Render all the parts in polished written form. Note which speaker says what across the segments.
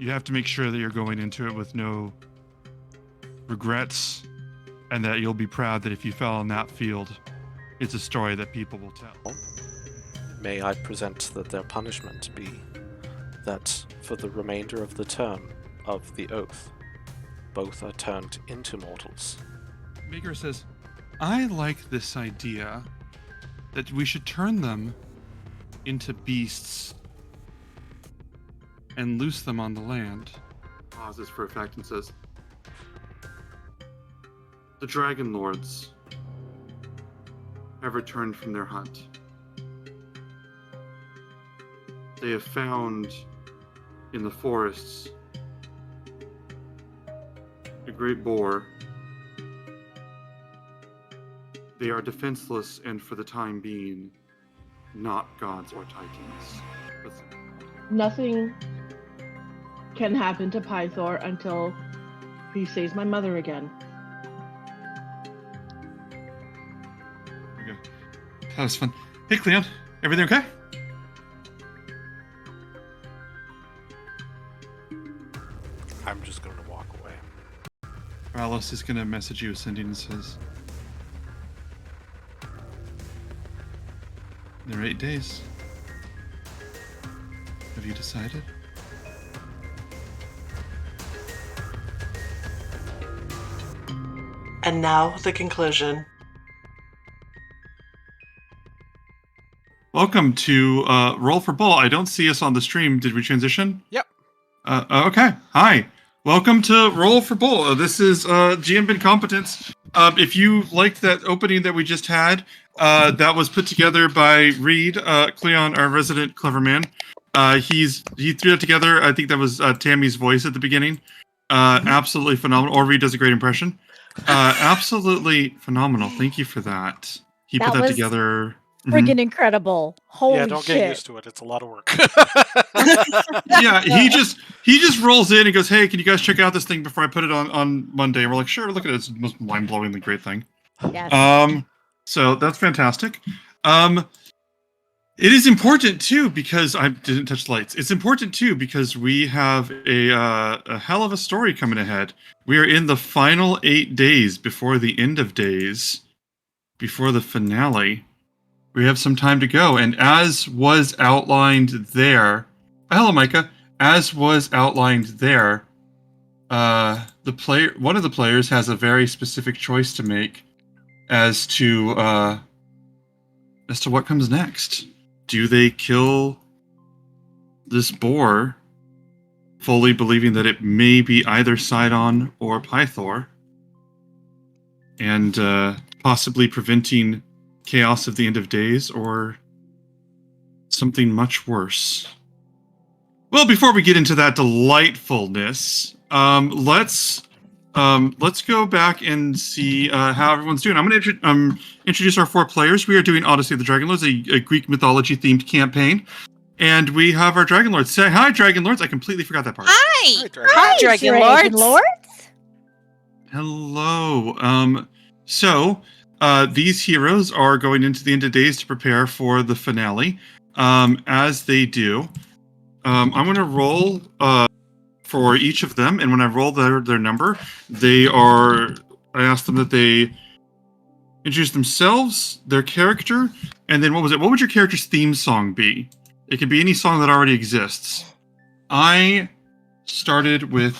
Speaker 1: You have to make sure that you're going into it with no regrets, and that you'll be proud that if you fell on that field, it's a story that people will tell.
Speaker 2: May I present that their punishment be that for the remainder of the term of the oath, both are turned into mortals.
Speaker 1: Maker says, I like this idea that we should turn them into beasts and loose them on the land. Pauses for effect and says, the Dragonlords have returned from their hunt. They have found in the forests a great boar. They are defenseless and, for the time being, not gods or titans. Listen.
Speaker 3: Nothing can happen to Pythor until he sees my mother again.
Speaker 1: Okay. That was fun. Hey, Cleon, everything okay?
Speaker 2: I'm just going to walk away.
Speaker 1: Alice is going to message you, sending and says, there are 8 days. Have you decided?
Speaker 4: And now the conclusion.
Speaker 1: Welcome to Roll for Bull. I don't see us on the stream. Did we transition?
Speaker 2: Yep.
Speaker 1: Okay. Hi. Welcome to Roll for Bull. This is GM Incompetence. If you liked that opening that we just had, that was put together by Reed, Cleon, our resident clever man. He threw it together. I think that was Tammy's voice at the beginning. Absolutely phenomenal. Or Reed does a great impression. Absolutely phenomenal. Thank you for that. He put that together.
Speaker 5: Friggin' incredible. Holy shit.
Speaker 2: Yeah, don't get used to it. It's a lot of work.
Speaker 1: Yeah, he just rolls in and goes, hey, can you guys check out this thing before I put it on Monday? And we're like, sure, look at it. It's the most mind-blowingly great thing.
Speaker 5: Yes.
Speaker 1: So that's fantastic. It is important, too, because I didn't touch lights. It's important, too, because we have a hell of a story coming ahead. We are in the final 8 days before the end of days, before the finale. We have some time to go, and as was outlined there, hello, Micah. As was outlined there, one of the players has a very specific choice to make as to what comes next. Do they kill this boar, fully believing that it may be either Sidon or Pythor, and possibly preventing chaos of the end of days, or something much worse? Well, before we get into that delightfulness, let's go back and see how everyone's doing. I'm going to introduce our 4 players. We are doing Odyssey of the Dragonlords, a Greek mythology themed campaign, and we have our Dragonlords. Say hi, Dragonlords. I completely forgot that part.
Speaker 6: Hi,
Speaker 5: Dragonlords.
Speaker 1: Hello. So these heroes are going into the end of days to prepare for the finale. As they do, I'm going to roll for each of them, and when I roll their number, I ask them that they introduce themselves, their character, and then what was it? What would your character's theme song be? It could be any song that already exists. I started with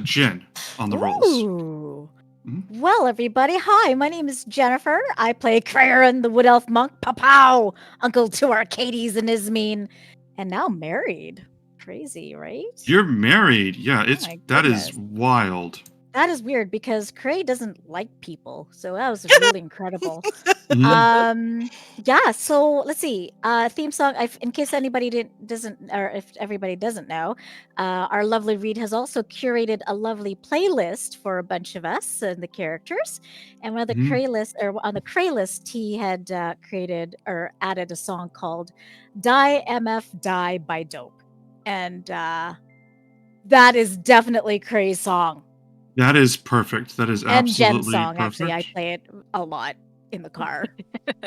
Speaker 1: Jen on the rolls.
Speaker 5: Ooh. Well, everybody, hi, my name is Jennifer. I play Crairon, the Wood Elf Monk, Papow, uncle to Arcades and Ismene, and now married. Crazy, right?
Speaker 1: You're married. Yeah, that is wild.
Speaker 5: That is weird because Cray doesn't like people, so that was really incredible. Yeah, so let's see. Theme song. In case anybody doesn't, or if everybody doesn't know, our lovely Reed has also curated a lovely playlist for a bunch of us and the characters. And on the Cray list, he had created or added a song called "Die MF Die" by Dope, and that is definitely Cray's song.
Speaker 1: That is perfect. That is absolutely
Speaker 5: and Jen's song.
Speaker 1: perfect.
Speaker 5: Actually, I play it a lot in the car.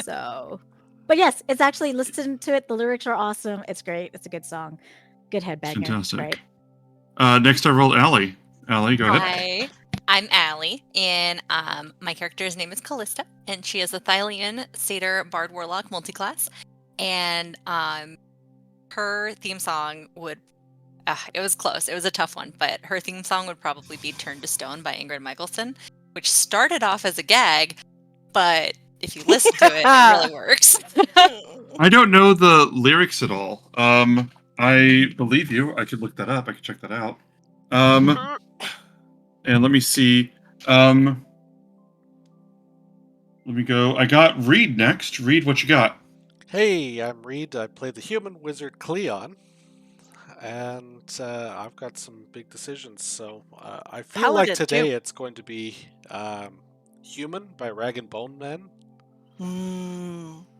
Speaker 5: But yes, it's actually, listen to it. The lyrics are awesome. It's great. It's a good song. Good headbanger.
Speaker 1: Fantastic.
Speaker 5: Right?
Speaker 1: Next, I rolled Allie. Allie, go ahead.
Speaker 6: Hi, I'm Allie, and my character's name is Callista, and she is a Thylian Satyr Bard Warlock multiclass. And her theme song would, it was close, it was a tough one, but her theme song would probably be Turned to Stone by Ingrid Michaelson, which started off as a gag, but if you listen to it, it really works.
Speaker 1: I don't know the lyrics at all. I believe you. I could look that up. I could check that out. And let me see. Let me go. I got Reed next. Reed, what you got?
Speaker 2: Hey, I'm Reed. I play the human wizard Cleon, and I've got some big decisions. So I feel like
Speaker 7: Paladin,
Speaker 2: today
Speaker 7: too.
Speaker 2: it's going to be Human by Rag and Bone Men.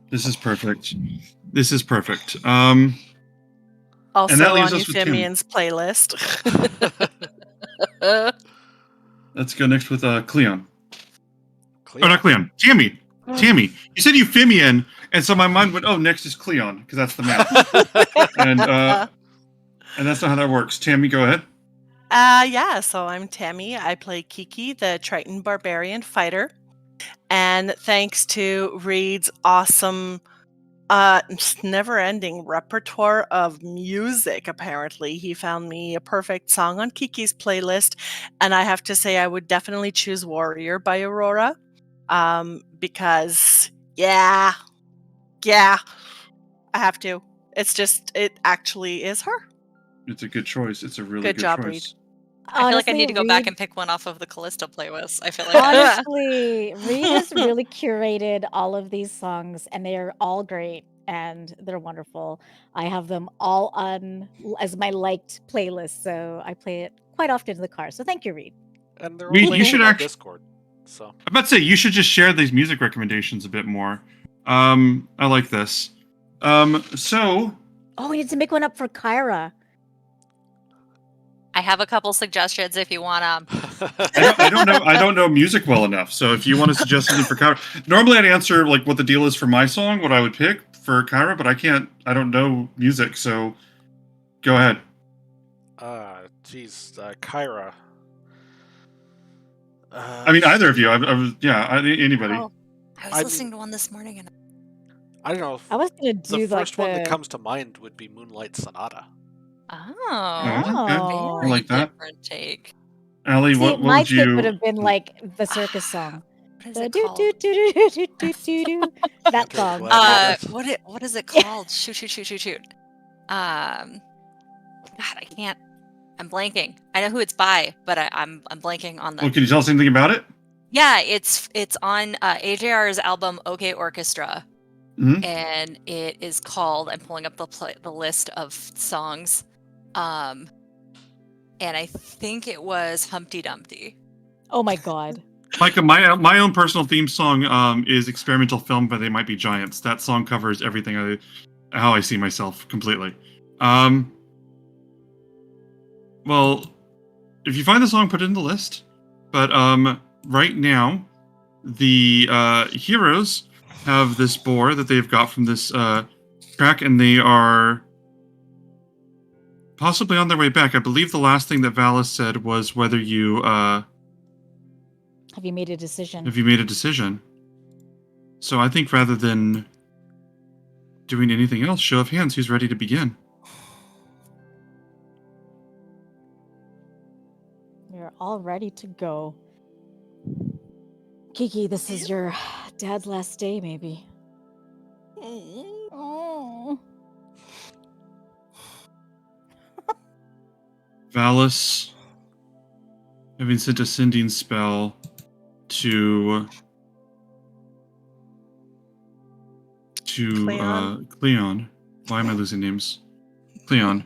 Speaker 1: This is perfect. This is perfect.
Speaker 7: Also
Speaker 1: that
Speaker 7: on
Speaker 1: leaves us with Tim.
Speaker 7: Euphemian's playlist.
Speaker 1: Let's go next with Cleon.
Speaker 2: Cleon.
Speaker 1: Oh, not Cleon. Tammy. Tammy. You said Euphemian, and so my mind went, oh, next is Cleon, because that's the map. And that's not how that works. Tammy, go ahead.
Speaker 7: Yeah, so I'm Tammy. I play Kiki, the Triton Barbarian Fighter. And thanks to Reed's awesome, never-ending repertoire of music, apparently, he found me a perfect song on Kiki's playlist. And I have to say I would definitely choose Warrior by Aurora. Because, yeah, I have to. It's just, it actually is her.
Speaker 1: It's a good choice. It's a really
Speaker 7: Good
Speaker 1: good
Speaker 7: job,
Speaker 1: choice.
Speaker 7: Reed.
Speaker 6: I feel like I need to go back
Speaker 5: Reed-
Speaker 6: and pick one off of the Callisto playlist. I feel like that.
Speaker 5: Honestly, Reed has really curated all of these songs, and they are all great and they're wonderful. I have them all on as my liked playlist, so I play it quite often in the car. So thank you, Reed.
Speaker 2: And they're all
Speaker 1: Reed, you
Speaker 2: linked
Speaker 1: should
Speaker 2: in our
Speaker 1: actu-
Speaker 2: Discord. So
Speaker 1: I'm about to say, you should just share these music recommendations a bit more. I like this. So
Speaker 5: Oh, we need to make one up for Kyra.
Speaker 6: I have a couple suggestions if you want them.
Speaker 1: I don't know music well enough. So if you want to suggest something for Kyra, normally I'd answer like what the deal is for my song, what I would pick for Kyra, but I don't know music, so go ahead.
Speaker 2: Kyra.
Speaker 1: I mean, either of you. Anybody.
Speaker 6: Oh, I was listening to one this morning, and
Speaker 2: I don't know.
Speaker 5: I was gonna
Speaker 2: The
Speaker 5: do
Speaker 2: first one that
Speaker 5: the
Speaker 2: comes to mind would be Moonlight Sonata.
Speaker 5: Oh.
Speaker 1: I like that.
Speaker 6: Different take.
Speaker 1: Allie,
Speaker 5: See,
Speaker 1: what
Speaker 5: my
Speaker 1: would
Speaker 5: take
Speaker 1: you?
Speaker 5: would have been like the circus song.
Speaker 6: What is
Speaker 5: The
Speaker 6: it
Speaker 5: do
Speaker 6: called?
Speaker 5: do do do do do do do. That
Speaker 2: Enter
Speaker 5: song.
Speaker 2: Gladiators.
Speaker 6: What is it called? Shoot. God, I can't. I'm blanking. I know who it's by, but I'm blanking on the.
Speaker 1: Well, can you tell us anything about it?
Speaker 6: Yeah, it's on AJR's album OK Orchestra,
Speaker 1: Mhm.
Speaker 6: and it is called. I'm pulling up the list of songs, and I think it was Humpty Dumpty.
Speaker 5: Oh my god.
Speaker 1: Micah, my own personal theme song is "Experimental Film" by They Might Be Giants. That song covers everything how I see myself completely. Well, if you find the song, put it in the list. But right now, the heroes have this boar that they've got from this track, and they are possibly on their way back. I believe the last thing that Valis said was whether you
Speaker 5: Have you made a decision?
Speaker 1: have you made a decision. So I think rather than doing anything else, show of hands, who's ready to begin?
Speaker 5: You're all ready to go. Kiki, this is your dad's last day, maybe. Oh.
Speaker 1: Valis, having sent a sending spell to Cleon. Why am I losing names? Cleon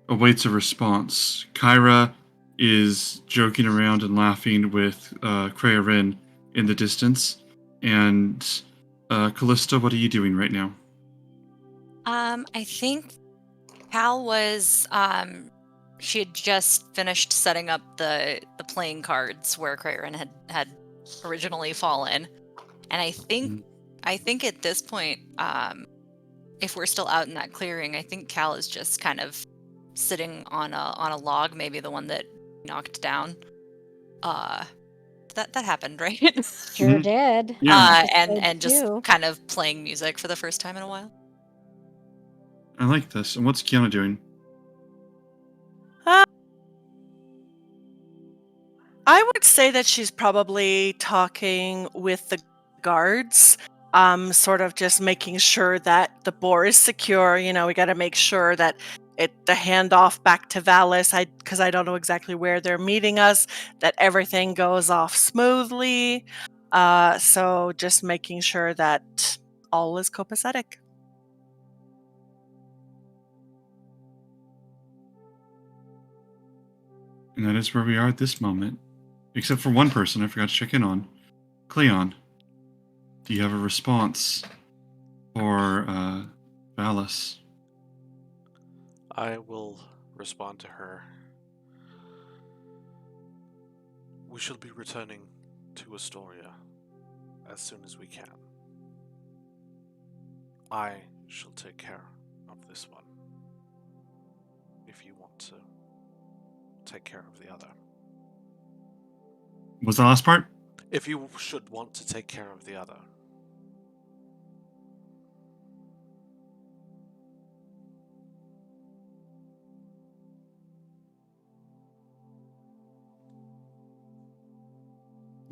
Speaker 1: awaits a response. Kyra is joking around and laughing with Krearin in the distance. And Callista, what are you doing right now?
Speaker 6: I think Cal was she had just finished setting up the playing cards where Krearin had originally fallen. And I think at this point, if we're still out in that clearing, I think Cal is just kind of sitting on a log, maybe the one that knocked down. That happened, right?
Speaker 5: Sure
Speaker 1: Mhm.
Speaker 5: did.
Speaker 1: Yeah.
Speaker 6: And just
Speaker 5: Two.
Speaker 6: kind of playing music for the first time in a while.
Speaker 1: I like this. And what's Kiana doing?
Speaker 7: I would say that she's probably talking with the guards, sort of just making sure that the boar is secure. You know, we got to make sure that the handoff back to Valis, because I don't know exactly where they're meeting us, that everything goes off smoothly. So just making sure that all is copacetic.
Speaker 1: And that is where we are at this moment. Except for one person I forgot to check in on. Cleon. Do you have a response for Valis?
Speaker 2: I will respond to her. We shall be returning to Astoria as soon as we can. I shall take care of this one, if you want to take care of the other.
Speaker 1: Was the last part?
Speaker 2: If you should want to take care of the other.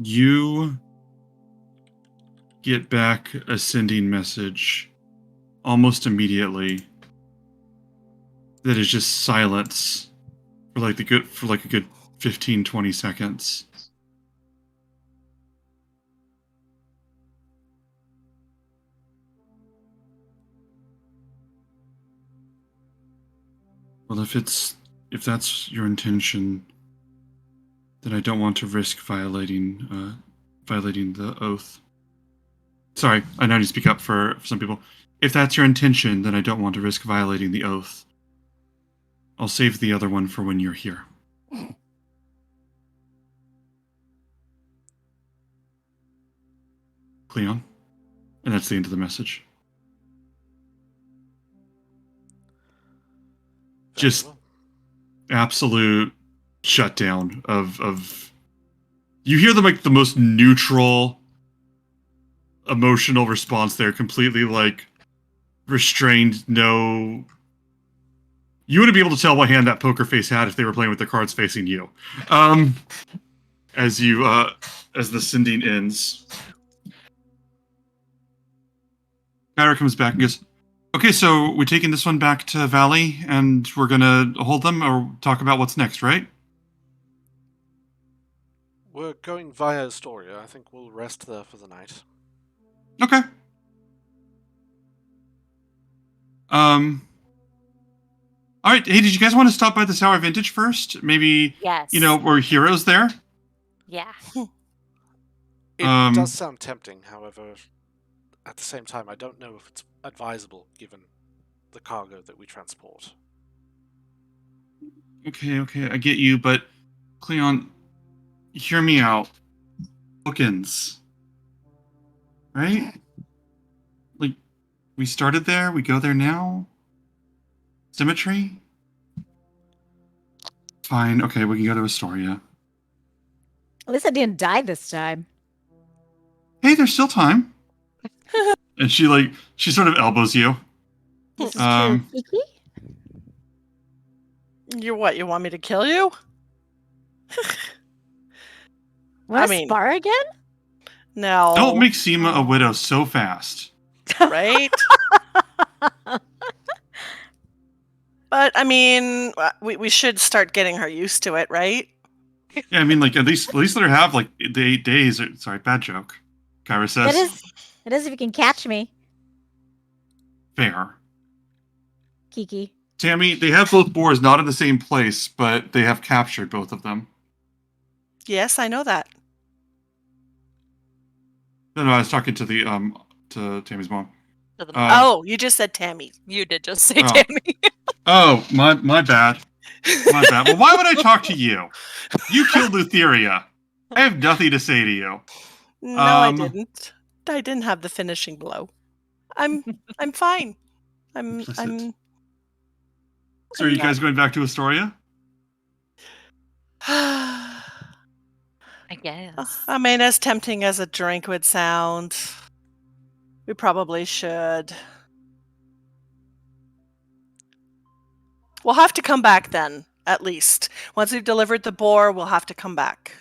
Speaker 1: You get back a sending message almost immediately that is just silence for like a good 15-20 seconds. Well, if that's your intention, then I don't want to risk violating the oath. Sorry, I know I need to speak up for some people. If that's your intention, then I don't want to risk violating the oath. I'll save the other one for when you're here. Cleon. And that's the end of the message.
Speaker 2: Very
Speaker 1: Just
Speaker 2: well.
Speaker 1: absolute shutdown of you hear them like the most neutral emotional response there, completely like restrained. No, you wouldn't be able to tell what hand that poker face had if they were playing with the cards facing you. As the sending ends, Kyra comes back and goes, okay, so we're taking this one back to Valley and we're gonna hold them or talk about what's next, right?
Speaker 2: We're going via Astoria. I think we'll rest there for the night.
Speaker 1: Okay. All right. Hey, did you guys want to stop by the Sour Vintage first? Maybe,
Speaker 6: Yes.
Speaker 1: we're heroes there?
Speaker 6: Yeah.
Speaker 2: It does sound tempting, however, at the same time, I don't know if it's advisable given the cargo that we transport.
Speaker 1: Okay, I get you, but Cleon, hear me out. Bookends. Right? Like, we started there, we go there now? Symmetry? Fine, okay, we can go to Astoria.
Speaker 5: At least I didn't die this time.
Speaker 1: Hey, there's still time. And she sort of elbows you.
Speaker 5: This is
Speaker 1: Um,
Speaker 5: true. Kiki?
Speaker 7: You want me to kill you?
Speaker 5: Want to
Speaker 7: mean-
Speaker 5: spar again?
Speaker 7: No.
Speaker 1: Don't make Seema a widow so fast.
Speaker 7: Right? But I mean, we should start getting her used to it, right?
Speaker 1: Yeah, I mean, like, at least let her have, like, the 8 days. Sorry, bad joke. Kyra says.
Speaker 5: It is if you can catch me,
Speaker 1: Fair.
Speaker 5: Kiki.
Speaker 1: Tammy, they have both boars not in the same place, but they have captured both of them.
Speaker 7: Yes, I know that.
Speaker 1: No, I was talking to to Tammy's mom.
Speaker 6: To the
Speaker 7: Oh, you just said Tammy.
Speaker 6: You did just say
Speaker 1: Oh.
Speaker 6: Tammy.
Speaker 1: Oh, my bad. My bad. Well, why would I talk to you? You killed Lutheria. I have nothing to say to you.
Speaker 7: No, I
Speaker 1: Um,
Speaker 7: didn't. I didn't have the finishing blow. I'm fine. I'm
Speaker 1: Implicit. So are you guys going back to Astoria?
Speaker 6: I guess.
Speaker 7: I mean, as tempting as a drink would sound, we probably should. We'll have to come back then, at least. Once we've delivered the boar, we'll have to come back.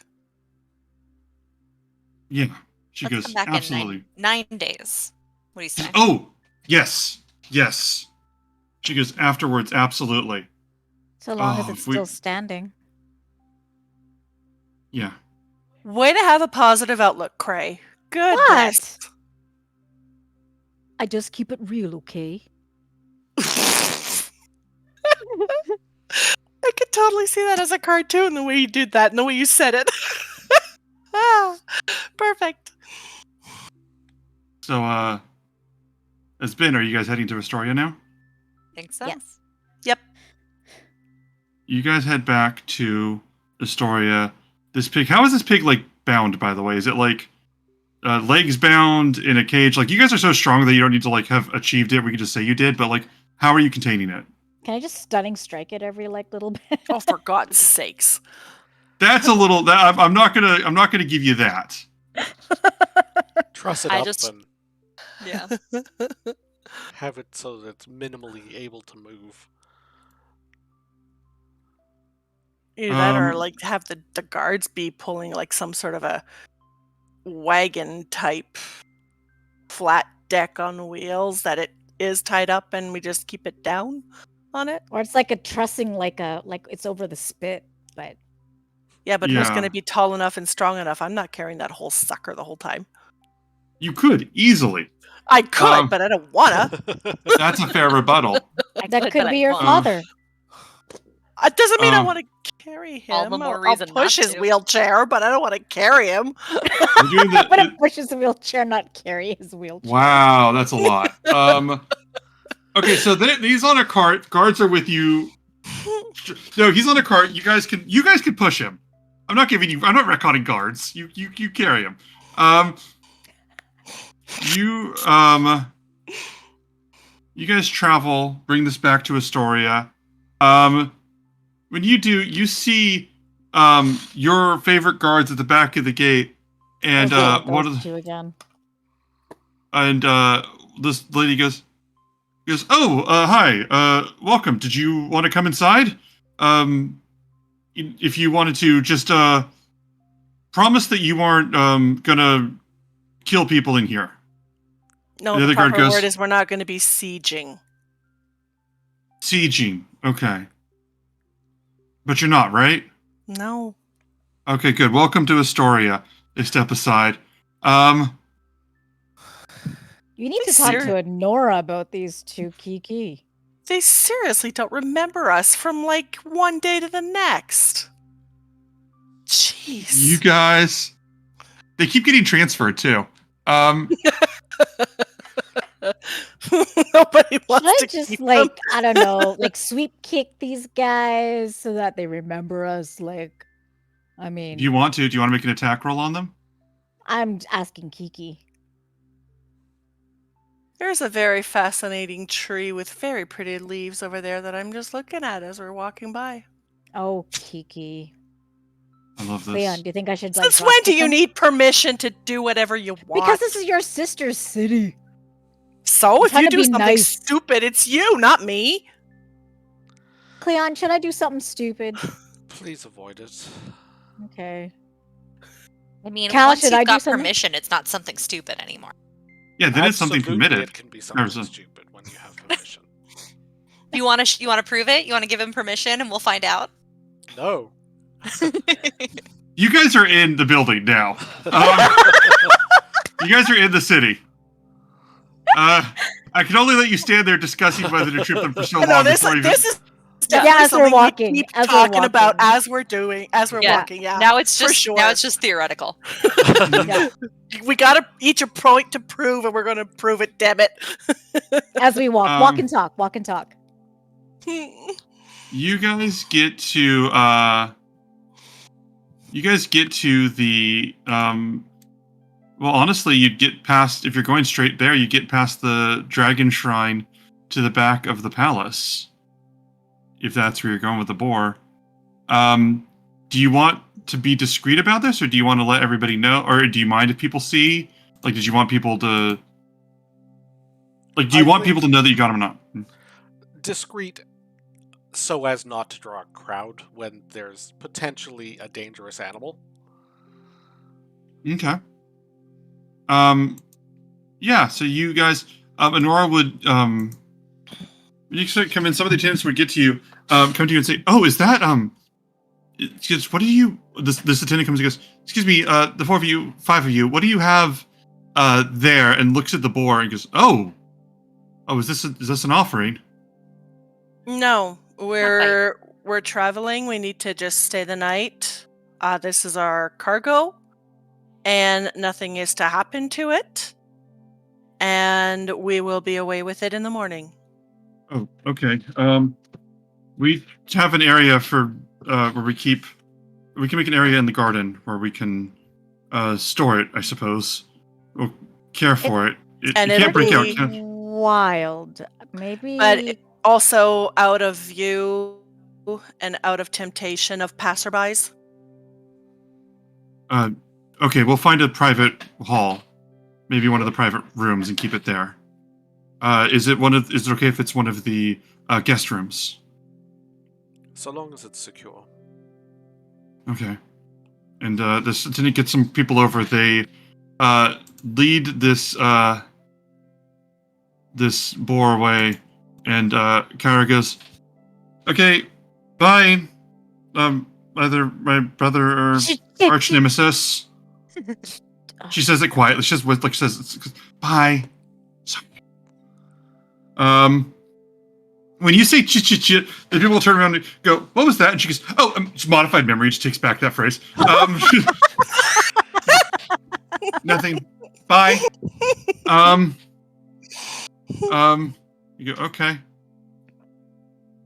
Speaker 1: Yeah. She
Speaker 6: Let's
Speaker 1: goes,
Speaker 6: come back
Speaker 1: absolutely.
Speaker 6: in 9 days. What do you say?
Speaker 1: Oh, yes. Yes. She goes, afterwards, absolutely.
Speaker 5: So long as
Speaker 1: Oh,
Speaker 5: it's
Speaker 1: if we-
Speaker 5: still standing.
Speaker 1: Yeah.
Speaker 7: Way to have a positive outlook, Cray. Goodness.
Speaker 5: I just keep it real, okay?
Speaker 7: I could totally see that as a cartoon, the way you did that and the way you said it. Ah, perfect.
Speaker 1: So, it's been, are you guys heading to Astoria now?
Speaker 6: Think so?
Speaker 5: Yes.
Speaker 7: Yep.
Speaker 1: You guys head back to Astoria. This pig, how is this pig, like, bound, by the way? Is it, like, legs bound in a cage? Like, you guys are so strong that you don't need to, like, have achieved it. We can just say you did, but, like, how are you containing it?
Speaker 5: Can I just stunning strike it every like little bit?
Speaker 7: Oh, for God's sakes.
Speaker 1: That's a little, I'm not gonna give you that.
Speaker 2: Truss it
Speaker 6: I
Speaker 2: up
Speaker 6: just-
Speaker 2: and
Speaker 6: Yeah.
Speaker 2: have it so that it's minimally able to move.
Speaker 7: Either that or
Speaker 1: Um,
Speaker 7: like have the guards be pulling like some sort of a wagon type flat deck on wheels that it is tied up and we just keep it down on it.
Speaker 5: Or it's like a trussing, like it's over the spit, but
Speaker 7: Yeah, but who's
Speaker 1: Yeah.
Speaker 7: going to be tall enough and strong enough? I'm not carrying that whole sucker the whole time.
Speaker 1: You could, easily.
Speaker 7: I could,
Speaker 1: Um,
Speaker 7: but I don't wanna.
Speaker 1: That's a fair rebuttal.
Speaker 5: that could
Speaker 6: But
Speaker 5: be
Speaker 6: I
Speaker 5: your
Speaker 6: won't.
Speaker 5: father.
Speaker 7: It doesn't mean I
Speaker 1: Um,
Speaker 7: want to carry him.
Speaker 6: All the more
Speaker 7: I'll
Speaker 6: reason
Speaker 7: push
Speaker 6: not
Speaker 7: his
Speaker 6: to.
Speaker 7: wheelchair, but I don't want to carry him.
Speaker 1: We're doing
Speaker 5: I'm gonna
Speaker 1: the,
Speaker 5: push his wheelchair, not carry his wheelchair.
Speaker 1: wow, that's a lot. Okay, so he's on a cart. Guards are with you. No, he's on a cart. You guys can push him. I'm not retconning guards. You carry him. You guys travel, bring this back to Astoria. When you do, you see your favorite guards at the back of the gate, and
Speaker 5: Okay,
Speaker 1: what are
Speaker 5: those
Speaker 1: the,
Speaker 5: two again?
Speaker 1: and this lady goes, oh, hi, welcome. Did you want to come inside? If you wanted to, just promise that you aren't gonna kill people in here.
Speaker 7: No,
Speaker 1: The
Speaker 7: the
Speaker 1: other guard
Speaker 7: proper
Speaker 1: goes-
Speaker 7: word is we're not going to be sieging.
Speaker 1: Sieging, okay. But you're not, right?
Speaker 7: No.
Speaker 1: Okay, good. Welcome to Astoria. They step aside.
Speaker 5: You need
Speaker 7: They
Speaker 5: to talk
Speaker 7: ser-
Speaker 5: to Nora about these two Kiki.
Speaker 7: They seriously don't remember us from like one day to the next. Jeez.
Speaker 1: You guys, they keep getting transferred too.
Speaker 7: Nobody
Speaker 5: Should
Speaker 7: wants
Speaker 5: I
Speaker 7: to
Speaker 5: just
Speaker 7: keep
Speaker 5: like
Speaker 7: them.
Speaker 5: I don't know, like sweep kick these guys so that they remember us? Like, I mean,
Speaker 1: Do you want to make an attack roll on them?
Speaker 5: I'm asking Kiki.
Speaker 7: There's a very fascinating tree with very pretty leaves over there that I'm just looking at as we're walking by.
Speaker 5: Oh, Kiki.
Speaker 1: I love this.
Speaker 5: Leon, do you think I should like?
Speaker 7: Since
Speaker 5: drop
Speaker 7: when do
Speaker 5: kick
Speaker 7: you
Speaker 5: them?
Speaker 7: need permission to do whatever you want?
Speaker 5: Because this is your sister's city.
Speaker 7: So
Speaker 5: I'm
Speaker 7: if
Speaker 5: trying
Speaker 7: you
Speaker 5: to
Speaker 7: do
Speaker 5: be
Speaker 7: something
Speaker 5: nice.
Speaker 7: stupid, it's you, not me.
Speaker 5: Cleon, should I do something stupid?
Speaker 2: Please avoid it.
Speaker 5: Okay.
Speaker 6: I mean,
Speaker 5: Cal,
Speaker 6: once
Speaker 5: should
Speaker 6: you've
Speaker 5: I do
Speaker 6: got
Speaker 5: something?
Speaker 6: permission, it's not something stupid anymore.
Speaker 1: Yeah, then it's something
Speaker 2: Absolutely,
Speaker 1: committed.
Speaker 2: It can be something
Speaker 1: There's a-
Speaker 2: stupid when you have permission.
Speaker 6: You want to prove it? You want to give him permission, and we'll find out.
Speaker 2: No.
Speaker 1: You guys are in the building now. You guys are in the city. I can only let you stand there discussing whether to trip them for so
Speaker 7: No,
Speaker 1: long
Speaker 7: this,
Speaker 1: before you.
Speaker 7: this is
Speaker 5: Yeah,
Speaker 7: definitely
Speaker 5: as we're
Speaker 7: something
Speaker 5: walking,
Speaker 7: we keep
Speaker 5: as we're
Speaker 7: talking about
Speaker 5: walking.
Speaker 7: as we're
Speaker 6: Yeah.
Speaker 7: walking. Yeah,
Speaker 6: Now it's
Speaker 7: for
Speaker 6: just
Speaker 7: sure.
Speaker 6: now it's just theoretical.
Speaker 5: Yeah.
Speaker 7: We got each a point to prove, and we're going to prove it. Damn it!
Speaker 5: As we walk, walk
Speaker 1: Um,
Speaker 5: and talk, walk and talk.
Speaker 1: You guys get to the well, honestly, you'd get past, if you're going straight there, you get past the dragon shrine to the back of the palace. if that's where you're going with the boar. Do you want to be discreet about this, or do you want to let everybody know, or do you mind if people see? Like, did you want people to? Like, do you want people to know that you got them or not?
Speaker 2: Discreet, so as not to draw a crowd when there's potentially a dangerous animal.
Speaker 1: Okay. Yeah. So you guys, Honora would, you could come in. Some of the attendants would get to you, come to you and say, "Oh, is that she goes, what do you?" This attendant comes and goes, "Excuse me, the 4 of you, 5 of you, what do you have there?" And looks at the boar and goes, "Oh, is this an offering?"
Speaker 7: No, we're traveling. We need to just stay the night. This is our cargo, and nothing is to happen to it. And we will be away with it in the morning.
Speaker 1: Oh, okay. We have an area for where we can make an area in the garden where we can store it, I suppose. We'll care for it.
Speaker 7: And
Speaker 1: You
Speaker 7: it'll
Speaker 1: can't break out.
Speaker 7: be-
Speaker 1: Can't,
Speaker 5: Wild. Maybe.
Speaker 7: But also out of view and out of temptation of passerbys.
Speaker 1: okay, we'll find a private hall, maybe one of the private rooms, and keep it there. Is it okay if it's one of the guest rooms?
Speaker 2: So long as it's secure.
Speaker 1: Okay. And this attendant gets some people over. They lead this this boar away, and Kyra goes, "Okay, bye. Either my brother or arch nemesis." She says it quietly. She says, "Bye." Sorry. When you say chit, the people will turn around and go, "What was that?" And she goes, "Oh, it's modified memory." She takes back that phrase. Nothing. Bye. You go, "Okay."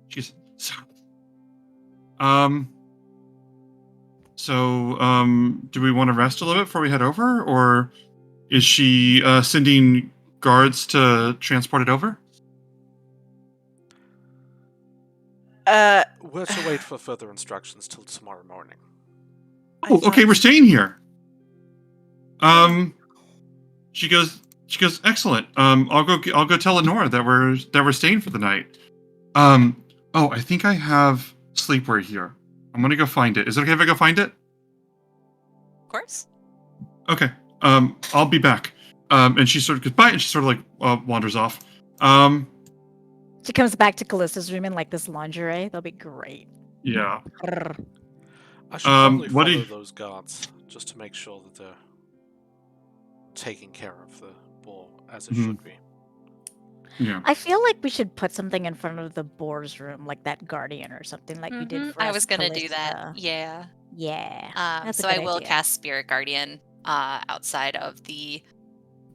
Speaker 1: She's sorry. So, do we want to rest a little bit before we head over, or is she sending guards to transport it over?
Speaker 2: We're to wait for further instructions till tomorrow morning.
Speaker 1: Oh, okay, we're staying here. She goes, "Excellent. I'll go tell Lenora that we're staying for the night." Oh, I think I have sleepwear here. I'm gonna go find it. Is it okay if I go find it?
Speaker 6: Of course.
Speaker 1: Okay. I'll be back. And she sort of goes bye, and she sort of like wanders off.
Speaker 5: She comes back to Callista's room in like this lingerie. That'll be great.
Speaker 1: Yeah.
Speaker 5: Brr.
Speaker 2: I should probably
Speaker 1: what do
Speaker 2: follow
Speaker 1: you-
Speaker 2: those guards just to make sure that they're taking care of the boar as it
Speaker 1: Mhm.
Speaker 2: should be.
Speaker 1: Yeah.
Speaker 5: I feel like we should put something in front of the boar's room, like that guardian or something, like we did
Speaker 6: Mhm,
Speaker 5: for
Speaker 6: I
Speaker 5: us,
Speaker 6: was gonna do that.
Speaker 5: Callista.
Speaker 6: Yeah.
Speaker 5: Yeah. That's a
Speaker 6: So I
Speaker 5: good
Speaker 6: will
Speaker 5: idea.
Speaker 6: cast Spirit Guardian outside of the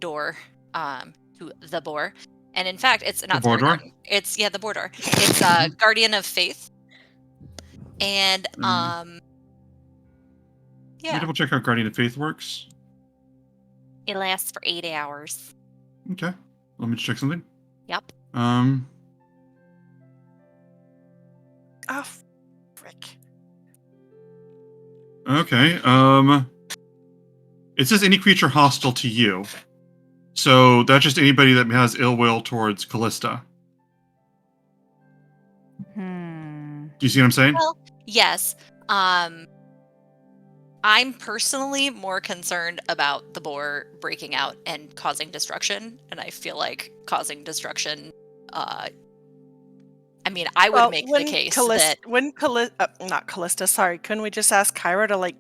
Speaker 6: door to the boar. And in fact, it's not
Speaker 1: boar
Speaker 6: Spirit
Speaker 1: door?
Speaker 6: Guardian. It's the boar door. It's Guardian of Faith. And
Speaker 1: Let me
Speaker 6: yeah,
Speaker 1: double check how Guardian of Faith works.
Speaker 6: it lasts for 8 hours.
Speaker 1: Okay. Let me check something.
Speaker 6: Yep.
Speaker 7: Ah, frick.
Speaker 1: Okay. It says any creature hostile to you. So that's just anybody that has ill will towards Callista.
Speaker 5: Hmm.
Speaker 1: Do you see what I'm saying?
Speaker 6: Well, yes. I'm personally more concerned about the boar breaking out and causing destruction, and I feel like causing destruction. I mean, I would make the case that
Speaker 7: not Callista. Sorry, couldn't we just ask Kyra to like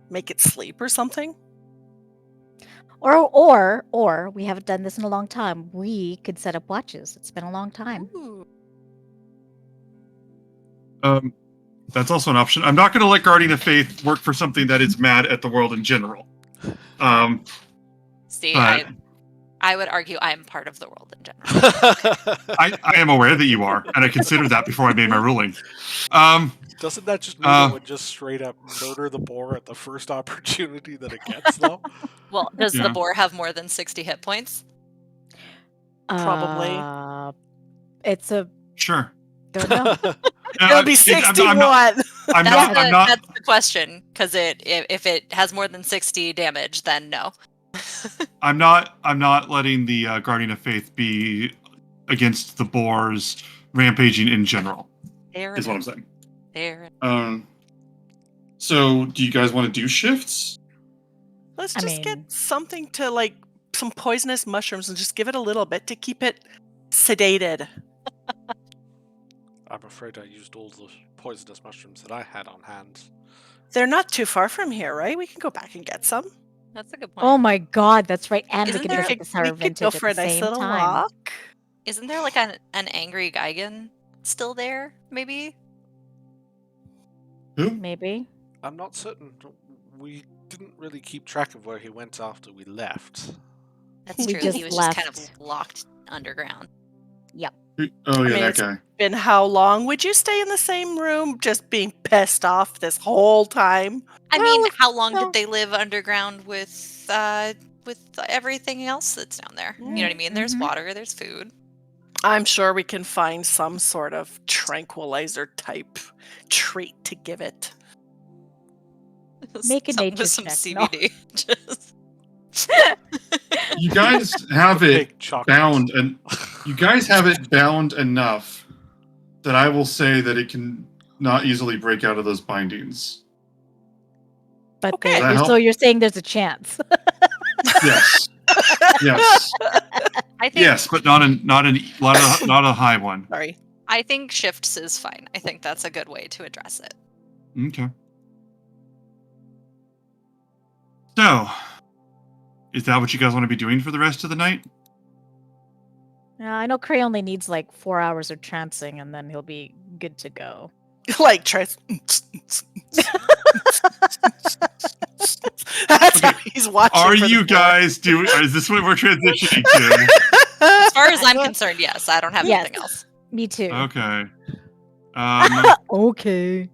Speaker 7: make it sleep or something?
Speaker 5: Or we haven't done this in a long time. We could set up watches. It's been a long time.
Speaker 6: Ooh.
Speaker 1: That's also an option. I'm not going to let Guardian of Faith work for something that is mad at the world in general.
Speaker 6: See,
Speaker 1: But-
Speaker 6: I would argue I am part of the world in general.
Speaker 1: I am aware that you are, and I considered that before I made my ruling.
Speaker 2: Doesn't that just mean it would just straight up murder the boar at the first opportunity that it gets, though?
Speaker 6: Well, does
Speaker 1: Yeah.
Speaker 6: the boar have more than 60 hit points?
Speaker 7: Probably.
Speaker 5: It's a
Speaker 1: Sure.
Speaker 5: don't know.
Speaker 7: It'll be
Speaker 1: I'm
Speaker 7: 61.
Speaker 1: not.
Speaker 6: That's the question, because if it has more than 60 damage, then no.
Speaker 1: I'm not letting the Guardian of Faith be against the Boars rampaging in general.
Speaker 6: Fair
Speaker 1: Is what I'm
Speaker 6: enough.
Speaker 1: saying.
Speaker 6: Fair.
Speaker 1: So do you guys want to do shifts?
Speaker 7: Let's
Speaker 5: I
Speaker 7: just get
Speaker 5: mean-
Speaker 7: something to like some poisonous mushrooms and just give it a little bit to keep it sedated.
Speaker 2: I'm afraid I used all the poisonous mushrooms that I had on hand.
Speaker 7: They're not too far from here, right? We can go back and get some.
Speaker 6: That's a good point.
Speaker 5: Oh my god, that's right. And
Speaker 6: Isn't
Speaker 5: we can
Speaker 6: there-
Speaker 5: visit the Sour
Speaker 7: we could
Speaker 5: Vintage
Speaker 7: go
Speaker 5: at
Speaker 7: for a
Speaker 5: the
Speaker 7: nice
Speaker 5: same
Speaker 7: little
Speaker 5: time.
Speaker 7: walk.
Speaker 6: Isn't there like an angry Geigen still there? Maybe.
Speaker 1: Who?
Speaker 5: Maybe.
Speaker 2: I'm not certain. We didn't really keep track of where he went after we left.
Speaker 6: That's
Speaker 5: We
Speaker 6: true.
Speaker 5: just
Speaker 6: He was just kind of
Speaker 5: left.
Speaker 6: locked underground.
Speaker 1: Oh yeah,
Speaker 7: mean,
Speaker 1: that
Speaker 7: it's-
Speaker 1: guy.
Speaker 7: Been how long? Would you stay in the same room just being pissed off this whole time?
Speaker 6: I
Speaker 5: Well,
Speaker 6: mean, how long
Speaker 5: no.
Speaker 6: did they live underground with everything else that's down there? You know what I mean? There's
Speaker 5: Mhm.
Speaker 6: water, there's food.
Speaker 7: I'm sure we can find some sort of tranquilizer type treat to give it.
Speaker 5: Make a
Speaker 6: Something
Speaker 5: nature
Speaker 6: with some
Speaker 5: check, no.
Speaker 6: CBD. Just-
Speaker 1: You guys have it
Speaker 2: Big chocolate.
Speaker 1: bound, and you guys have it bound enough that I will say that it can not easily break out of those bindings.
Speaker 5: But
Speaker 7: Okay.
Speaker 1: Does that
Speaker 5: so
Speaker 1: help?
Speaker 5: you're saying there's a chance.
Speaker 1: Yes. Yes.
Speaker 6: I think
Speaker 1: Yes, but not a high one.
Speaker 7: Sorry.
Speaker 6: I think shifts is fine. I think that's a good way to address it.
Speaker 1: Okay. So, is that what you guys want to be doing for the rest of the night?
Speaker 5: I know Cray only needs like 4 hours of trancing and then he'll be good to go.
Speaker 7: Like tries. That's how he's watching.
Speaker 1: Are
Speaker 7: for the
Speaker 1: you
Speaker 7: board.
Speaker 1: guys doing? Is this what we're transitioning to?
Speaker 6: As far as I'm concerned, yes. I don't have
Speaker 5: Yes.
Speaker 6: anything else.
Speaker 5: Me too.
Speaker 1: Okay.
Speaker 5: Okay.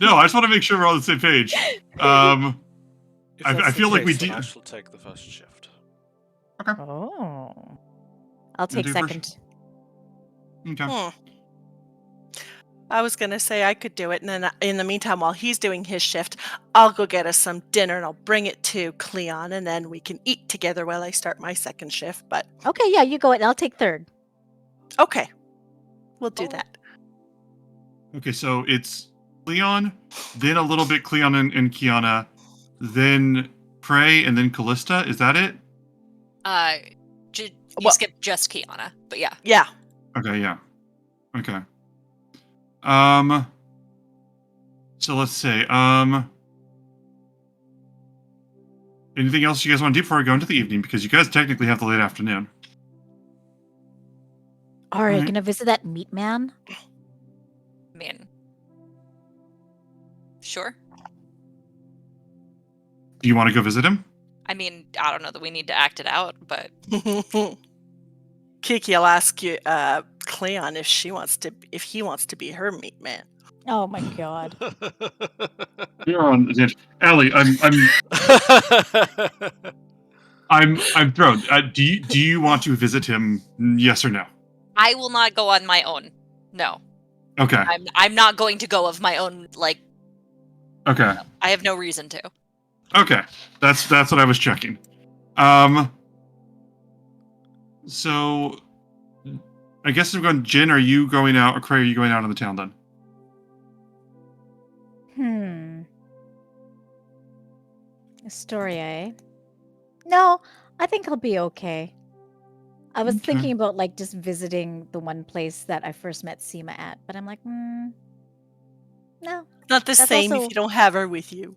Speaker 1: No, I just want to make sure we're all on the same page.
Speaker 2: If
Speaker 1: I
Speaker 2: that's the
Speaker 1: feel like we
Speaker 2: case, then
Speaker 1: do-
Speaker 2: I shall take the first shift.
Speaker 5: Oh. I'll take
Speaker 1: do
Speaker 5: second.
Speaker 1: Okay.
Speaker 7: I was gonna say I could do it, and then in the meantime, while he's doing his shift, I'll go get us some dinner and I'll bring it to Cleon, and then we can eat together while I start my second shift. But
Speaker 5: Okay, yeah, you go and I'll take third.
Speaker 7: okay, we'll do
Speaker 6: Oh.
Speaker 7: that.
Speaker 1: Okay, so it's Cleon, then a little bit Cleon and Kiana, then Prey, and then Callista. Is that it?
Speaker 6: You
Speaker 7: Well-
Speaker 6: skipped just Kiana, but yeah.
Speaker 7: Yeah.
Speaker 1: Okay, yeah. Okay. So let's say, anything else you guys want to do before we go into the evening? Because you guys technically have the late afternoon.
Speaker 5: All right,
Speaker 1: Alright.
Speaker 5: gonna visit that meat man.
Speaker 6: Man. Sure.
Speaker 1: Do you want to go visit him?
Speaker 6: I mean, I don't know that we need to act it out, but
Speaker 7: Kiki, I'll ask you, Cleon, if he wants to be her meat man.
Speaker 5: Oh my god.
Speaker 1: You're on Allie, I'm thrown. Do you want to visit him? Yes or no?
Speaker 6: I will not go on my own. No.
Speaker 1: Okay.
Speaker 6: I'm not going to go of my own, like,
Speaker 1: Okay.
Speaker 6: I have no reason to.
Speaker 1: Okay. That's what I was checking. So I guess we're going. Jin, are you going out, or Cray, are you going out in the town then?
Speaker 5: Astoria, eh? No, I think I'll be okay. I was
Speaker 1: Okay.
Speaker 5: thinking about like just visiting the one place that I first met Seema at, but I'm like, no.
Speaker 7: Not the
Speaker 5: That's
Speaker 7: same
Speaker 5: also-
Speaker 7: if you don't have her with you.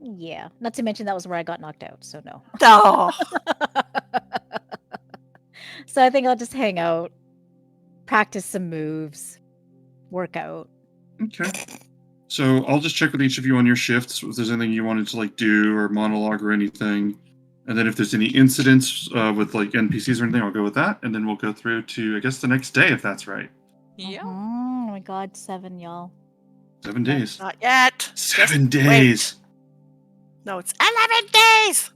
Speaker 5: Yeah. Not to mention that was where I got knocked out, so no.
Speaker 7: Oh,
Speaker 5: So I think I'll just hang out, practice some moves, work out.
Speaker 1: Okay. So I'll just check with each of you on your shifts if there's anything you wanted to like do or monologue or anything, and then if there's any incidents with like NPCs or anything, I'll go with that, and then we'll go through to I guess the next day if that's right.
Speaker 6: Yeah.
Speaker 5: Oh my god, 7, y'all.
Speaker 1: 7 days.
Speaker 7: not yet.
Speaker 1: 7
Speaker 7: Just
Speaker 1: days.
Speaker 7: No, it's 11 days.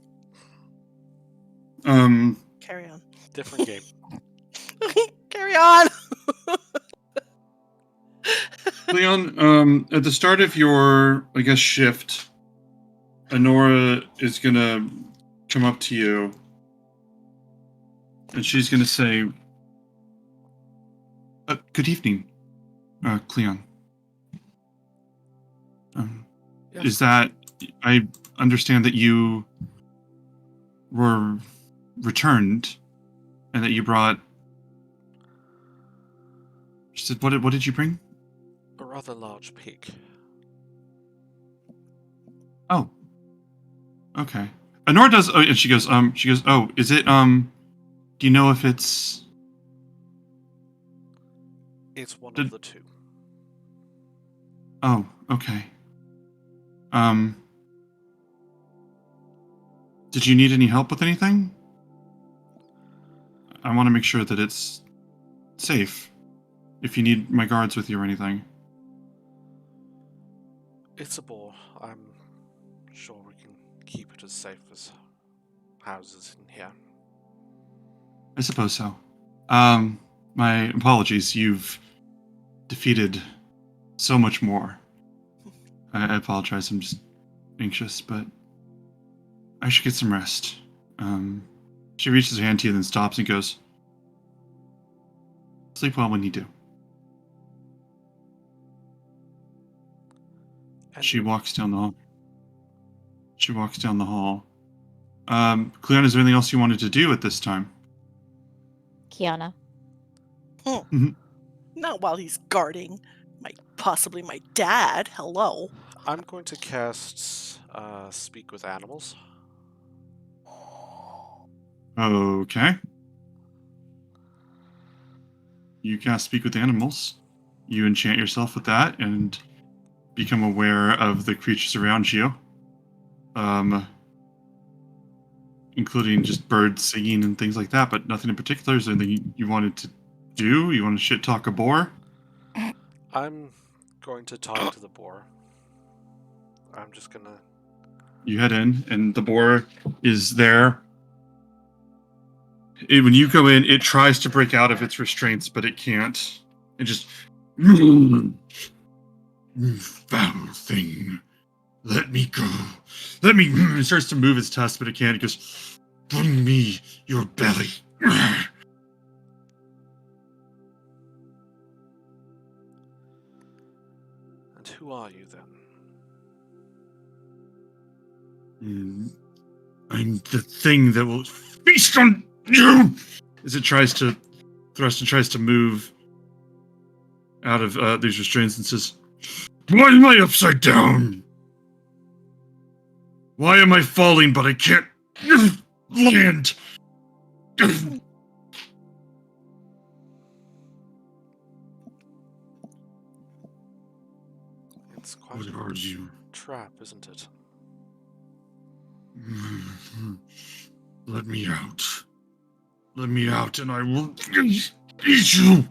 Speaker 7: Carry on.
Speaker 2: Different game.
Speaker 7: Carry on.
Speaker 1: Leon, at the start of your, I guess, shift, Honora is gonna come up to you, and she's gonna say, "Good evening, Cleon.
Speaker 2: Yes.
Speaker 1: Is that? I understand that you were returned, and that you brought." She said, "What did you bring?"
Speaker 2: A rather large pig.
Speaker 1: Oh, okay. Honora does, oh, and she goes, "Oh, is it, do you know if it's?"
Speaker 2: It's one
Speaker 1: Did-
Speaker 2: of the two.
Speaker 1: Oh, okay. Um, did you need any help with anything? I want to make sure that it's safe. If you need my guards with you or anything.
Speaker 2: It's a boar. I'm sure we can keep it as safe as houses in here.
Speaker 1: I suppose so. My apologies. You've defeated so much more. I apologize. I'm just anxious, but I should get some rest. She reaches her hand to you, then stops and goes, "Sleep well when you do."
Speaker 2: And
Speaker 1: She
Speaker 2: you-
Speaker 1: walks down the hall. Cleon, is there anything else you wanted to do at this time?
Speaker 5: Kiana.
Speaker 7: Not while he's guarding possibly my dad. Hello.
Speaker 2: I'm going to cast Speak with Animals.
Speaker 1: Okay. You cast Speak with Animals. You enchant yourself with that and become aware of the creatures around you. Including just birds singing and things like that, but nothing in particular. Is there anything you wanted to do? You want to shit talk a boar?
Speaker 2: I'm going to talk to the boar. I'm just gonna.
Speaker 1: You head in, and the boar is there. When you go in, it tries to break out of its restraints, but it can't. It just, foul thing, let me go. Let me. It starts to move its tusk, but it can't. It goes, bring me your belly.
Speaker 2: And who are you then?
Speaker 1: I'm the thing that will feast on you. As it tries to thrust and tries to move out of these restraints and says, "Why am I upside down? Why am I falling but I can't land?"
Speaker 2: It's quite
Speaker 1: What
Speaker 2: a
Speaker 1: are
Speaker 2: large
Speaker 1: you?
Speaker 2: trap, isn't it?
Speaker 1: Let me out. Let me out and I will eat you.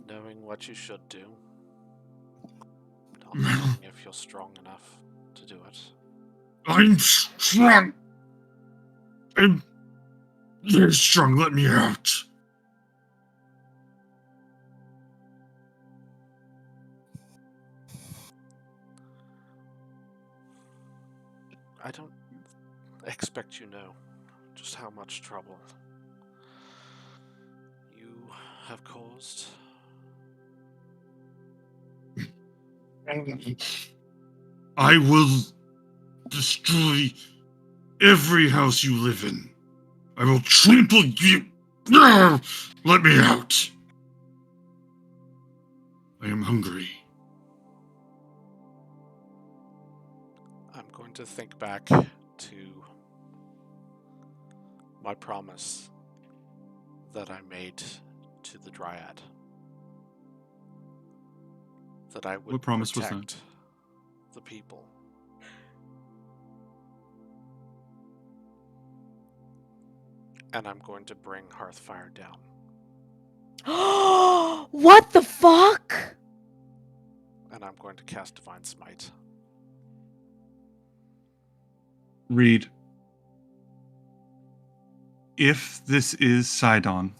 Speaker 2: Knowing what you should do. Not knowing if you're strong enough to do it.
Speaker 1: I'm strong. I'm very strong. Let me out.
Speaker 2: I don't expect you know just how much trouble you have caused.
Speaker 1: I will destroy every house you live in. I will trample you. No! Let me out. I am hungry.
Speaker 2: I'm going to think back to my promise that I made to the Dryad. That I would
Speaker 1: What promise was
Speaker 2: protect
Speaker 1: that?
Speaker 2: the people. And I'm going to bring Hearthfire down.
Speaker 5: What the fuck?
Speaker 2: And I'm going to cast Divine Smite.
Speaker 1: Reed. If this is Sidon,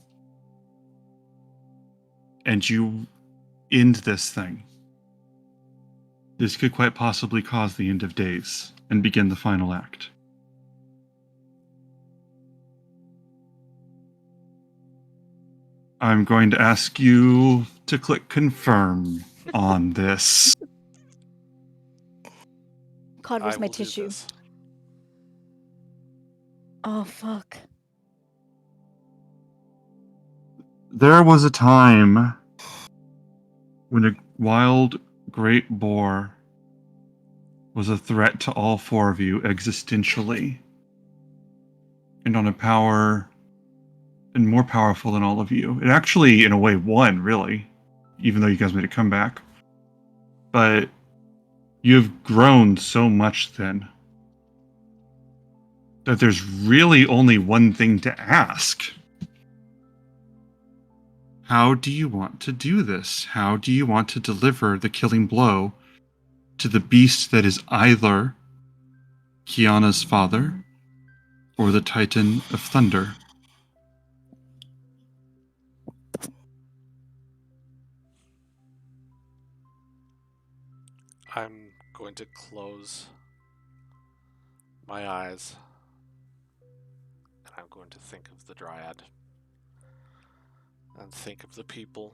Speaker 1: and you end this thing. This could quite possibly cause the end of days and begin the final act. I'm going to ask you to click confirm on this.
Speaker 5: God,
Speaker 2: I
Speaker 5: where's my
Speaker 2: will do
Speaker 5: tissue?
Speaker 2: this.
Speaker 5: Oh, fuck.
Speaker 1: There was a time when a wild great boar was a threat to all four of you existentially, and on a power and more powerful than all of you. It actually, in a way, won, really, even though you guys made a comeback. But you've grown so much then that there's really only one thing to ask. How do you want to do this? How do you want to deliver the killing blow to the beast that is either Kiana's father or the Titan of Thunder?
Speaker 2: I'm going to close my eyes and I'm going to think of the Dryad and think of the people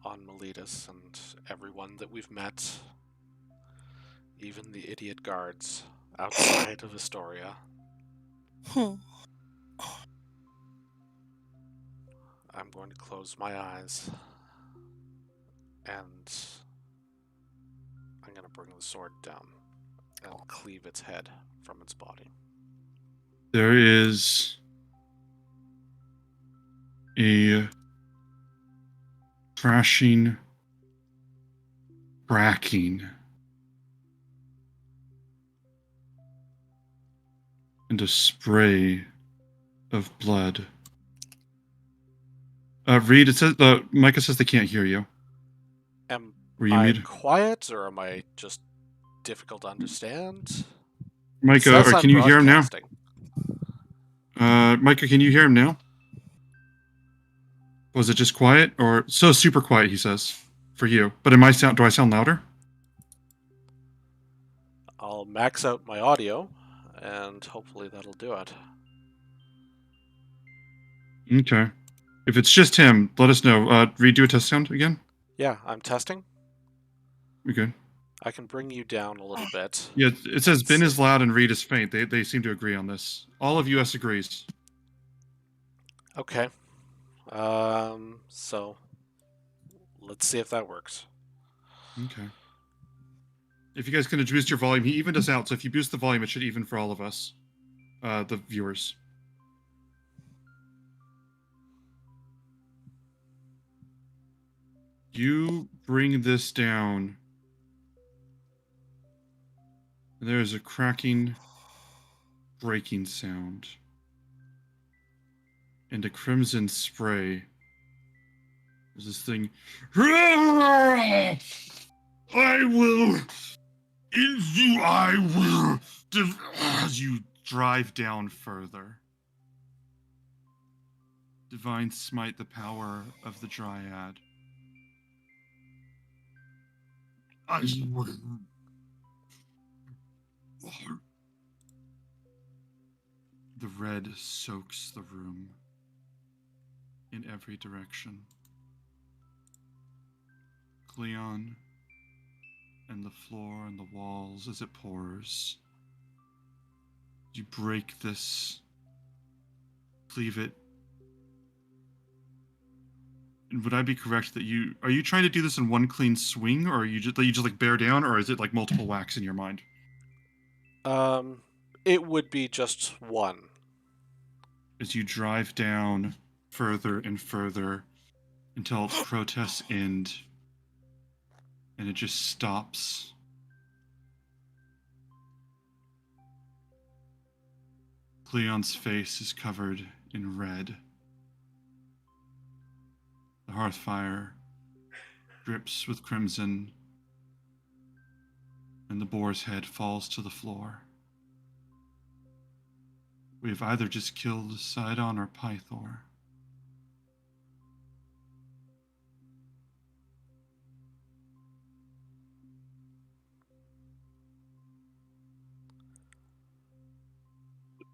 Speaker 2: on Miletus and everyone that we've met, even the idiot guards outside of Astoria.
Speaker 7: Hmm.
Speaker 2: I'm going to close my eyes and I'm going to bring the sword down and cleave its head from its body.
Speaker 1: There is a crashing, cracking, and a spray of blood. Reed, it says Micah says they can't hear you.
Speaker 2: Am
Speaker 1: Were you
Speaker 2: I
Speaker 1: muted?
Speaker 2: quiet or am I just difficult to understand? It
Speaker 1: Micah,
Speaker 2: says
Speaker 1: or
Speaker 2: I'm
Speaker 1: can you hear him now?
Speaker 2: broadcasting.
Speaker 1: Micah, can you hear him now? Was it just quiet or so super quiet? He says for you, but do I sound louder?
Speaker 2: I'll max out my audio and hopefully that'll do it.
Speaker 1: Okay. If it's just him, let us know. Redo a test sound again.
Speaker 2: Yeah, I'm testing.
Speaker 1: We good?
Speaker 2: I can bring you down a little bit.
Speaker 1: Yeah, it says
Speaker 2: Let's
Speaker 1: Ben
Speaker 2: see.
Speaker 1: is loud and Reed is faint. They seem to agree on this. All of US agrees.
Speaker 2: Okay. So let's see if that works.
Speaker 1: Okay. If you guys can boost your volume, he evened us out. So if you boost the volume, it should even for all of us, the viewers. You bring this down. There is a cracking, breaking sound. And a crimson spray. There's this thing. I will. As you drive down further. Divine smite the power of the Dryad. I will. The red soaks the room in every direction. Cleon and the floor and the walls as it pours. You break this, cleave it. And would I be correct that are you trying to do this in one clean swing, or are you just like bear down, or is it like multiple whacks in your mind?
Speaker 2: It would be just one.
Speaker 1: As you drive down further and further until its protests end and it just stops. Cleon's face is covered in red. The hearth fire drips with crimson, and the boar's head falls to the floor. We have either just killed Sidon or Pythor.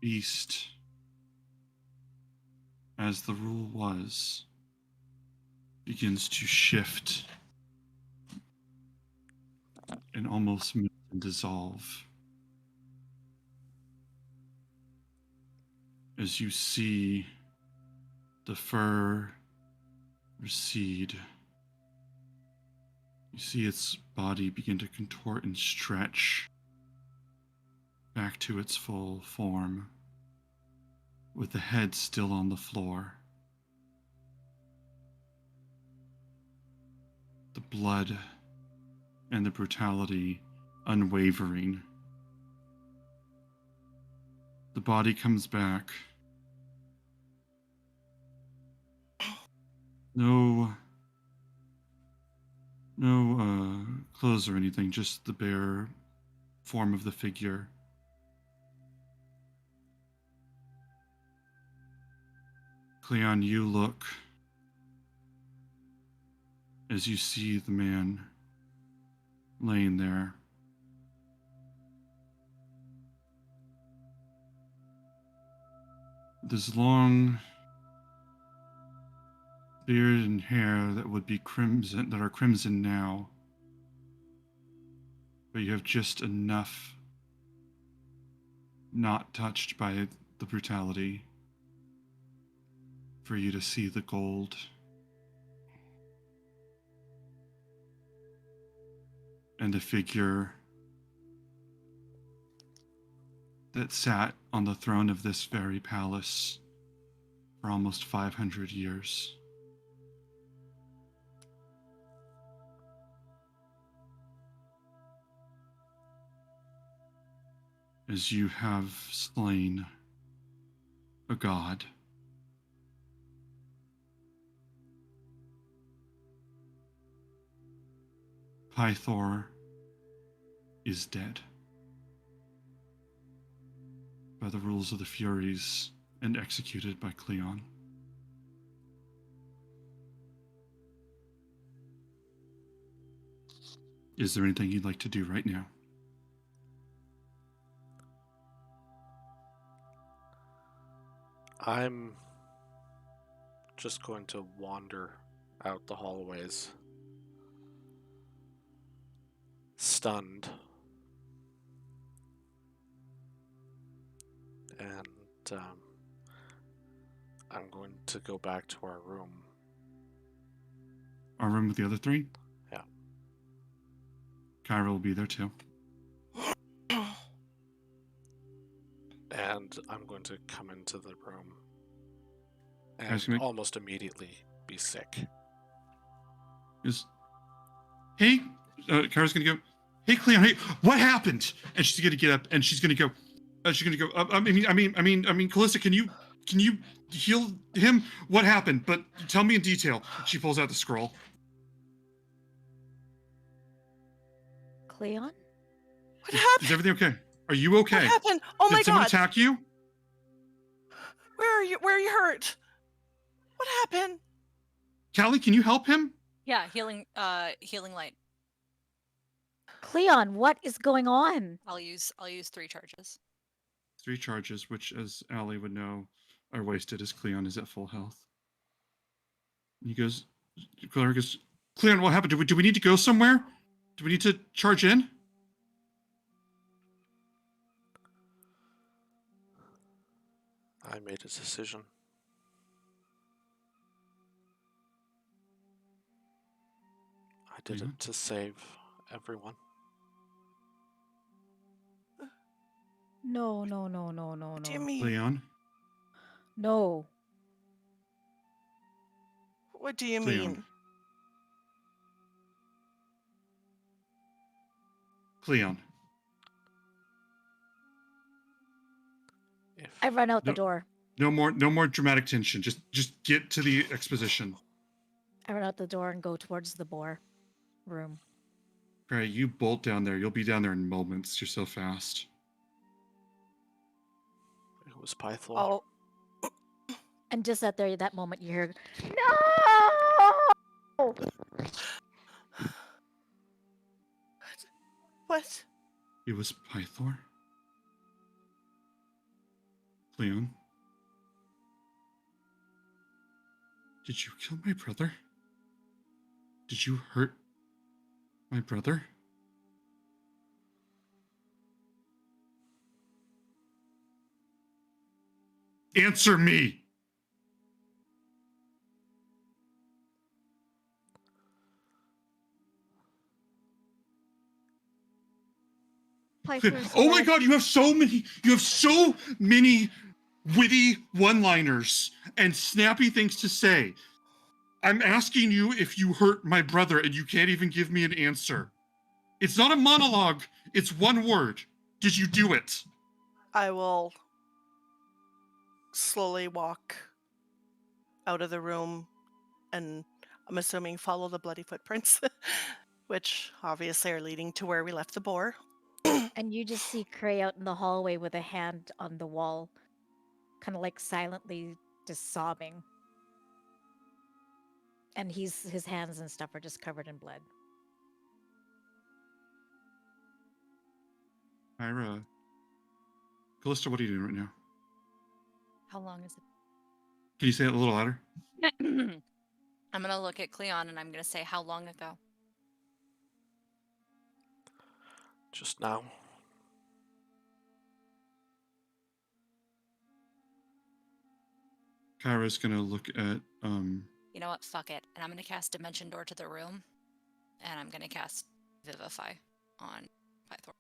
Speaker 1: beast, as the rule was, begins to shift and almost melt and dissolve. As you see the fur recede, you see its body begin to contort and stretch back to its full form, with the head still on the floor. The blood and the brutality unwavering. The body comes back. No clothes or anything, just the bare form of the figure. Cleon, you look as you see the man laying there. This long beard and hair that would be crimson, that are crimson now, but you have just enough not touched by the brutality for you to see the gold. And the figure that sat on the throne of this very palace for almost 500 years. As you have slain a god. Pythor is dead by the rules of the Furies and executed by Cleon. Is there anything you'd like to do right now?
Speaker 2: I'm just going to wander out the hallways, stunned, and I'm going to go back to our room.
Speaker 1: Our room with the other three?
Speaker 2: Yeah.
Speaker 1: Kyra will be there too.
Speaker 2: And I'm going to come into the room
Speaker 1: Guys,
Speaker 2: and almost immediately be sick.
Speaker 1: Hey, Kyra's gonna go, hey Cleon, hey, what happened? And she's gonna get up and she's gonna go, Callista, can you heal him? What happened? But tell me in detail. She pulls out the scroll.
Speaker 5: Cleon?
Speaker 7: What happened?
Speaker 1: Is everything okay? Are you okay?
Speaker 7: What happened? Oh my
Speaker 1: Did someone
Speaker 7: god.
Speaker 1: attack you?
Speaker 7: Where are you? Where are you hurt? What happened?
Speaker 1: Callie, can you help him?
Speaker 6: Yeah, healing light.
Speaker 5: Cleon, what is going on?
Speaker 6: I'll use 3 charges.
Speaker 1: 3 charges, which, as Allie would know, are wasted as Cleon is at full health. And he goes, Clara goes, Cleon, what happened? Do we need to go somewhere? Do we need to charge in?
Speaker 2: I made a decision. I did it to save everyone.
Speaker 5: No.
Speaker 7: What do you mean?
Speaker 1: Cleon?
Speaker 5: No.
Speaker 7: What do you
Speaker 1: Cleon.
Speaker 7: mean?
Speaker 1: Cleon.
Speaker 5: I run out the
Speaker 1: No.
Speaker 5: door.
Speaker 1: No more dramatic tension. Just get to the exposition.
Speaker 5: I run out the door and go towards the boar room.
Speaker 1: Right, you bolt down there. You'll be down there in moments. You're so fast.
Speaker 2: It was Pythor.
Speaker 7: Oh,
Speaker 5: And just at that moment, you hear, no!
Speaker 7: what?
Speaker 1: It was Pythor? Leon. Did you kill my brother? Did you hurt my brother? Answer me!
Speaker 5: Pythor's
Speaker 1: Oh my
Speaker 5: dead.
Speaker 1: god, you have so many witty one-liners and snappy things to say. I'm asking you if you hurt my brother and you can't even give me an answer. It's not a monologue, it's one word. Did you do it?
Speaker 7: I will slowly walk out of the room and I'm assuming follow the bloody footprints, which obviously are leading to where we left the boar.
Speaker 5: And you just see Cray out in the hallway with a hand on the wall, kind of like silently just sobbing. And his hands and stuff are just covered in blood.
Speaker 1: Ira. Callista, what are you doing right now?
Speaker 6: How long is
Speaker 1: Can you say it a little louder?
Speaker 6: it? I'm gonna look at Cleon and I'm gonna say, how long ago?
Speaker 2: Just now.
Speaker 1: Kyra's gonna look at
Speaker 6: You know what? Fuck it. And I'm gonna cast Dimension Door to the room, and I'm gonna cast Vivify on Pythor.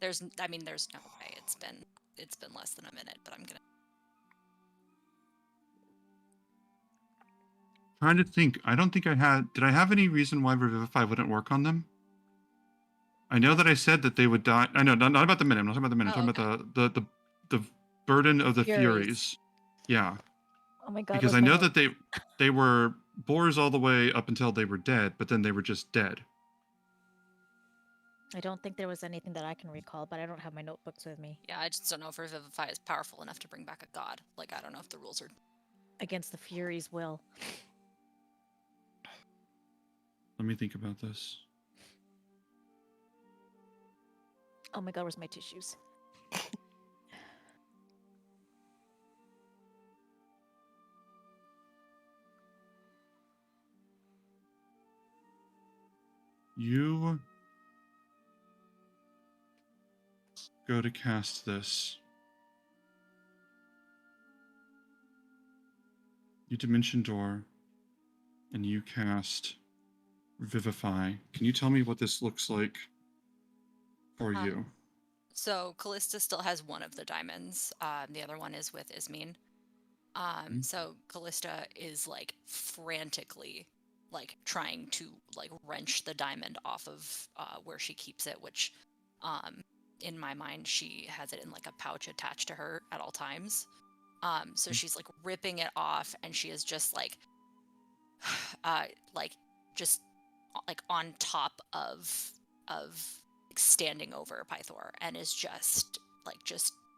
Speaker 6: There's no way. It's been less than a minute, but I'm gonna.
Speaker 1: trying to think. I don't think I had. Did I have any reason why Revivify wouldn't work on them? I know that I said that they would die. I know, not about the minute. I'm not talking about the minute. I'm talking about the burden of the Furies. Yeah.
Speaker 5: Oh my god.
Speaker 1: Because I know that they were boars all the way up until they were dead, but then they were just dead.
Speaker 5: I don't think there was anything that I can recall, but I don't have my notebooks with me.
Speaker 6: Yeah, I just don't know if Revivify is powerful enough to bring back a god. Like, I don't know if the rules are.
Speaker 5: Against the Furies' will.
Speaker 1: Let me think about this.
Speaker 5: Oh my god, where's my tissues?
Speaker 1: You go to cast this. You Dimension Door, and you cast Vivify. Can you tell me what this looks like for you?
Speaker 6: So Callista still has one of the diamonds. The other one is with Ismene. So Callista is like frantically like trying to like wrench the diamond off of where she keeps it, which in my mind she has it in like a pouch attached to her at all times. So she's like ripping it off, and she is just like just like on top of standing over Pythor, and is just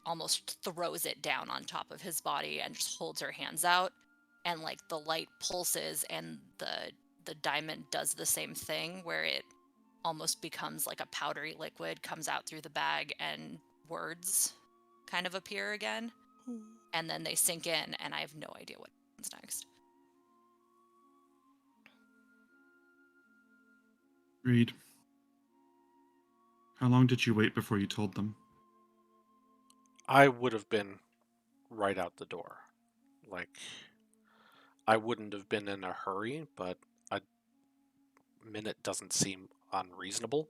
Speaker 6: almost throws it down on top of his body and just holds her hands out, and like the light pulses, and the diamond does the same thing where it almost becomes like a powdery liquid, comes out through the bag, and words kind of appear again, and then they sink in, and I have no idea what happens next.
Speaker 1: Reed, how long did you wait before you told them?
Speaker 2: I would have been right out the door. Like, I wouldn't have been in a hurry, but a minute doesn't seem unreasonable.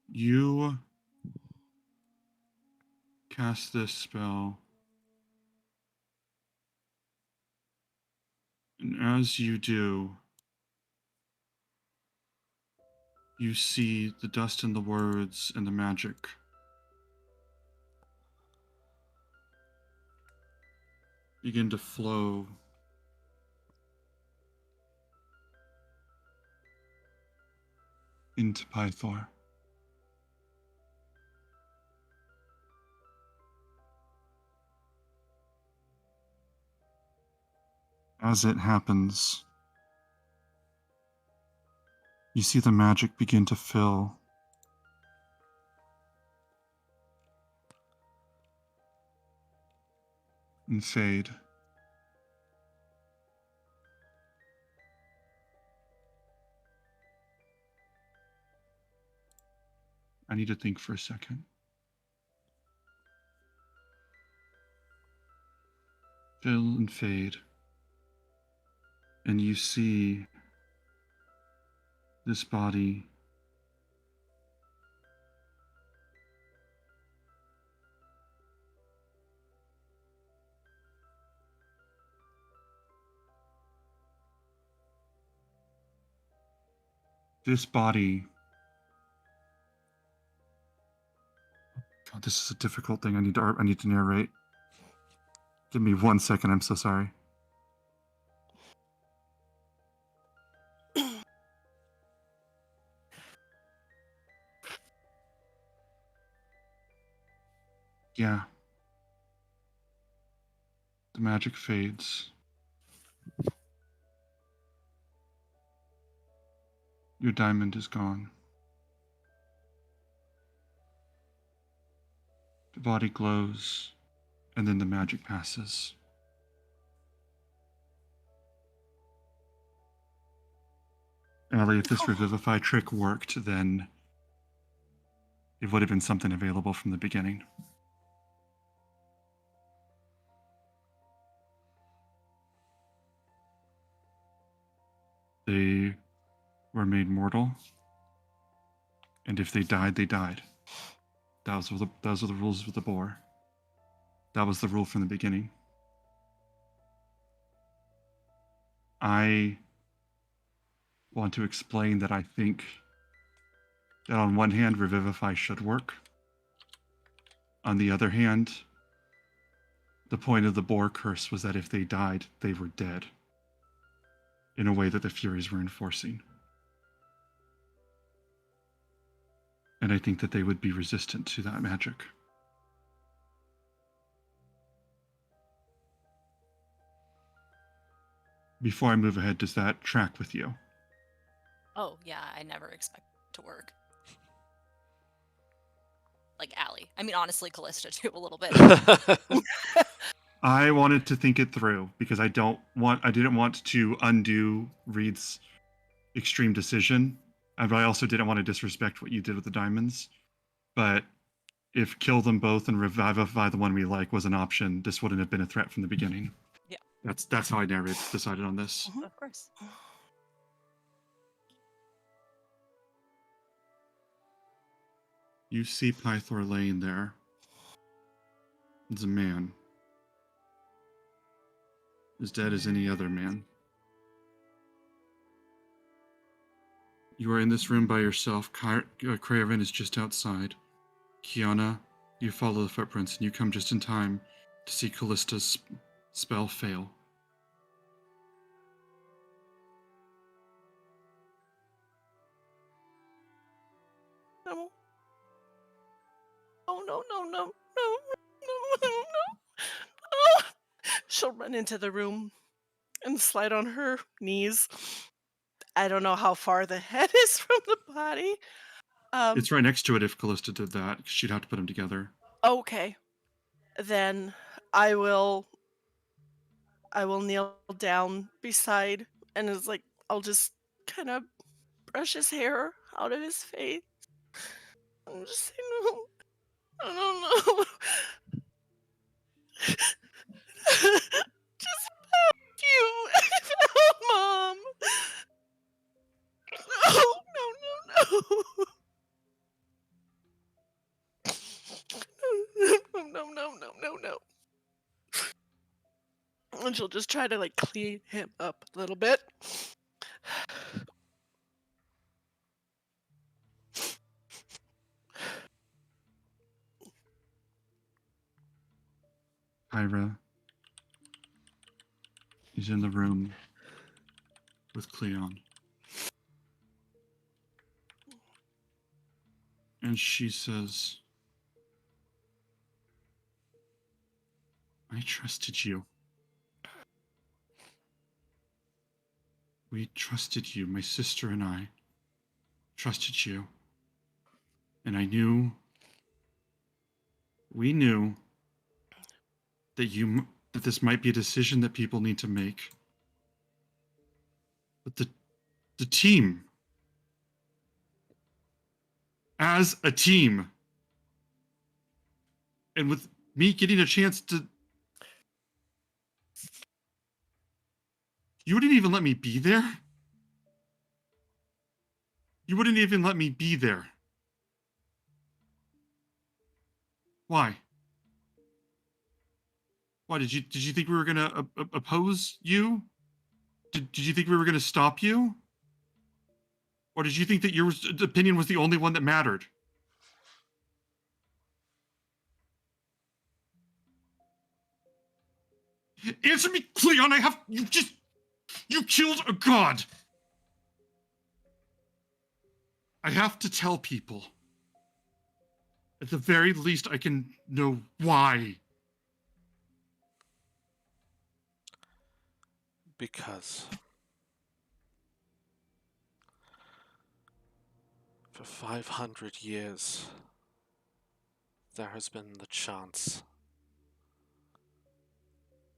Speaker 1: You cast this spell, and as you do, you see the dust and the words and the magic begin to flow into Pythor. As it happens, you see the magic begin to fill. And fade. I need to think for a second. Fill and fade. And you see this body God, this is a difficult thing. I need to narrate. Give me 1 second. I'm so sorry. Yeah. The magic fades. Your diamond is gone. The body glows, and then the magic passes. Allie, if this revivify trick worked, then it would have been something available from the beginning. They were made mortal, and if they died, they died. Those were the rules with the boar. That was the rule from the beginning. I want to explain that I think that on one hand, revivify should work. On the other hand, the point of the boar curse was that if they died, they were dead, in a way that the Furies were enforcing. And I think that they would be resistant to that magic. Before I move ahead, does that track with you?
Speaker 6: Oh, yeah, I never expect it to work. Like Allie. I mean, honestly, Callista too, a little bit.
Speaker 1: I wanted to think it through because I didn't want to undo Reed's extreme decision, but I also didn't want to disrespect what you did with the diamonds. But if kill them both and revivify the one we like was an option, this wouldn't have been a threat from the beginning.
Speaker 6: Yeah.
Speaker 1: That's how I decided on this.
Speaker 6: Of course.
Speaker 1: You see Pythor laying there. It's a man. As dead as any other man. You are in this room by yourself. Craven is just outside. Kiana, you follow the footprints and you come just in time to see Callista's spell fail.
Speaker 7: No. Oh, no, no, no, no, no, no, no. Oh. She'll run into the room and slide on her knees. I don't know how far the head is from the body.
Speaker 1: It's right next to it if Callista did that. She'd have to put them together.
Speaker 7: Okay. Then I will kneel down beside and is like, I'll just kind of brush his hair out of his face. I'm just saying, no, no, no, no. Just help you. Help, Mom. No, no, no, no. No, no, no, no, no, no. And she'll just try to like clean him up a little bit.
Speaker 1: Hyra is in the room with Cleon. And she says, I trusted you. We trusted you, my sister and I. Trusted you. And we knew that this might be a decision that people need to make. But the team, as a team, and with me getting a chance to, you wouldn't even let me be there? You wouldn't even let me be there. Why? Why did you think we were gonna oppose you? Did you think we were gonna stop you? Or did you think that your opinion was the only one that mattered? Answer me, Cleon. You killed a god. I have to tell people. At the very least, I can know why.
Speaker 2: Because for 500 years, there has been the chance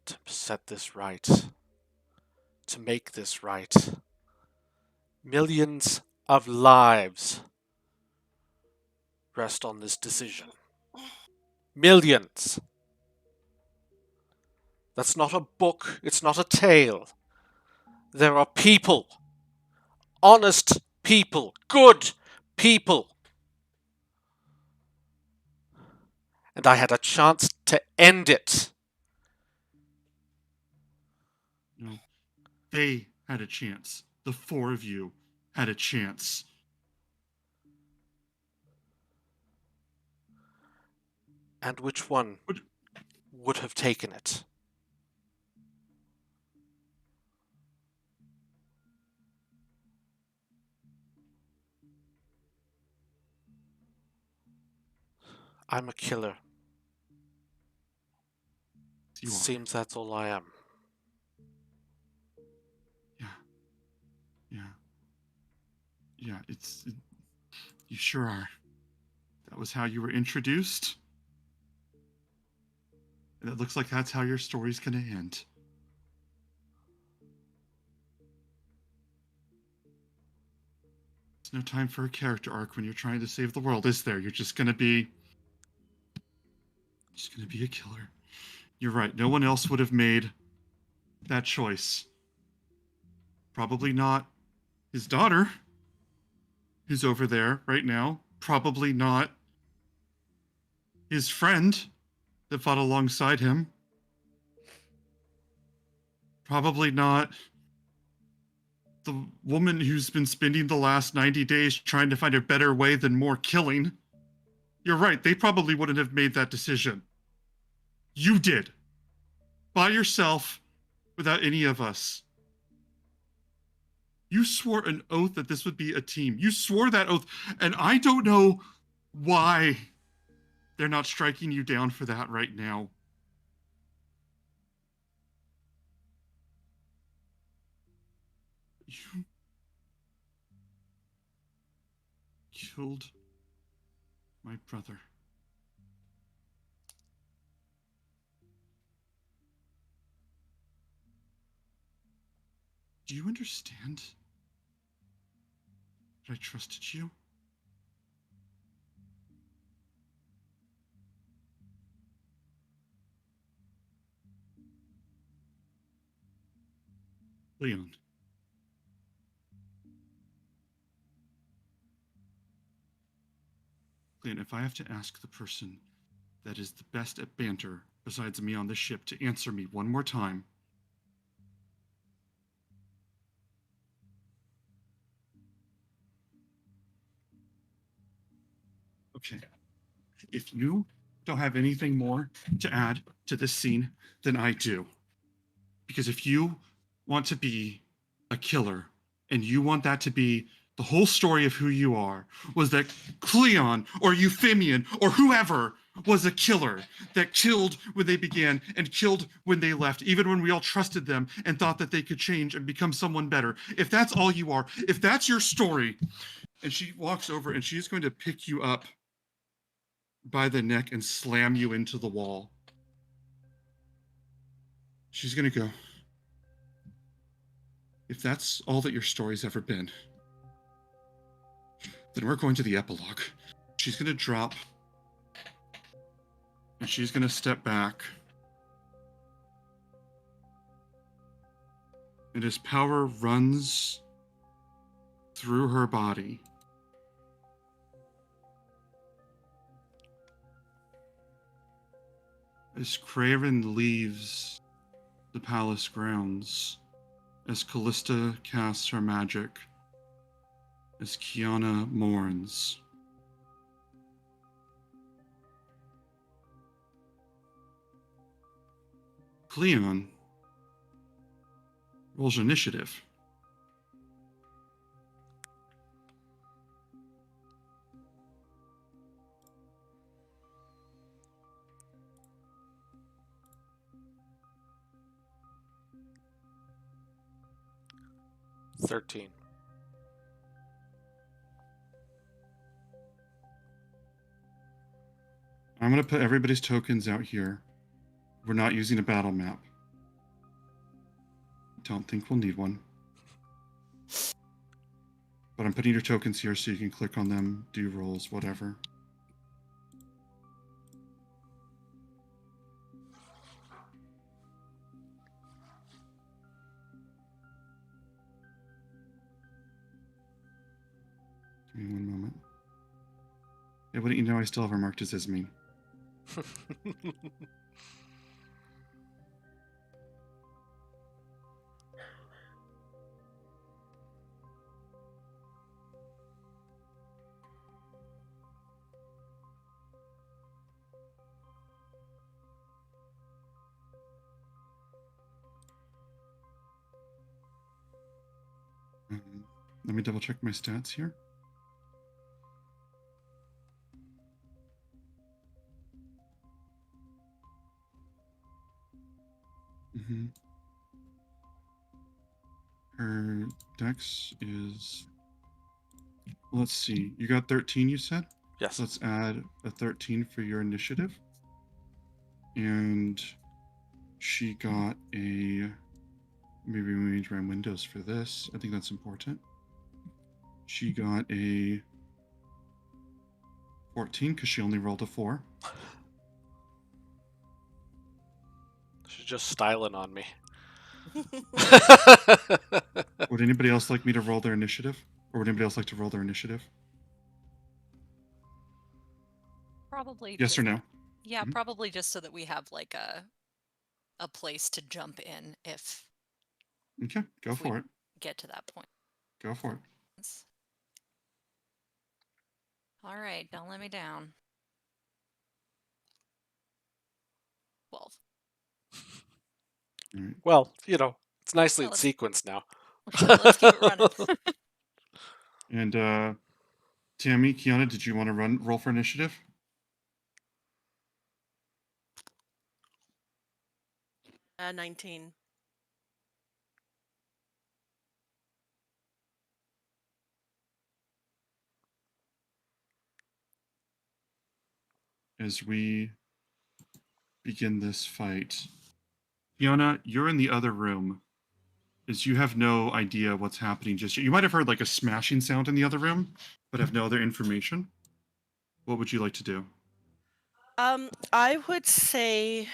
Speaker 2: to set this right, to make this right. Millions of lives rest on this decision. Millions. That's not a book, it's not a tale. There are people. Honest people. Good people. And I had a chance to end it.
Speaker 1: No, they had a chance. The four of you had a chance.
Speaker 2: And which one would have taken it? I'm a killer.
Speaker 1: You are.
Speaker 2: Seems that's all I am.
Speaker 1: Yeah, you sure are. That was how you were introduced. And it looks like that's how your story's gonna end. There's no time for a character arc when you're trying to save the world, is there? You're just gonna be a killer. You're right. No one else would have made that choice. Probably not his daughter, who's over there right now. Probably not his friend that fought alongside him. Probably not the woman who's been spending the last 90 days trying to find a better way than more killing. You're right, they probably wouldn't have made that decision. You did. By yourself, without any of us. You swore an oath that this would be a team. You swore that oath, and I don't know why they're not striking you down for that right now. You killed my brother. Do you understand that I trusted you? Leon. Leon, if I have to ask the person that is the best at banter besides me on this ship to answer me one more time, okay. If you don't have anything more to add to this scene than I do, because if you want to be a killer and you want that to be The whole story of who you are was that Cleon or Euphemion or whoever was a killer that killed when they began and killed when they left, even when we all trusted them and thought that they could change and become someone better. If that's all you are, if that's your story, and she walks over and she's going to pick you up by the neck and slam you into the wall. She's going to go, if that's all that your story's ever been, then we're going to the epilogue. She's going to drop, and she's going to step back. And his power runs through her body. As Craven leaves the palace grounds, as Callista casts her magic, as Kiana mourns. Cleon rolls initiative.
Speaker 2: $13.
Speaker 1: I'm going to put everybody's tokens out here. We're not using a battle map. Don't think we'll need one. But I'm putting your tokens here so you can click on them, do rolls, whatever. Give me one moment. Yeah, wouldn't you know I still have her marked as Ismene. Let me double check my stats here. Her dex is, let's see, you got 13, you said?
Speaker 2: Yes.
Speaker 1: Let's add a 13 for your initiative. And she got a, maybe we need to run windows for this. I think that's important. She got a 14 because she only rolled a 4.
Speaker 2: She's just styling on me.
Speaker 1: Would anybody else like me to roll their initiative? Or would anybody else like to roll their initiative?
Speaker 6: Probably.
Speaker 1: Yes or no?
Speaker 6: Yeah,
Speaker 1: Mhm.
Speaker 6: probably just so that we have like a place to jump in if
Speaker 1: Okay, go
Speaker 6: If we-
Speaker 1: for it.
Speaker 6: get to that point.
Speaker 1: Go for it.
Speaker 6: All right, don't let me down. 12.
Speaker 1: All right.
Speaker 2: Well, you know, it's nicely
Speaker 6: Well,
Speaker 2: in
Speaker 6: let's-
Speaker 2: sequence now.
Speaker 6: Let's keep it running.
Speaker 1: And Tammy, Kiana, did you want to roll for initiative?
Speaker 7: Uh, 19.
Speaker 1: As we begin this fight, Kiana, you're in the other room. As you have no idea what's happening just yet. You might have heard like a smashing sound in the other room, but have no other information. What would you like to do?
Speaker 7: I would say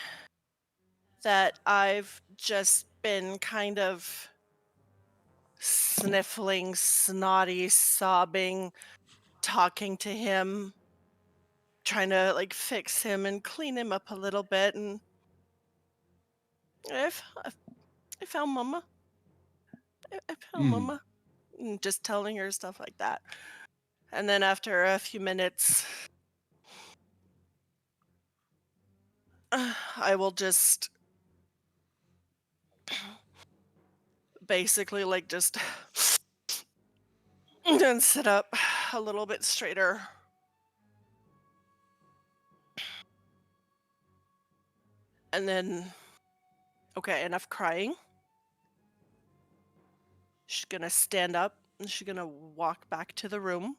Speaker 7: that I've just been kind of sniffling, snotty, sobbing, talking to him, trying to like fix him and clean him up a little bit, and I found Mama. I found
Speaker 1: Mm.
Speaker 7: Mama. And just telling her stuff like that. And then after a few minutes, I will just basically like just And sit up a little bit straighter. And then, okay, enough crying. She's gonna stand up and she's gonna walk back to the room.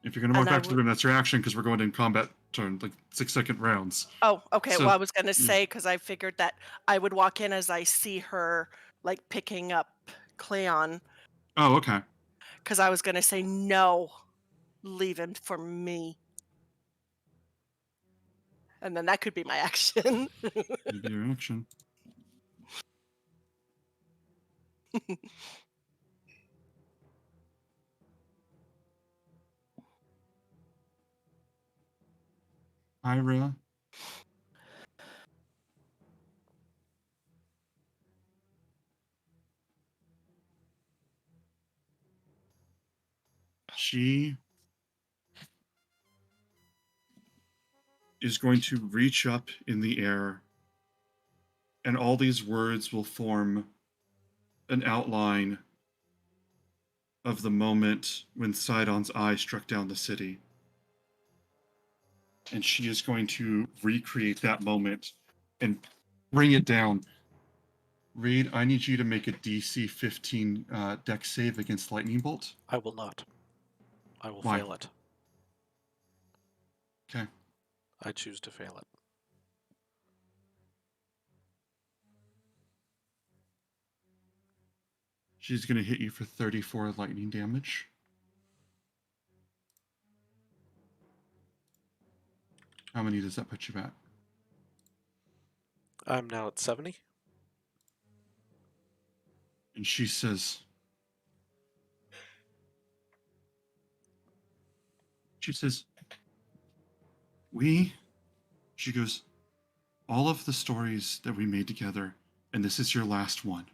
Speaker 1: If you're going to walk
Speaker 7: And I
Speaker 1: back to the room, that's your action because we're going in combat turn, like 6-second rounds.
Speaker 7: Oh, okay.
Speaker 1: So-
Speaker 7: Well, I was gonna say because I figured that I would walk in as I see her like picking up Cleon.
Speaker 1: Oh, okay.
Speaker 7: Because I was gonna say no, leave him for me. And then that could be my action.
Speaker 1: Maybe your action. Ira. She is going to reach up in the air, and all these words will form an outline of the moment when Sidon's eye struck down the city. And she is going to recreate that moment and bring it down. Reed, I need you to make a DC 15 dex save against Lightning Bolt.
Speaker 2: I will not. I will
Speaker 1: Why?
Speaker 2: fail it.
Speaker 1: Okay.
Speaker 2: I choose to fail it.
Speaker 1: She's going to hit you for 34 lightning damage. How many does that put you at?
Speaker 2: I'm now at 70.
Speaker 1: And she says, she goes, all of the stories that we made together, and this is your last one.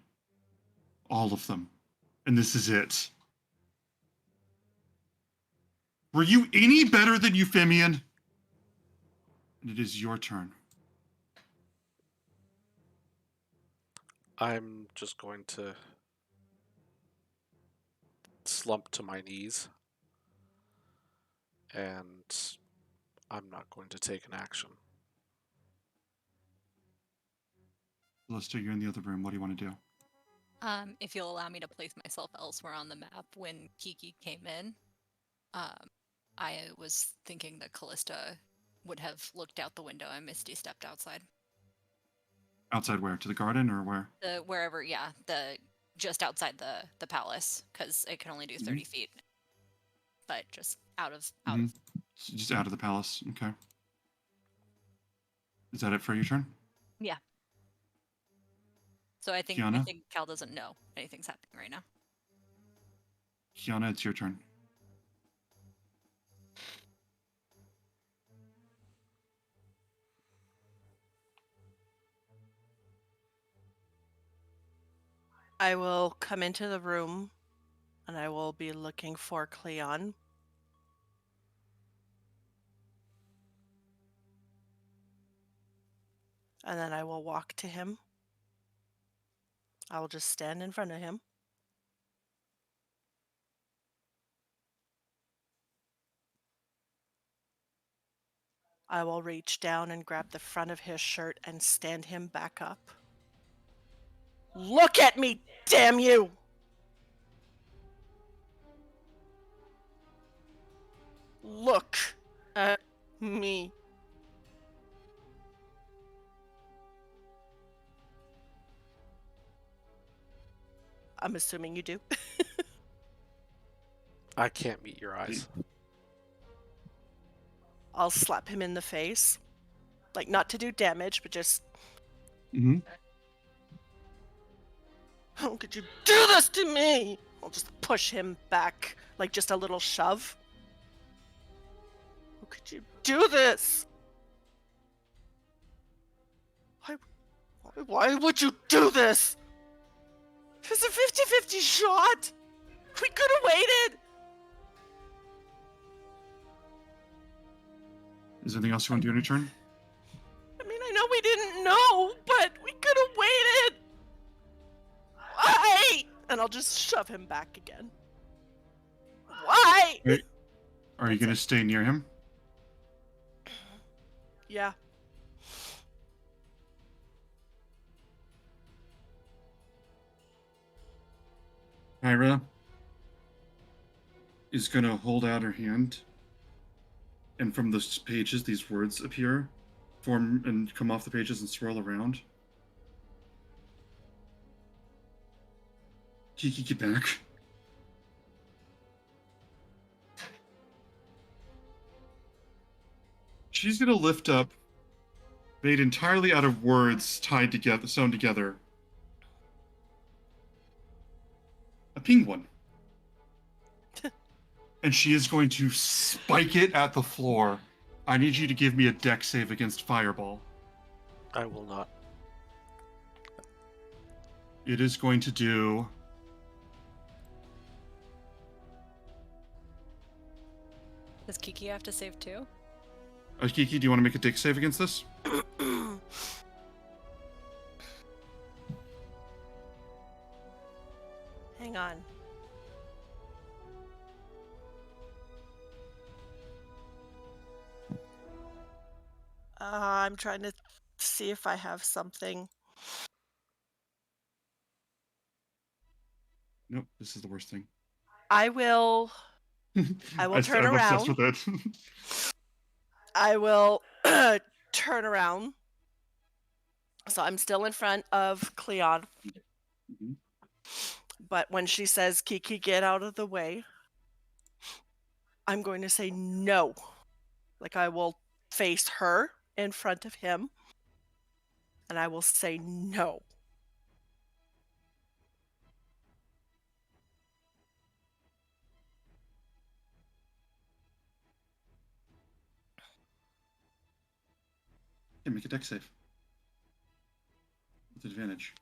Speaker 1: All of them. And this is it. Were you any better than Euphemian? And it is your turn.
Speaker 2: I'm just going to slump to my knees. And I'm not going to take an action.
Speaker 1: Lister, you're in the other room. What do you want to do?
Speaker 6: If you'll allow me to place myself elsewhere on the map, when Kiki came in, I was thinking that Callista would have looked out the window and Misty stepped outside.
Speaker 1: Outside where? To the garden or where?
Speaker 6: Wherever, yeah, just outside the palace, because it can only do 30 feet. But just out of.
Speaker 1: Just out of the palace. Okay. Is that it for your turn?
Speaker 6: Yeah. So I think
Speaker 1: Kiana?
Speaker 6: Cal doesn't know anything's happening right now.
Speaker 1: Kiana, it's your turn.
Speaker 7: I will come into the room and I will be looking for Cleon. And then I will walk to him. I will just stand in front of him. I will reach down and grab the front of his shirt and stand him back up. Look at me, damn you! Look at me. I'm assuming you do.
Speaker 2: I can't meet your eyes.
Speaker 7: I'll slap him in the face. Like, not to do damage, but just...
Speaker 1: Mm-hmm.
Speaker 7: How could you do this to me? I'll just push him back, like just a little shove. How could you do this? Why would you do this? It was a 50-50 shot. We could have waited.
Speaker 1: Is there anything else you want to do on your turn?
Speaker 7: I mean, I know we didn't know, but we could have waited. Why? And I'll just shove him back again. Why?
Speaker 1: Are you going to stay near him?
Speaker 7: Yeah.
Speaker 1: Kyra is going to hold out her hand, and from the pages, these words appear, form and come off the pages and swirl around. Kiki, get back. She's going to lift up, made entirely out of words tied together, sewn together, a penguin. And she is going to spike it at the floor. I need you to give me a dex save against Fireball.
Speaker 2: I will not.
Speaker 1: It is going to do...
Speaker 6: Does Kiki have to save too?
Speaker 1: Kiki, do you want to make a dex save against this?
Speaker 7: Hang on. I'm trying to see if I have something.
Speaker 1: Nope, this is the worst thing.
Speaker 7: I will turn
Speaker 1: I'm obsessed
Speaker 7: around.
Speaker 1: with it.
Speaker 7: I will turn around. So I'm still in front of Cleon.
Speaker 1: Mhm.
Speaker 7: But when she says, Kiki, get out of the way, I'm going to say no. Like I will face her in front of him. And I will say no.
Speaker 1: Yeah, make a dex save. With advantage.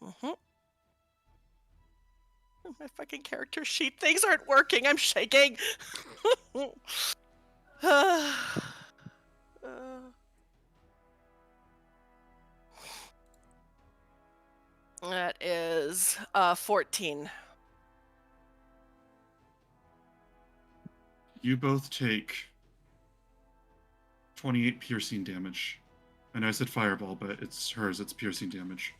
Speaker 7: Mm-hmm. My fucking character sheet things aren't working. I'm shaking. That is 14.
Speaker 1: You both take 28 piercing damage. I know I said Fireball, but it's hers. It's piercing damage.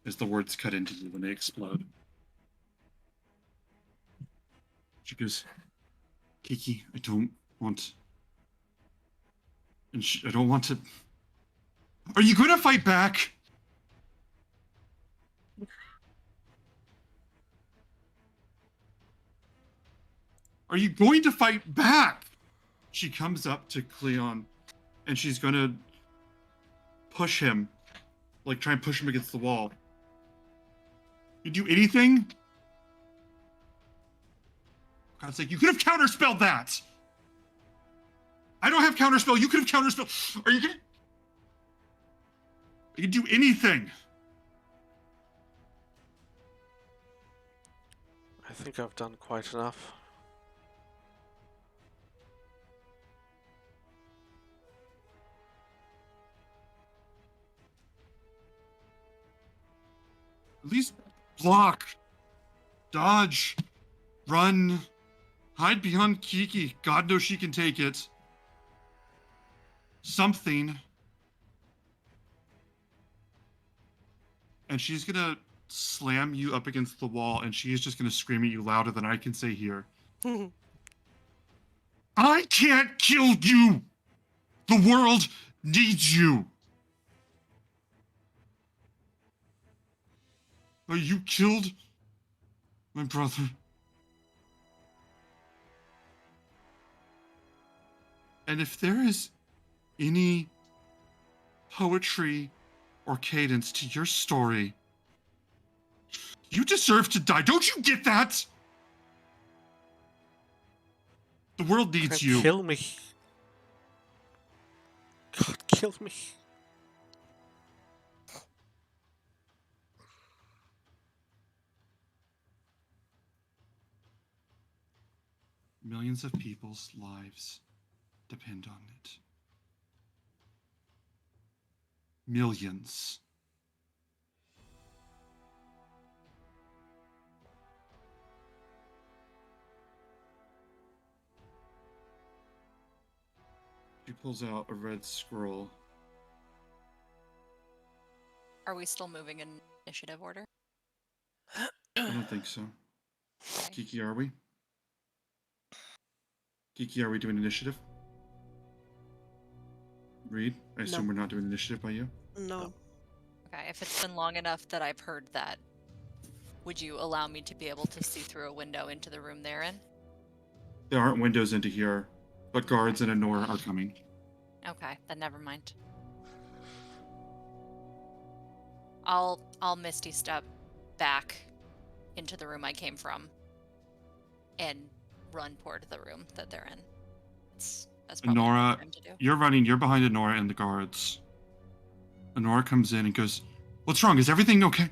Speaker 1: As the words cut into you when they explode. She goes, Kiki, I don't want... I don't want to... Are you going to fight back? Are you going to fight back? She comes up to Cleon, and she's going to push him. Like, try and push him against the wall. You do anything? For God's sake, you could have counterspelled that! I don't have counterspell. You could have counterspelled. Are you gonna... You can do anything.
Speaker 2: I think I've done quite enough.
Speaker 1: At least block, dodge, run, hide behind Kiki. God knows she can take it. Something. And she's gonna slam you up against the wall, and she is just gonna scream at you louder than I can say here. I can't kill you! The world needs you! Oh, you killed my brother. And if there is any poetry or cadence to your story, you deserve to die. Don't you get that? The world needs you.
Speaker 2: Kill me. God, kill me.
Speaker 1: Millions of people's lives depend on it. Millions. She pulls out a red scroll.
Speaker 6: Are we still moving in initiative order?
Speaker 1: I don't think so.
Speaker 6: Okay.
Speaker 1: Kiki, are we? Kiki, are we doing initiative? Reed, I assume we're not doing initiative by you?
Speaker 4: No.
Speaker 6: Okay, if it's been long enough that I've heard that, would you allow me to be able to see through a window into the room they're in?
Speaker 1: There aren't windows into here, but guards and Honora are coming.
Speaker 6: Okay, then never mind. I'll Misty step back into the room I came from and run toward the room that they're in. That's probably
Speaker 1: Honora,
Speaker 6: what I'm to do.
Speaker 1: you're behind Honora and the guards. Honora comes in and goes, "What's wrong? Is everything okay?"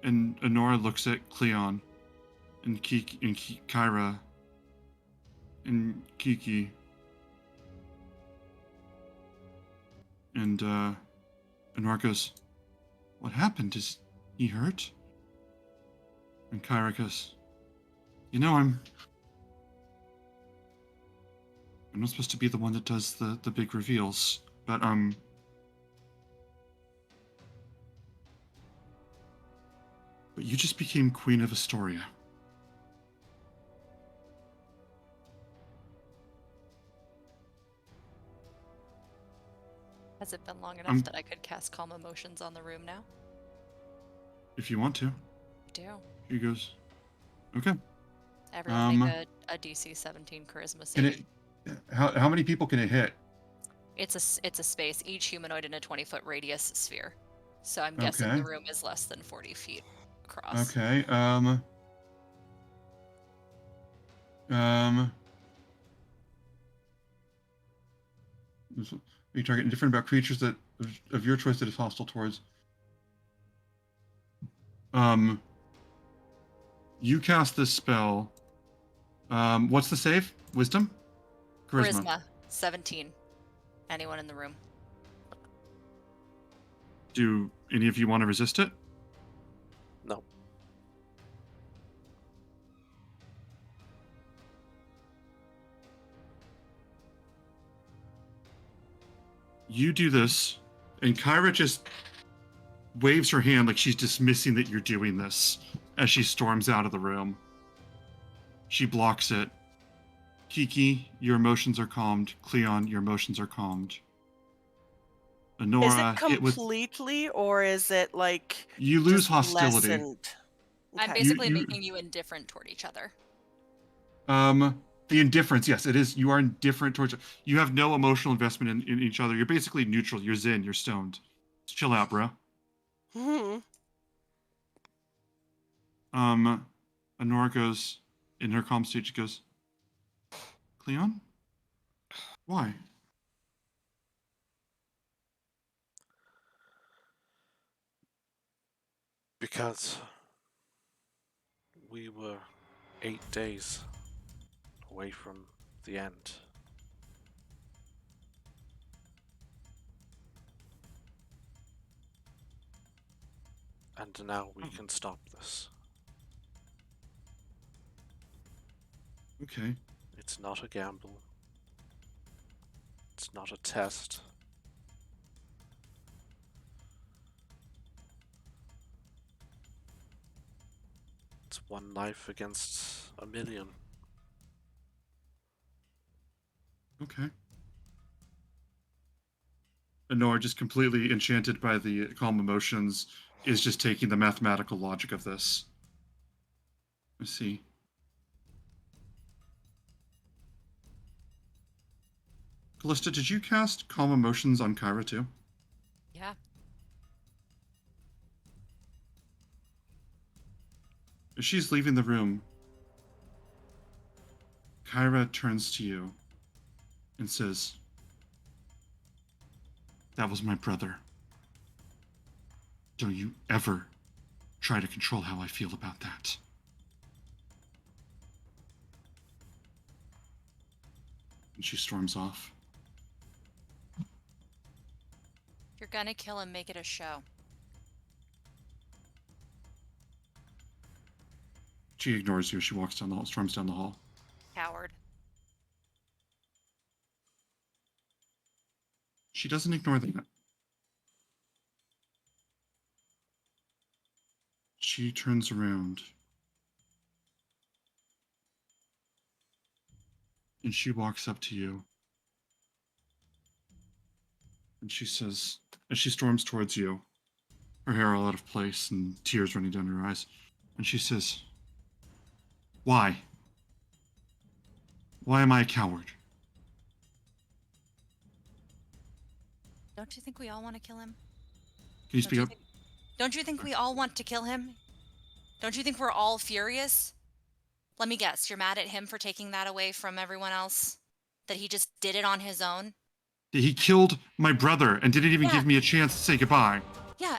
Speaker 1: And Honora looks at Cleon and Kiki and Kyra and Kiki. And Honora goes, "What happened? Is he hurt?" And Kyra goes, I'm not supposed to be the one that does the big reveals, but you just became Queen of Astoria.
Speaker 6: Has it been long enough that I could cast Calm Emotions on the room now?
Speaker 1: If you want to.
Speaker 6: I do.
Speaker 1: He goes, "Okay."
Speaker 6: Everyone make a DC 17 Charisma save.
Speaker 1: How many people can it hit?
Speaker 6: It's a space, each humanoid in a 20-foot radius sphere. So I'm guessing the room is less than 40 feet across.
Speaker 1: Okay. You target indifferent about creatures that of your choice that is hostile towards. You cast this spell. What's the save? Wisdom?
Speaker 6: Charisma 17. Anyone in the room.
Speaker 1: Do any of you want to resist it?
Speaker 2: No.
Speaker 1: You do this, and Kyra just waves her hand like she's dismissing that you're doing this as she storms out of the room. She blocks it. Kiki, your emotions are calmed. Cleon, your emotions are calmed. Honora,
Speaker 7: Is it completely, or is it like
Speaker 1: you lose
Speaker 7: just
Speaker 1: hostility?
Speaker 7: lessened?
Speaker 6: I'm
Speaker 7: Okay.
Speaker 6: basically making you indifferent toward each other.
Speaker 1: The indifference, yes, it is. You are indifferent towards. You have no emotional investment in each other. You're basically neutral. You're zen. You're stoned. Just chill out, bro. Honora goes in her calm state. She goes, "Cleon, why?"
Speaker 2: Because we were 8 days away from the end. And now we can stop this.
Speaker 1: Okay.
Speaker 2: It's not a gamble. It's not a test. It's one life against a million.
Speaker 1: Okay. Honora, just completely enchanted by the calm emotions, is just taking the mathematical logic of this. Let's see. Callista, did you cast calm emotions on Kyra too?
Speaker 6: Yeah.
Speaker 1: As she's leaving the room, Kyra turns to you and says, "That was my brother. Don't you ever try to control how I feel about that." And she storms off.
Speaker 6: If you're gonna kill him, make it a show.
Speaker 1: She ignores you. She walks down the hall, storms down the hall.
Speaker 6: Coward.
Speaker 1: She doesn't ignore that. She turns around. And she walks up to you. And she says, as she storms towards you, her hair all out of place and tears running down her eyes, and she says, "Why? Why am I a coward?"
Speaker 6: Don't you think we all want to kill him?
Speaker 1: Can you speak up?
Speaker 6: Don't you think we all want to kill him? Don't you think we're all furious? Let me guess, you're mad at him for taking that away from everyone else? That he just did it on his own?
Speaker 1: He killed my brother and didn't even give me a chance to say goodbye.
Speaker 6: Yeah.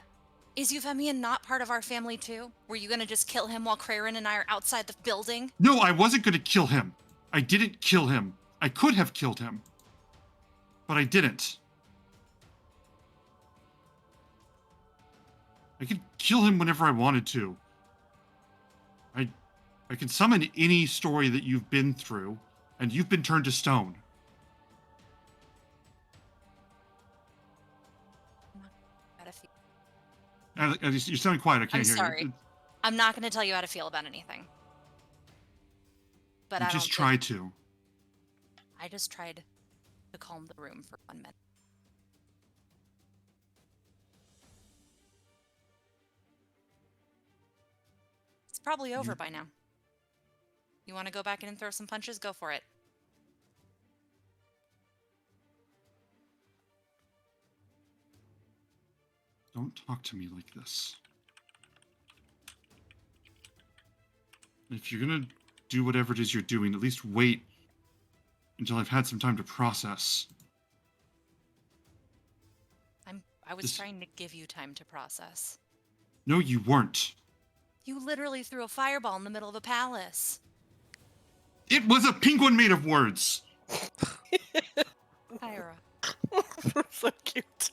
Speaker 6: Is Euphemian not part of our family too? Were you gonna just kill him while Craren and I are outside the building?
Speaker 1: No, I wasn't going to kill him. I didn't kill him. I could have killed him. But I didn't. I could kill him whenever I wanted to. I can summon any story that you've been through, and you've been turned to stone. You're sounding quiet. I can't
Speaker 6: I'm
Speaker 1: hear
Speaker 6: sorry.
Speaker 1: you.
Speaker 6: I'm not gonna tell you how to feel about anything. But
Speaker 1: You
Speaker 6: I
Speaker 1: just
Speaker 6: don't
Speaker 1: try to.
Speaker 6: I just tried to calm the room for 1 minute. It's probably over by now. You want to go back in and throw some punches? Go for it.
Speaker 1: Don't talk to me like this. If you're gonna do whatever it is you're doing, at least wait until I've had some time to process.
Speaker 6: I was trying to give you time to process.
Speaker 1: No, you weren't.
Speaker 6: You literally threw a fireball in the middle of the palace.
Speaker 1: It was a penguin made of words.
Speaker 6: Kyra.
Speaker 7: So cute.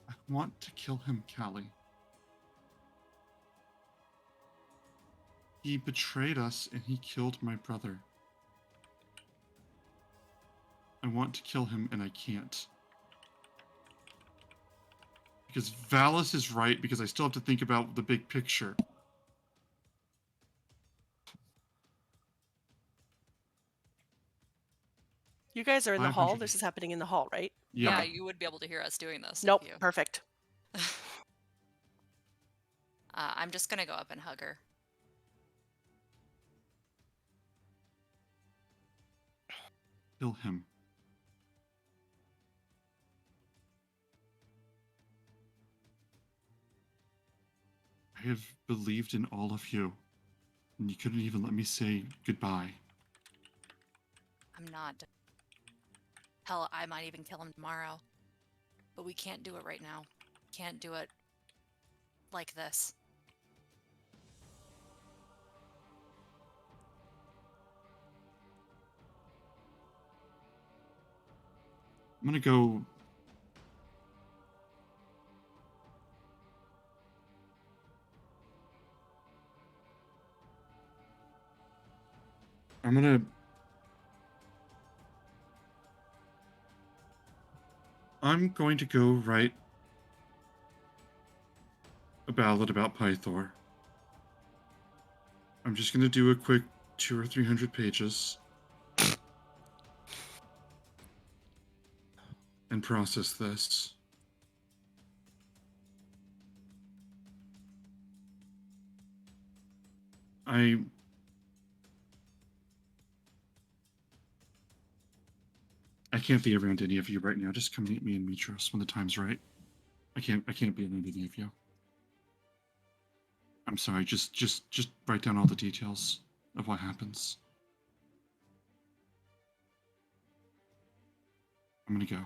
Speaker 1: I want to kill him, Callie. He betrayed us and he killed my brother. I want to kill him and I can't. Because Valis is right, because I still have to think about the big picture.
Speaker 7: You guys are in the hall.
Speaker 1: 500
Speaker 7: This is happening in the hall, right?
Speaker 1: Yeah.
Speaker 6: You would be able to hear us doing this.
Speaker 7: Nope.
Speaker 6: If you...
Speaker 7: Perfect.
Speaker 6: I'm just gonna go up and hug her.
Speaker 1: Kill him. I have believed in all of you, and you couldn't even let me say goodbye.
Speaker 6: I'm not. Hell, I might even kill him tomorrow. But we can't do it right now. Can't do it like this.
Speaker 1: I'm gonna go. I'm going to go write a ballad about Pythor. I'm just going to do a quick 200 or 300 pages and process this. I can't be around any of you right now. Just come meet me in Mitros when the time's right. I can't be around any of you. I'm sorry. Just write down all the details of what happens. I'm gonna go.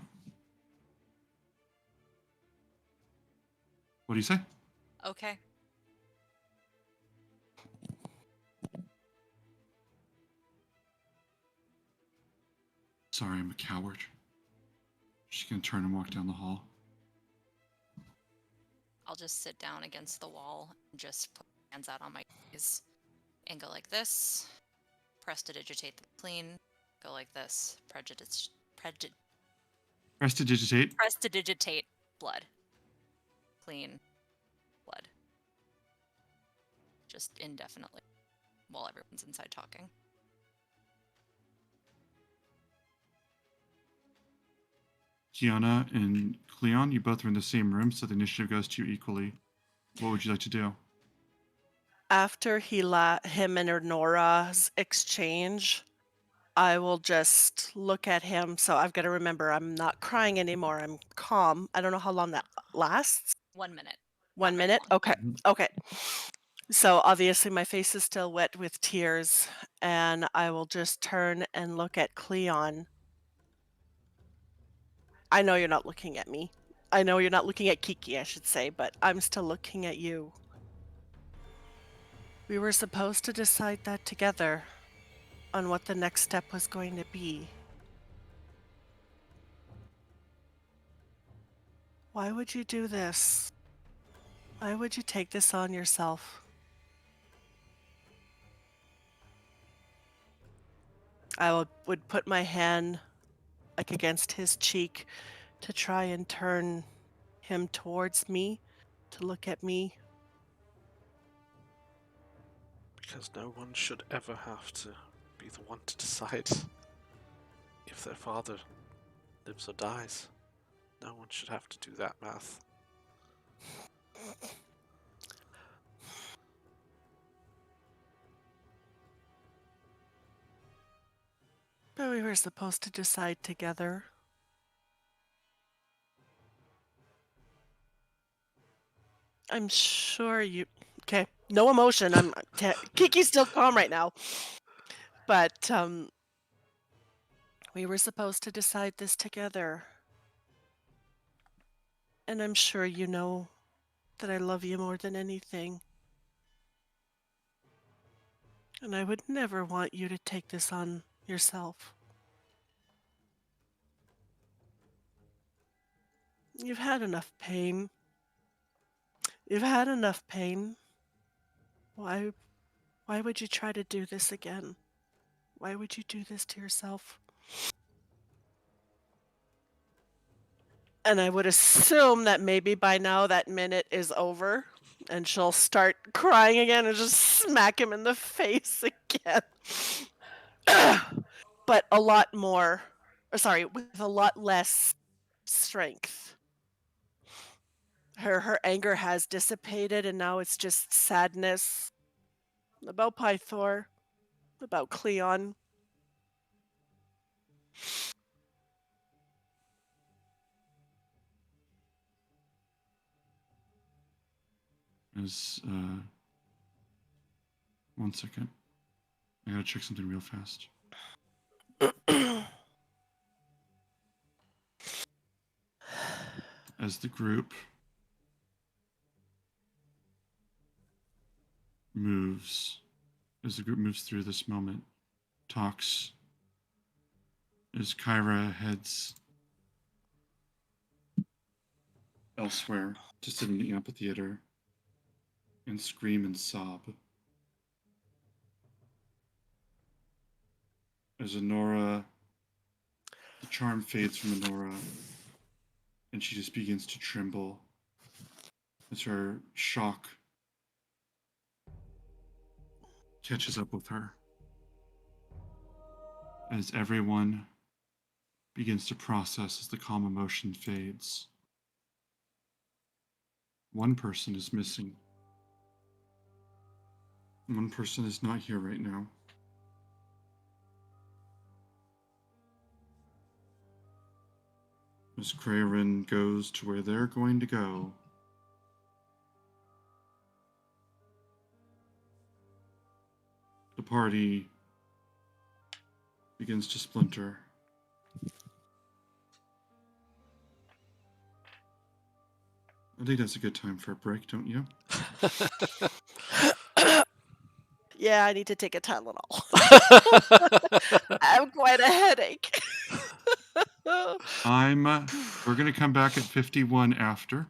Speaker 1: What do you say?
Speaker 6: Okay.
Speaker 1: Sorry, I'm a coward. She's gonna turn and walk down the hall.
Speaker 6: I'll just sit down against the wall and just put my hands out on my knees and go like this. Prestidigitate them clean. Go like this.
Speaker 1: Prestidigitate.
Speaker 6: Prestidigitate blood. Clean blood. Just indefinitely while everyone's inside talking.
Speaker 1: Gianna and Cleon, you both are in the same room, so the initiative goes to you equally. What would you like to do?
Speaker 7: After him and Nora's exchange, I will just look at him. So I've got to remember I'm not crying anymore. I'm calm. I don't know how long that lasts.
Speaker 6: 1 minute.
Speaker 7: 1
Speaker 6: Not very
Speaker 7: minute?
Speaker 6: long.
Speaker 7: Okay. Okay. So obviously my face is still wet with tears, and I will just turn and look at Cleon. I know you're not looking at me. I know you're not looking at Kiki, I should say, but I'm still looking at you. We were supposed to decide that together on what the next step was going to be. Why would you do this? Why would you take this on yourself? I would put my hand like against his cheek to try and turn him towards me, to look at me.
Speaker 2: Because no one should ever have to be the one to decide if their father lives or dies. No one should have to do that math.
Speaker 7: But we were supposed to decide together. I'm sure you... Okay, no emotion. Kiki's still calm right now. But, we were supposed to decide this together. And I'm sure you know that I love you more than anything. And I would never want you to take this on yourself. You've had enough pain. You've had enough pain. Why would you try to do this again? Why would you do this to yourself? And I would assume that maybe by now that minute is over and she'll start crying again and just smack him in the face again. But a lot more, with a lot less strength. Her anger has dissipated and now it's just sadness about Pythor, about Cleon.
Speaker 1: One second. I gotta check something real fast. As the group moves through this moment, talks, as Kyra heads elsewhere to sit in the amphitheater and scream and sob. As Honora, the charm fades from Honora, and she just begins to tremble as her shock catches up with her. As everyone begins to process as the calm emotion fades. One person is missing. One person is not here right now. As Krarin goes to where they're going to go, the party begins to splinter. I think that's a good time for a break, don't you?
Speaker 7: Yeah, I need to take a Tylenol. I have quite a headache.
Speaker 1: We're going to come back at 51 after.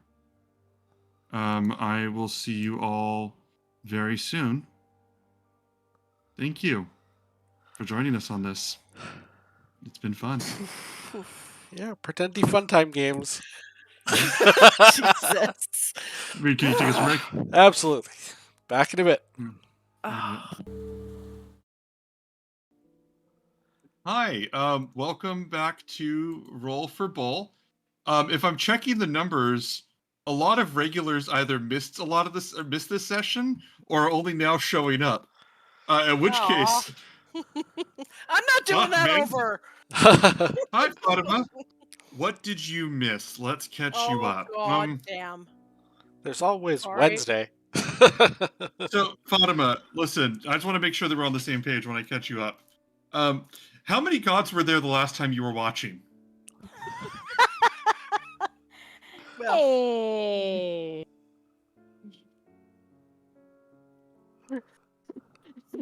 Speaker 1: I will see you all very soon. Thank you for joining us on this. It's been fun.
Speaker 2: Yeah, pretend fun time games.
Speaker 7: Jesus.
Speaker 1: Can you take us a break?
Speaker 2: Absolutely. Back in a bit.
Speaker 1: Hi, welcome back to Roll for Bull. If I'm checking the numbers, a lot of regulars either missed a lot of this or missed this session, or are only now showing up. In which
Speaker 7: Aw.
Speaker 1: case,
Speaker 7: I'm not doing that
Speaker 1: Meg.
Speaker 7: over.
Speaker 1: Hi, Fatima. What did you miss? Let's catch you
Speaker 7: Oh,
Speaker 1: up.
Speaker 7: God damn.
Speaker 2: There's always
Speaker 7: All right.
Speaker 2: Wednesday.
Speaker 1: So, Fatima, listen, I just want to make sure that we're on the same page when I catch you up. How many gods were there the last time you were watching?
Speaker 7: Well,
Speaker 5: Hey.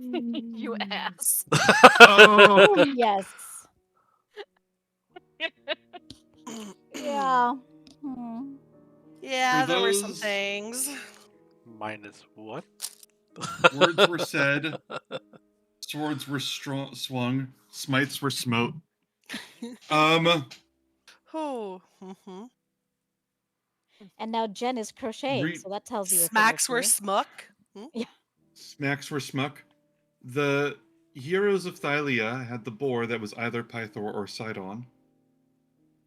Speaker 6: You ass.
Speaker 1: Oh,
Speaker 5: Yes. Yeah. Hmm.
Speaker 7: yeah,
Speaker 1: For
Speaker 7: there were some
Speaker 1: those-
Speaker 7: things.
Speaker 2: Minus what?
Speaker 1: words were said, swords were swung, smites were smote.
Speaker 7: Oh. Mm-hmm.
Speaker 5: And now Jen is crocheting, so that tells you a thing or
Speaker 7: Smacks were
Speaker 5: two.
Speaker 7: smuck.
Speaker 1: Smacks were smuck. The heroes of Thylia had the boar that was either Pythor or Sidon,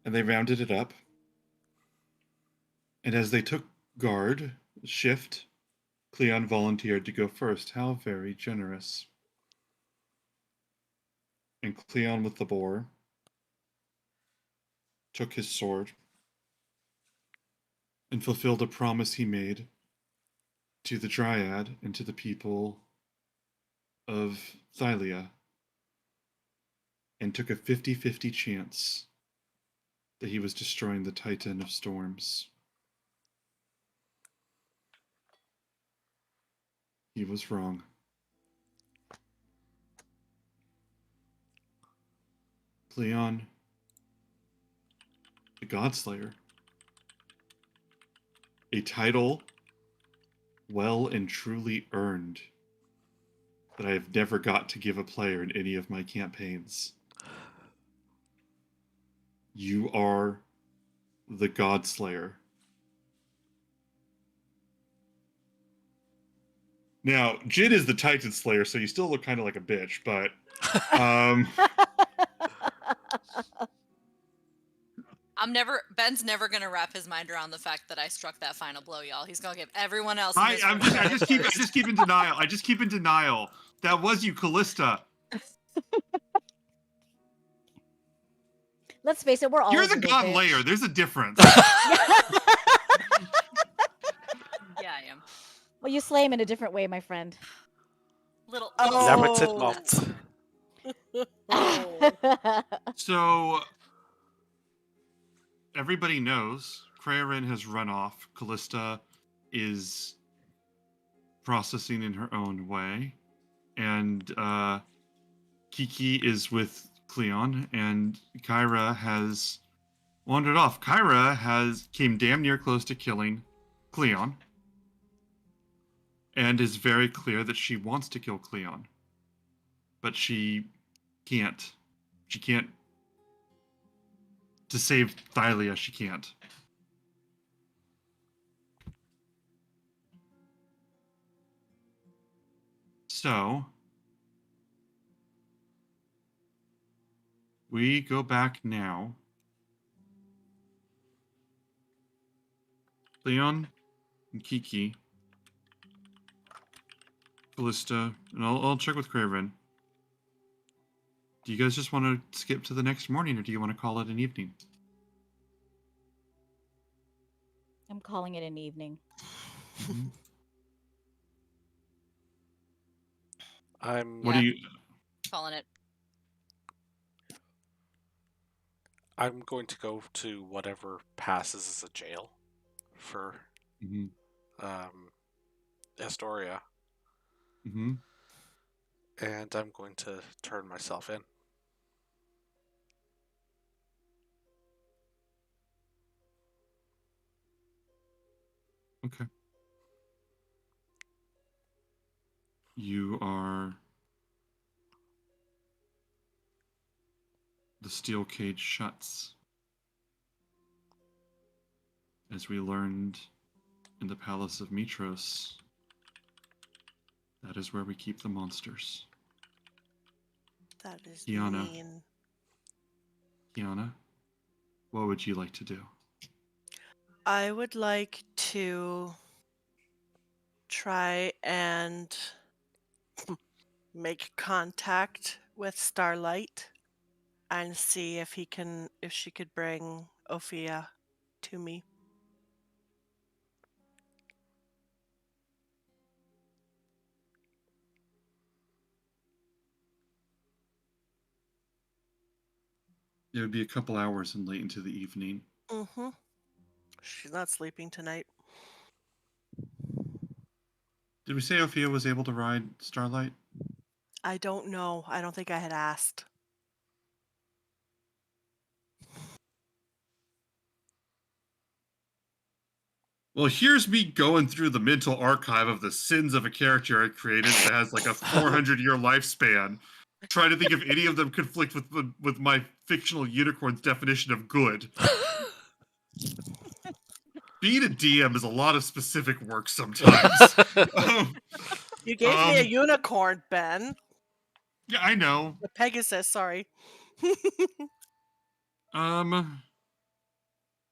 Speaker 1: and they rounded it up. And as they took guard, shift, Cleon volunteered to go first. How very generous. And Cleon with the boar took his sword and fulfilled a promise he made to the Dryad and to the people of Thylia, and took a 50-50 chance that he was destroying the Titan of Storms. He was wrong. Cleon, the Godslayer, a title well and truly earned that I have never got to give a player in any of my campaigns. You are the Godslayer. Now, Jin is the Titan Slayer, so you still look kind of like a bitch, but
Speaker 6: Ben's never gonna wrap his mind around the fact that I struck that final blow, y'all. He's gonna give everyone else.
Speaker 1: I
Speaker 6: miserable
Speaker 1: just
Speaker 6: credit
Speaker 1: keep
Speaker 6: first.
Speaker 1: in denial. I just keep in denial. That was you, Callista.
Speaker 5: Let's face it, we're all
Speaker 1: You're
Speaker 5: a
Speaker 1: the
Speaker 5: little
Speaker 1: God
Speaker 5: bitch.
Speaker 1: Layer. There's a difference.
Speaker 6: Yeah, I am.
Speaker 5: Well, you slay him in a different way, my friend.
Speaker 6: Little.
Speaker 7: Oh. Oh.
Speaker 1: So everybody knows Krarin has run off. Callista is processing in her own way, and Kiki is with Cleon, and Kyra has wandered off. Kyra came damn near close to killing Cleon, and is very clear that she wants to kill Cleon, but she can't. She can't. To save Thylia, she can't. So we go back now. Leon and Kiki, Callista, and I'll check with Craven. Do you guys just want to skip to the next morning, or do you want to call it an evening?
Speaker 5: I'm calling it an evening.
Speaker 1: What do you?
Speaker 6: Calling it.
Speaker 2: I'm going to go to whatever passes as a jail for Astoria. And I'm going to turn myself in.
Speaker 1: Okay. You are... The steel cage shuts. As we learned in the Palace of Mitros, that is where we keep the monsters.
Speaker 7: That is
Speaker 1: Kiana.
Speaker 7: mean.
Speaker 1: Kiana, what would you like to do?
Speaker 7: I would like to try and make contact with Starlight and see if she could bring Ophia to me.
Speaker 1: It would be a couple hours and late into the evening.
Speaker 7: Mm-hmm. She's not sleeping tonight.
Speaker 1: Did we say Ophia was able to ride Starlight?
Speaker 7: I don't know. I don't think I had asked.
Speaker 1: Well, here's me going through the mental archive of the sins of a character I created that has like a 400-year lifespan, trying to think if any of them conflict with my fictional unicorn's definition of good. Being a DM is a lot of specific work sometimes.
Speaker 7: You gave me a
Speaker 1: Um,
Speaker 7: unicorn, Ben.
Speaker 1: yeah, I know.
Speaker 7: A Pegasus, sorry.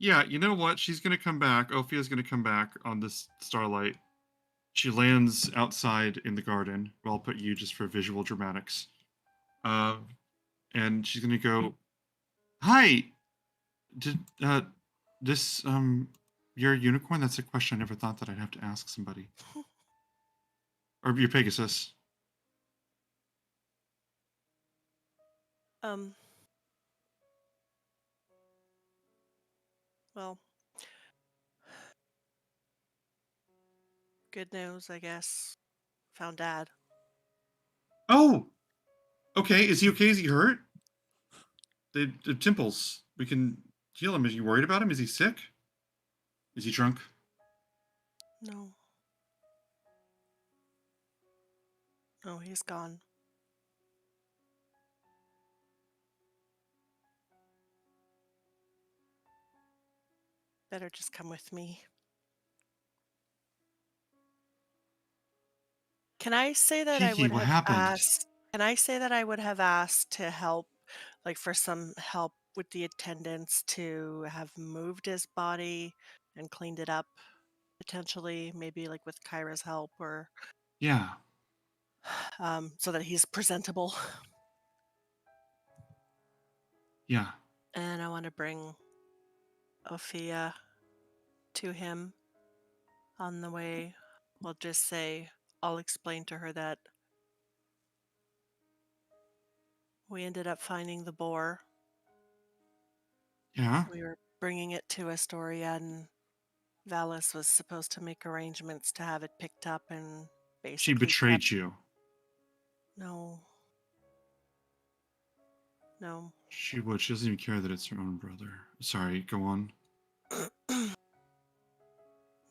Speaker 1: Yeah, you know what? She's gonna come back. Ophia's gonna come back on this Starlight. She lands outside in the garden. Well, I'll put you just for visual dramatics. And she's gonna go, "Hi, did this your unicorn?" That's a question I never thought that I'd have to ask somebody. Or your Pegasus.
Speaker 7: Well, good news, I guess. Found Dad.
Speaker 1: Oh, okay. Is he okay? Is he hurt? The temples. We can heal him. Is you worried about him? Is he sick? Is he drunk?
Speaker 7: No. No, he's gone. Better just come with me. Can I say that I
Speaker 1: Kiki,
Speaker 7: would
Speaker 1: what
Speaker 7: have
Speaker 1: happened?
Speaker 7: asked? Can I say that I would have asked to help, like for some help with the attendants to have moved his body and cleaned it up, potentially, maybe like with Kyra's help, or
Speaker 1: Yeah.
Speaker 7: so that he's presentable.
Speaker 1: Yeah.
Speaker 7: And I want to bring Ophia to him on the way. We'll just say, I'll explain to her that we ended up finding the boar.
Speaker 1: Yeah.
Speaker 7: We were bringing it to Astoria, and Valis was supposed to make arrangements to have it picked up and basically
Speaker 1: She betrayed you.
Speaker 7: No. No.
Speaker 1: She would. She doesn't even care that it's her own brother. Sorry, go on.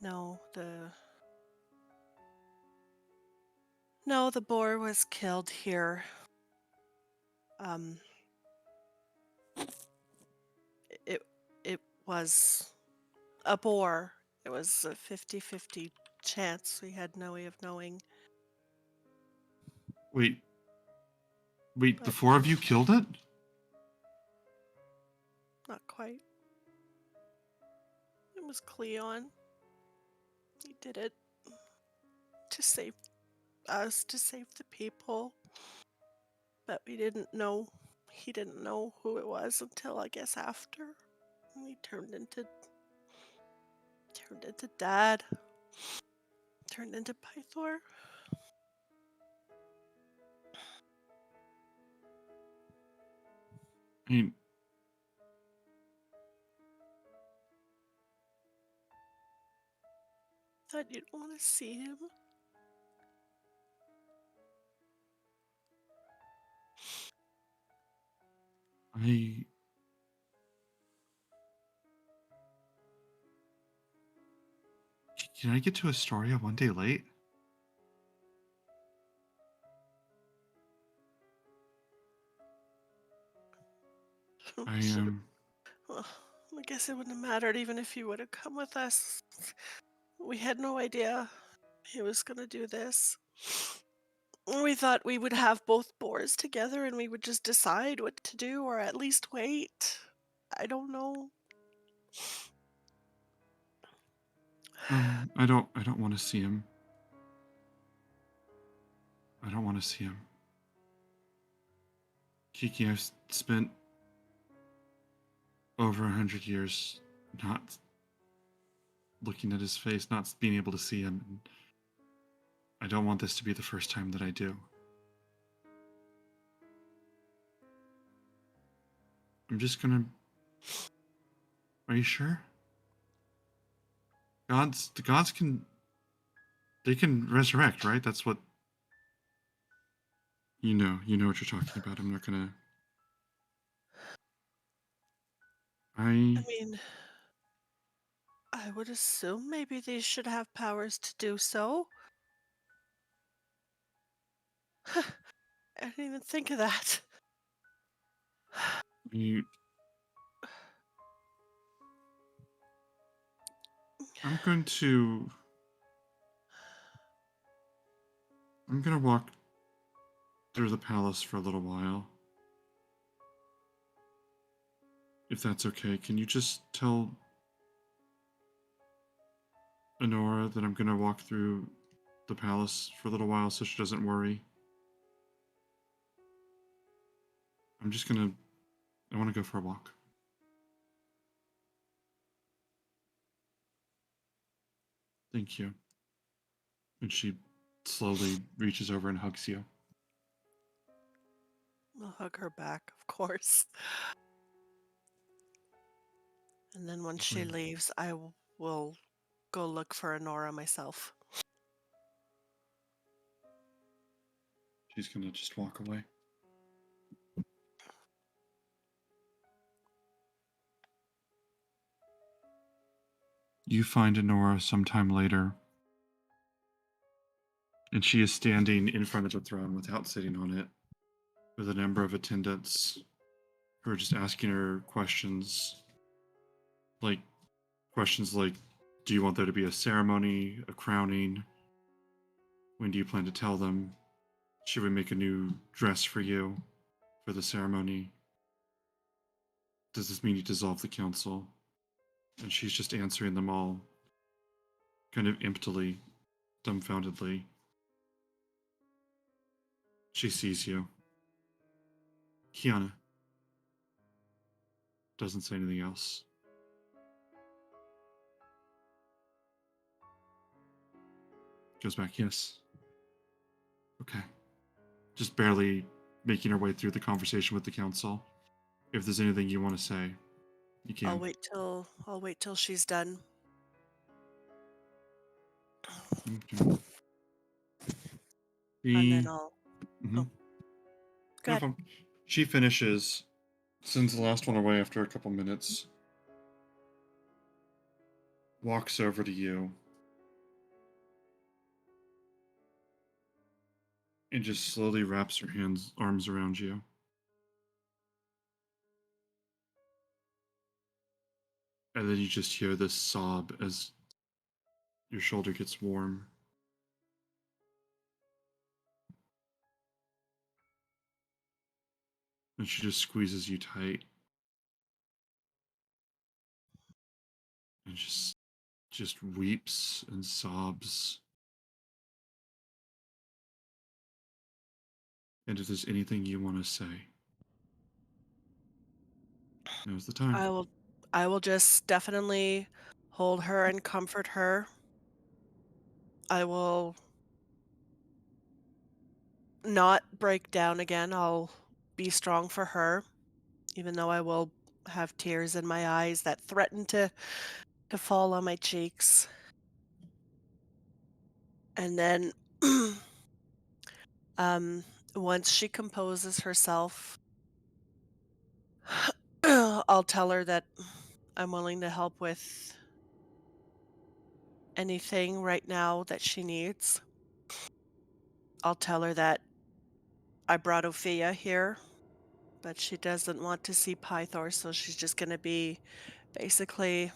Speaker 7: No, No, the boar was killed here. It it was a boar. It was a 50-50 chance. We had no way of knowing.
Speaker 1: Wait, the
Speaker 7: But
Speaker 1: four of you killed it?
Speaker 7: not quite. It was Cleon. He did it to save us, to save the people. But we didn't know. He didn't know who it was until I guess after. He turned into Dad. Turned into Pythor.
Speaker 1: I mean,
Speaker 7: Thought you'd want to see him.
Speaker 1: I... Can I get to Astoria one day late? I am.
Speaker 7: Well, I guess it wouldn't have mattered even if he would have come with us. We had no idea he was going to do this. We thought we would have both boars together and we would just decide what to do or at least wait. I don't know.
Speaker 1: I don't want to see him. I don't want to see him. Kiki, I've spent over 100 years not looking at his face, not being able to see him. And I don't want this to be the first time that I do. I'm just gonna. Are you sure? The gods can. They can resurrect, right? That's what. You know what you're talking about. I'm not gonna.
Speaker 7: I mean, I would assume maybe they should have powers to do so. I didn't even think of that.
Speaker 1: You. I'm going to. I'm gonna walk through the palace for a little while. If that's okay, can you just tell Honora that I'm gonna walk through the palace for a little while so she doesn't worry? I'm just gonna. I want to go for a walk. Thank you. And she slowly reaches over and hugs you.
Speaker 7: I'll hug her back, of course. And then once she
Speaker 1: Great.
Speaker 7: leaves, I will go look for Honora myself.
Speaker 1: She's gonna just walk away. You find Honora sometime later, and she is standing in front of the throne without sitting on it, with a number of attendants who are just asking her questions. Questions like, do you want there to be a ceremony, a crowning? When do you plan to tell them? Should we make a new dress for you for the ceremony? Does this mean you dissolve the council? And she's just answering them all kind of emptily, dumbfoundedly. She sees you. Kiana doesn't say anything else. Goes back, yes. Okay. Just barely making her way through the conversation with the council. If there's anything you want to say, you can.
Speaker 7: I'll wait till she's done.
Speaker 1: Okay.
Speaker 7: And then I'll
Speaker 1: Mhm.
Speaker 7: oh, go ahead.
Speaker 1: She finishes, sends the last one away after a couple minutes, walks over to you, and just slowly wraps her arms around you. And then you just hear this sob as your shoulder gets warm. And she just squeezes you tight. And just weeps and sobs. And if there's anything you want to say, now's the time.
Speaker 7: I will just definitely hold her and comfort her. I will not break down again. I'll be strong for her, even though I will have tears in my eyes that threaten to fall on my cheeks. And then once she composes herself, I'll tell her that I'm willing to help with anything right now that she needs. I'll tell her that I brought Ophia here, but she doesn't want to see Pythor, so she's just going to be basically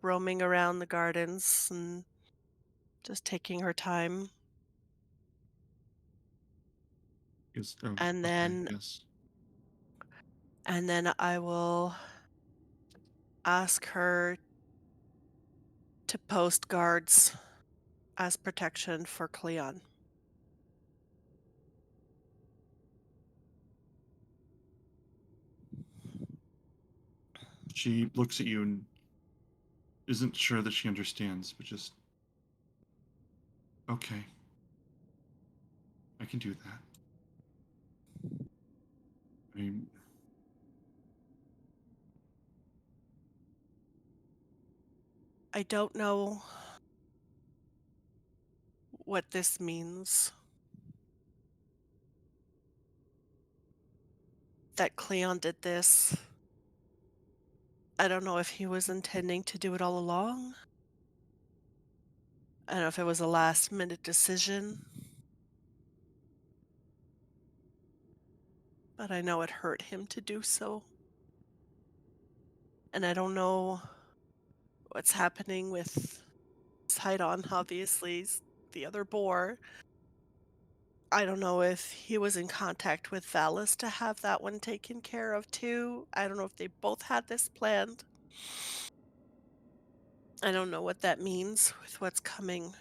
Speaker 7: roaming around the gardens and just taking her time. And
Speaker 1: Okay,
Speaker 7: then
Speaker 1: yes.
Speaker 7: and then I will ask her to post guards as protection for Cleon.
Speaker 1: She looks at you and isn't sure that she understands, but just, okay, I can do that. I mean,
Speaker 7: I don't know what this means. That Cleon did this. I don't know if he was intending to do it all along. I don't know if it was a last minute decision. But I know it hurt him to do so. And I don't know what's happening with Sidon, obviously, the other boar. I don't know if he was in contact with Valis to have that one taken care of too. I don't know if they both had this planned. I don't know what that means with what's coming.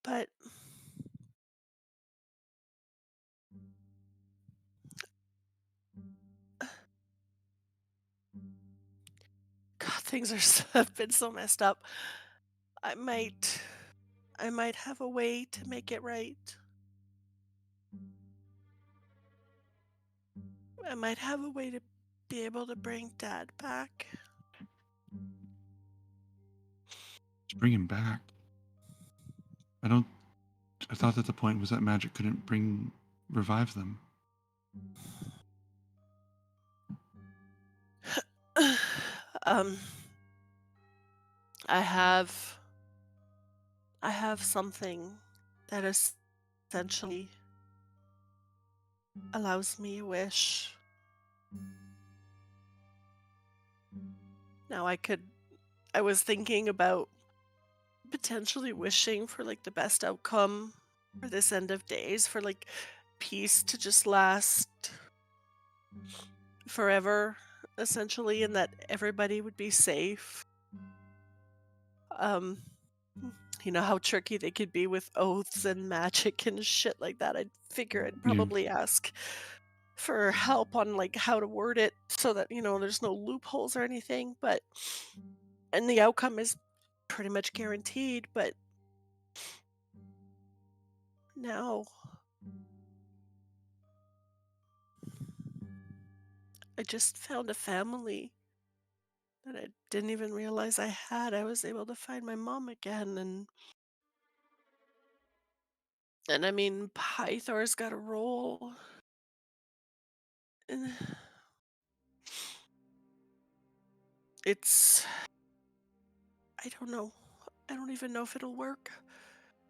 Speaker 7: But God, things have been so messed up. I might have a way to make it right. I might have a way to be able to bring Dad back.
Speaker 1: to bring him back. I thought that the point was that magic couldn't revive them.
Speaker 7: um, I have something that essentially allows me a wish. Now I was thinking about potentially wishing for like the best outcome for this end of days, for like peace to just last forever, essentially, and that everybody would be safe. Um, you know how tricky they could be with oaths and magic and shit like that. I'd figure I'd probably ask for help on like how to word it so that, there's no loopholes or anything, and the outcome is pretty much guaranteed, but now I just found a family that I didn't even realize I had. I was able to find my mom again, and I mean, Pythor's got a role. And it's, I don't know. I don't even know if it'll work.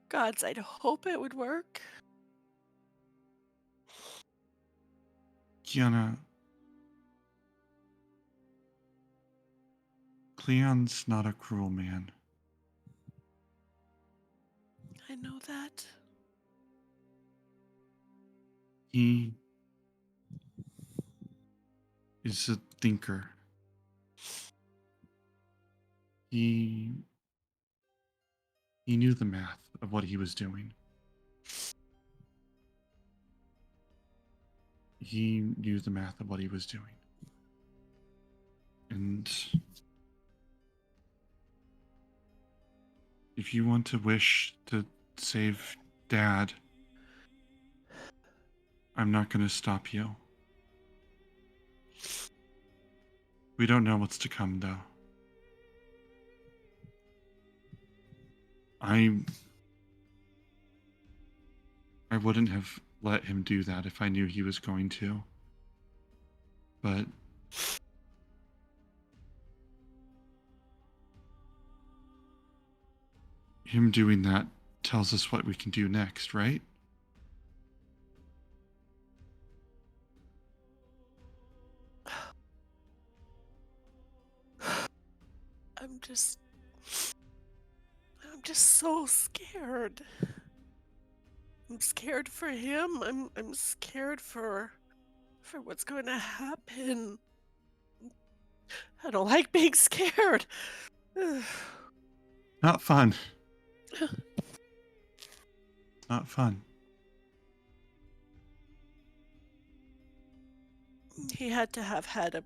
Speaker 7: Gods, I'd hope it would work.
Speaker 1: Kiana, Cleon's not a cruel man.
Speaker 7: I know that.
Speaker 1: He is a thinker. He knew the math of what he was doing. He knew the math of what he was doing. And if you want to wish to save Dad, I'm not going to stop you. We don't know what's to come, though. I wouldn't have let him do that if I knew he was going to. But Him doing that tells us what we can do next, right?
Speaker 7: I'm just so scared. I'm scared for him. I'm scared for what's going to happen. I don't like being scared.
Speaker 1: Not fun. Not fun.
Speaker 7: He had to have had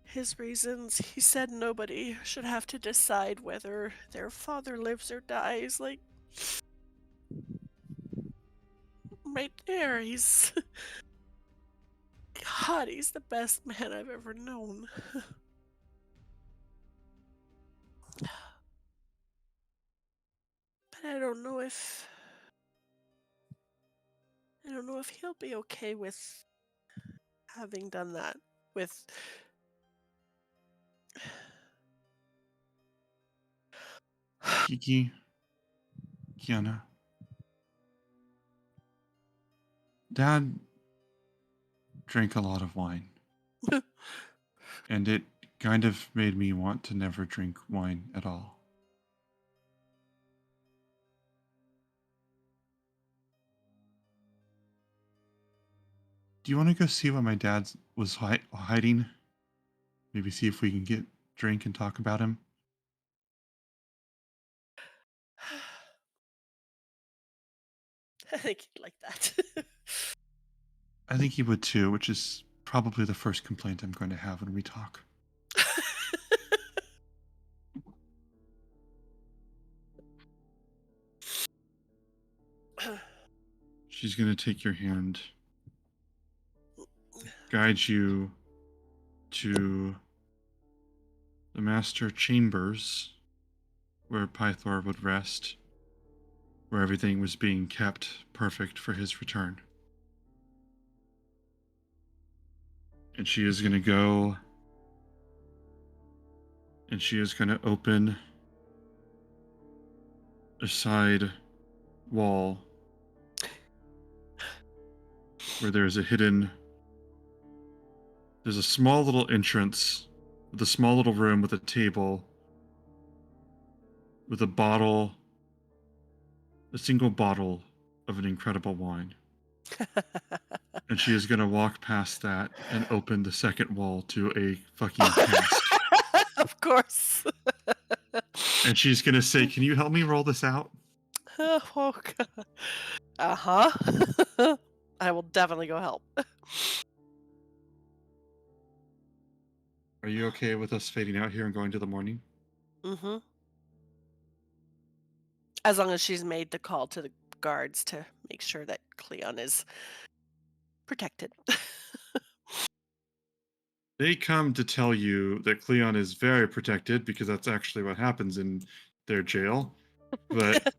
Speaker 7: his reasons. He said nobody should have to decide whether their father lives or dies. Like, right there, he's... God, he's the best man I've ever known. But I don't know if he'll be okay with having done that. With
Speaker 1: Kiki, Kiana. Dad drank a lot of wine. And it kind of made me want to never drink wine at all. Do you want to go see what my dad was hiding? Maybe see if we can get drink and talk about him?
Speaker 7: I think he'd like that.
Speaker 1: I think he would too, which is probably the first complaint I'm going to have when we talk. She's going to take your hand, guide you to the master chambers where Pythor would rest, where everything was being kept perfect for his return. And she is going to go and she is going to open a side wall where there's a small little entrance with a small little room with a table with a single bottle of an incredible wine. And she is going to walk past that and open the second wall to a fucking cask.
Speaker 7: Of course.
Speaker 1: And she's going to say, "Can you help me roll this out?"
Speaker 7: Oh, God. Uh-huh. I will definitely go help.
Speaker 1: Are you okay with us fading out here and going to the morning?
Speaker 7: Mm-hmm. As long as she's made the call to the guards to make sure that Cleon is protected.
Speaker 1: They come to tell you that Cleon is very protected because that's actually what happens in their jail. But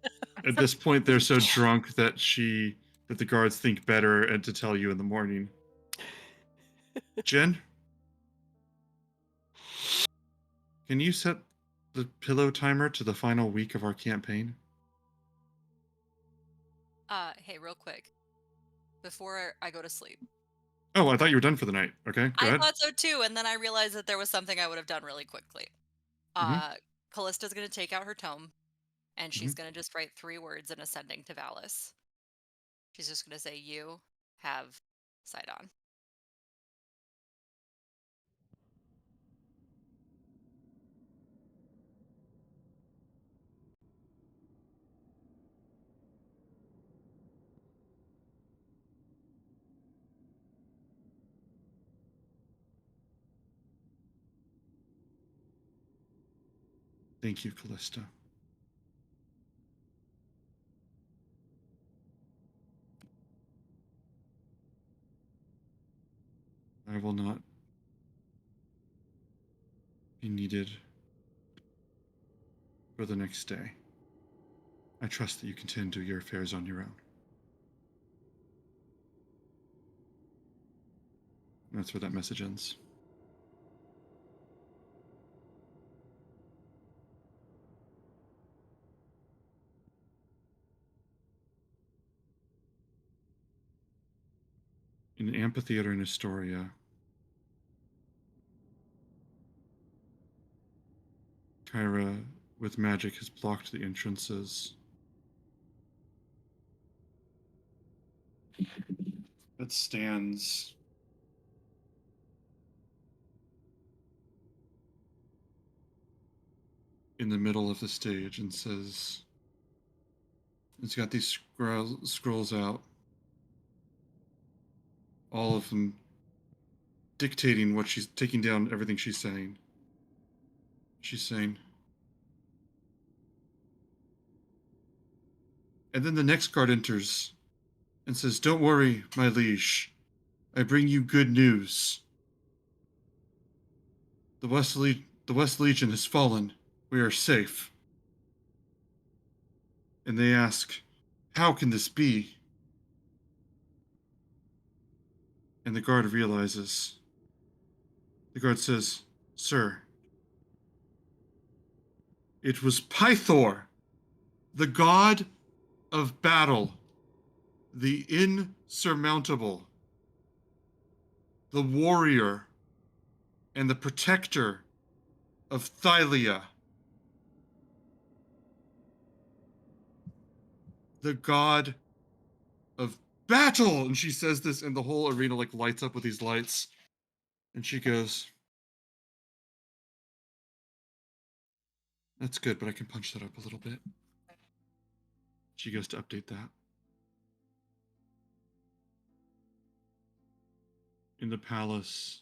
Speaker 1: at this point, they're so drunk that the guards think better and to tell you in the morning. Jen, can you set the pillow timer to the final week of our campaign?
Speaker 6: Hey, real quick, before I go to sleep.
Speaker 1: Oh, I thought you were done for the night. Okay, go
Speaker 6: I
Speaker 1: ahead.
Speaker 6: thought so too, and then I realized that there was something I would have done really quickly. Callista's gonna take out her tome, and she's gonna just write 3 words in ascending to Valis. She's just gonna say, "You have Sidon."
Speaker 1: Thank you, Callista. I will not be needed for the next day. I trust that you can tend to your affairs on your own. And that's where that message ends. In the amphitheater in Astoria, Kyra, with magic, has blocked the entrances. It stands in the middle of the stage and says, it's got these scrolls out, all of them dictating what she's taking down, everything she's saying. She's saying, and then the next guard enters and says, "Don't worry, my liege. I bring you good news. The West Legion has fallen. We are safe." And they ask, "How can this be?" And the guard realizes. The guard says, "Sir, it was Pythor, the god of battle, the insurmountable, the warrior, and the protector of Thylia. The god of battle." And she says this, and the whole arena like lights up with these lights. And she goes, "That's good, but I can punch that up a little bit." She goes to update that. In the palace,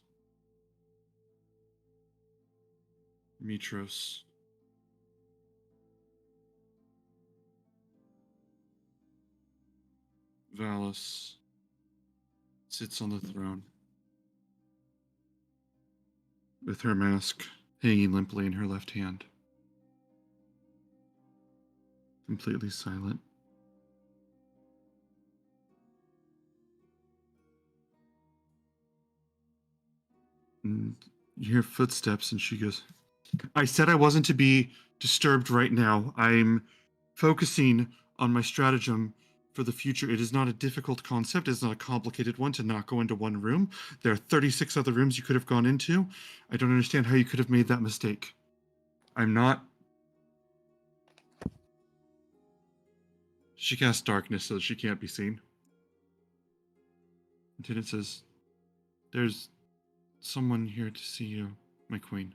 Speaker 1: Mitros, Valis, sits on the throne with her mask hanging limply in her left hand, completely silent. And you hear footsteps, and she goes, "I said I wasn't to be disturbed right now. I'm focusing on my stratagem for the future. It is not a difficult concept. It's not a complicated one to not go into one room. There are 36 other rooms you could have gone into. I don't understand how you could have made that mistake. I'm not..." She casts darkness so that she can't be seen. And then it says, "There's someone here to see you, my queen."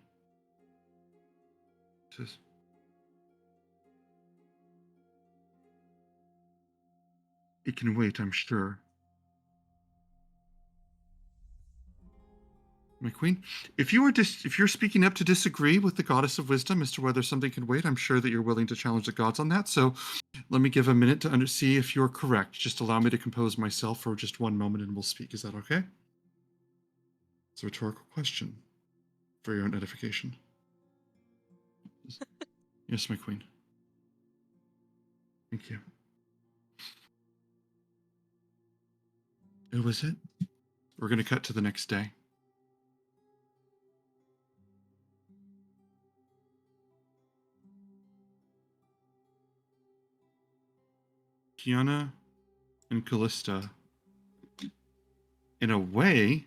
Speaker 1: It says, "It can wait, I'm sure." My queen, if you're speaking up to disagree with the goddess of wisdom as to whether something can wait, I'm sure that you're willing to challenge the gods on that. So let me give a minute to see if you're correct. Just allow me to compose myself for just one moment and we'll speak. Is that okay? It's a rhetorical question for your own edification. Yes, my queen. Thank you. Who was it? We're going to cut to the next day. Kiana and Callista, in a way,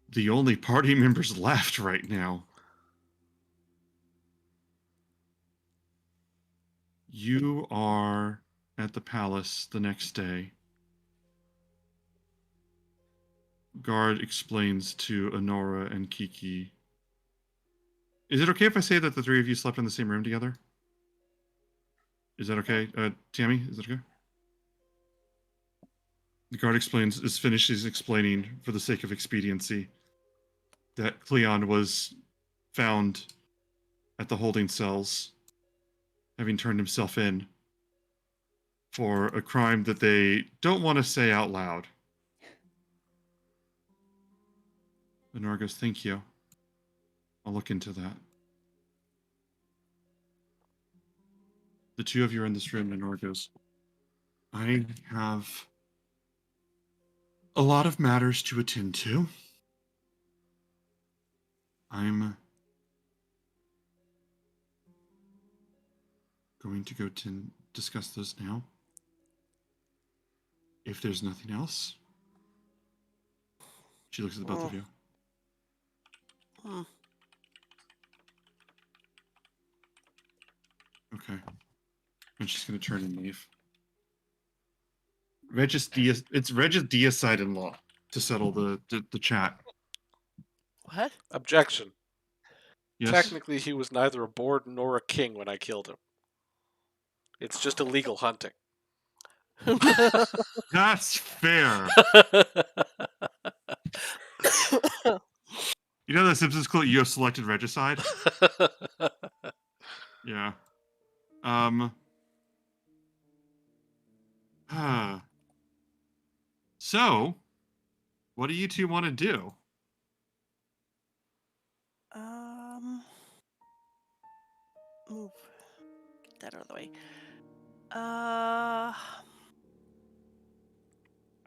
Speaker 1: the only party members left right now. You are at the palace the next day. Guard explains to Honora and Kiki. Is it okay if I say that the three of you slept in the same room together? Is that okay? Tammy, is that okay? The guard finishes explaining, for the sake of expediency, that Cleon was found at the holding cells, having turned himself in for a crime that they don't want to say out loud. Honora goes, "Thank you. I'll look into that." The two of you are in this room, and Honora goes, "I have a lot of matters to attend to. I'm going to go to discuss those now. If there's nothing else, she looks at the both of you.
Speaker 7: Hmm.
Speaker 1: Okay. And she's going to turn and leave. It's Regis deicide in law to settle the chat.
Speaker 7: What?
Speaker 2: Objection.
Speaker 1: Yes.
Speaker 2: Technically, he was neither a board nor a king when I killed him. It's just illegal hunting.
Speaker 1: That's fair. You know the Simpsons quote, "You have selected regicide"? Yeah. So, what do you two want to do?
Speaker 7: Move. Get that out of the way.
Speaker 1: I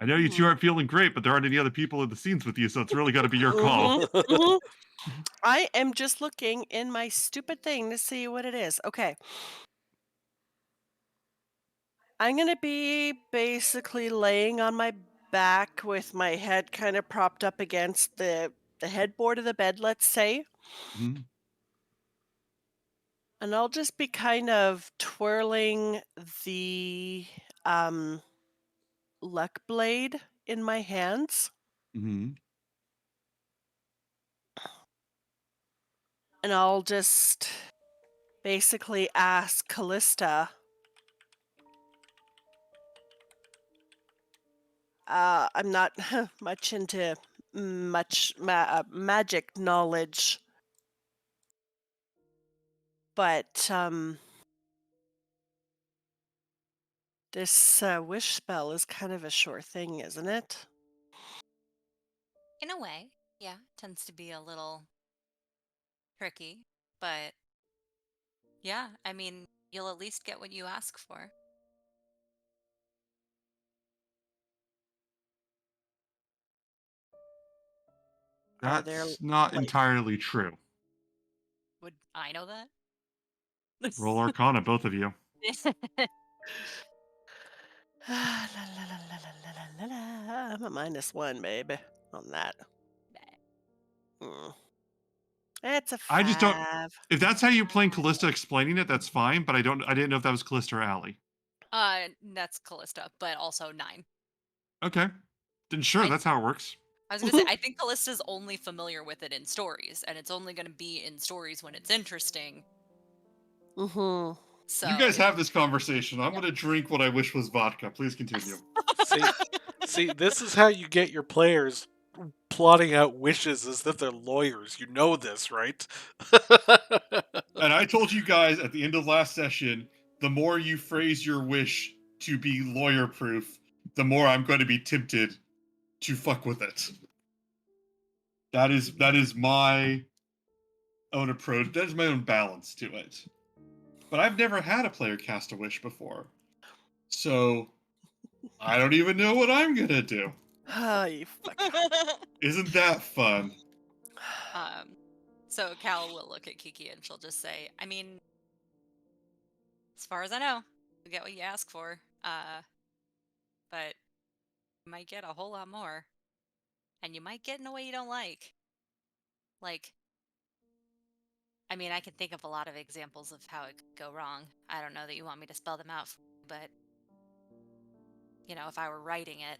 Speaker 1: know you two aren't feeling great, but there aren't any other people in the scenes with you, so it's really got to be your call.
Speaker 7: Mhm. I am just looking in my stupid thing to see what it is. Okay. I'm going to be basically laying on my back with my head kind of propped up against the headboard of the bed, let's say.
Speaker 1: Mhm.
Speaker 7: And I'll just be kind of twirling the luck blade in my hands.
Speaker 1: Mhm.
Speaker 7: And I'll just basically ask Callista, I'm not much into magic knowledge, but this wish spell is kind of a sure thing, isn't it?
Speaker 6: In a way, yeah, tends to be a little tricky, but yeah, I mean, you'll at least get what you ask for.
Speaker 7: Are there
Speaker 1: That's not
Speaker 7: like-
Speaker 1: entirely true.
Speaker 6: Would I know that?
Speaker 1: Roll Arcana, both of you.
Speaker 7: La, la, la, la, la, la, la. I'm a -1, baby, on that. It's a 5.
Speaker 1: I just don't. If that's how you're playing Callista explaining it, that's fine. But I didn't know if that was Callista or Allie.
Speaker 6: That's Callista, but also 9.
Speaker 1: Okay. Then sure, that's how it works.
Speaker 6: I was gonna say, I think Callista's only familiar with it in stories, and it's only gonna be in stories when it's interesting.
Speaker 7: Mm-hmm.
Speaker 6: So
Speaker 1: You guys have this conversation. I'm going to drink what I wish was vodka. Please continue.
Speaker 2: See, this is how you get your players plotting out wishes as if they're lawyers. You know this, right?
Speaker 1: And I told you guys at the end of last session, the more you phrase your wish to be lawyer proof, the more I'm going to be tempted to fuck with it. That is my own approach. That is my own balance to it. But I've never had a player cast a wish before. So I don't even know what I'm going to do.
Speaker 7: Oh, you fuck.
Speaker 1: Isn't that fun?
Speaker 6: So Cal will look at Kiki and she'll just say, I mean, as far as I know, you get what you ask for. But you might get a whole lot more. And you might get in a way you don't like. Like, I mean, I can think of a lot of examples of how it could go wrong. I don't know that you want me to spell them out, but, you know, if I were writing it,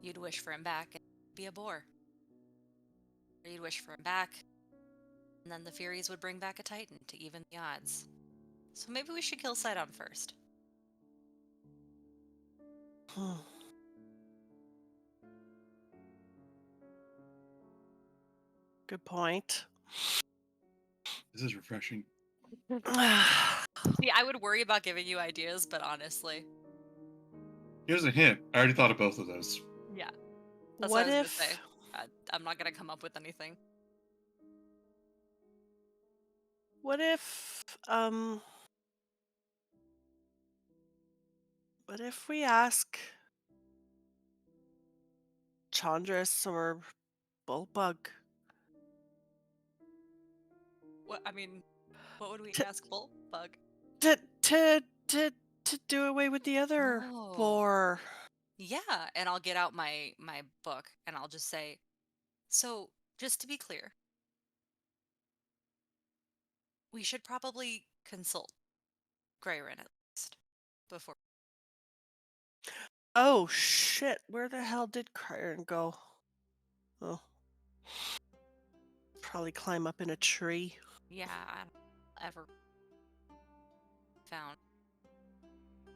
Speaker 6: you'd wish for him back and be a boar. Or you'd wish for him back, and then the Furies would bring back a Titan to even the odds. So maybe we should kill Sidon first.
Speaker 7: Good point.
Speaker 1: This is refreshing.
Speaker 6: See, I would worry about giving you ideas, but honestly.
Speaker 1: Here's a hint. I already thought of both of those.
Speaker 6: Yeah. That's
Speaker 7: What
Speaker 6: what I was
Speaker 7: if
Speaker 6: gonna say. I'm not gonna come up with anything.
Speaker 7: what if we ask Chandris or Bullbug
Speaker 6: What I mean, what would we
Speaker 7: To-
Speaker 6: ask Bullbug?
Speaker 7: to to do away with the other
Speaker 6: Oh.
Speaker 7: boar.
Speaker 6: Yeah, and I'll get out my book and I'll just say, so just to be clear, we should probably consult Grayrin at least before.
Speaker 7: Oh shit! Where the hell did Cryon go? Oh, probably climb up in a tree.
Speaker 6: Yeah, I don't ever found.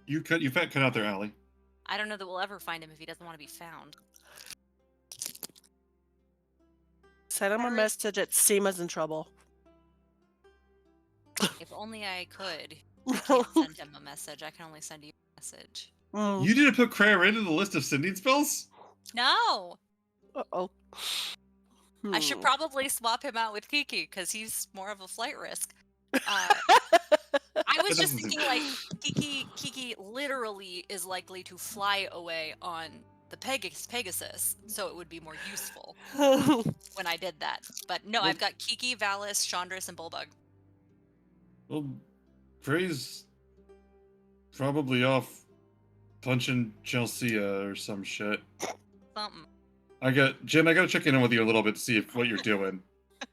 Speaker 1: You cut out there, Allie.
Speaker 6: I don't know that we'll ever find him if he doesn't want to be found.
Speaker 7: Send him a
Speaker 6: Alright.
Speaker 7: message at Seema's in trouble.
Speaker 6: If only I could. I can't send him a message. I can only send you a message.
Speaker 1: You didn't put Krayer into the list of sending spells?
Speaker 6: No!
Speaker 7: Uh-oh.
Speaker 6: I should probably swap him out with Kiki because he's more of a flight risk. I was just thinking, like, Kiki literally is likely to fly away on the Pegasus, so it would be more useful when I did that. But no,
Speaker 1: Well-
Speaker 6: I've got Kiki, Valis, Chandris, and Bulbug.
Speaker 1: Well, Kray's probably off punching Chelsea or some shit.
Speaker 6: Something.
Speaker 1: Jen, I gotta check in with you a little bit to see what you're doing.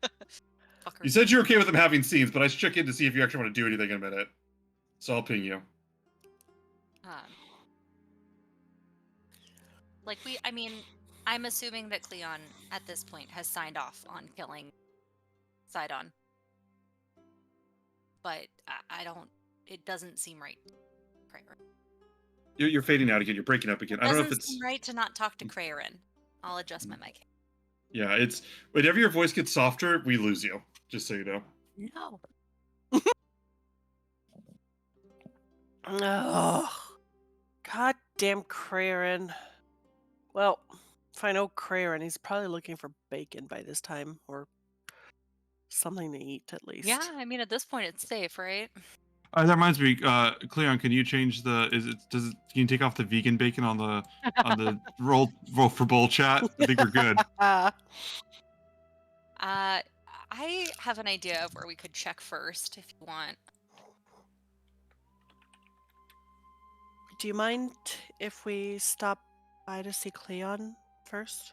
Speaker 6: Fucker.
Speaker 1: You said you're okay with them having scenes, but I should check in to see if you actually want to do anything in a minute. So I'll ping you.
Speaker 6: I'm assuming that Cleon at this point has signed off on killing Sidon. But I don't, it doesn't seem right.
Speaker 1: You're fading out again. You're breaking up again. I don't know if
Speaker 6: Doesn't
Speaker 1: it's
Speaker 6: seem right to not talk to Krayerin. I'll adjust my mic.
Speaker 1: Yeah, it's whenever your voice gets softer, we lose you. Just so you know.
Speaker 6: No.
Speaker 7: Oh, goddamn Krayerin. Well, if I know Krayerin, he's probably looking for bacon by this time, or something to eat at least.
Speaker 6: Yeah, I mean at this point it's safe, right?
Speaker 1: That reminds me, Cleon, can you change the? Can you take off the vegan bacon on the roll for bowl chat? I think we're good.
Speaker 6: I have an idea of where we could check first if you want.
Speaker 7: Do you mind if we stop by to see Cleon first?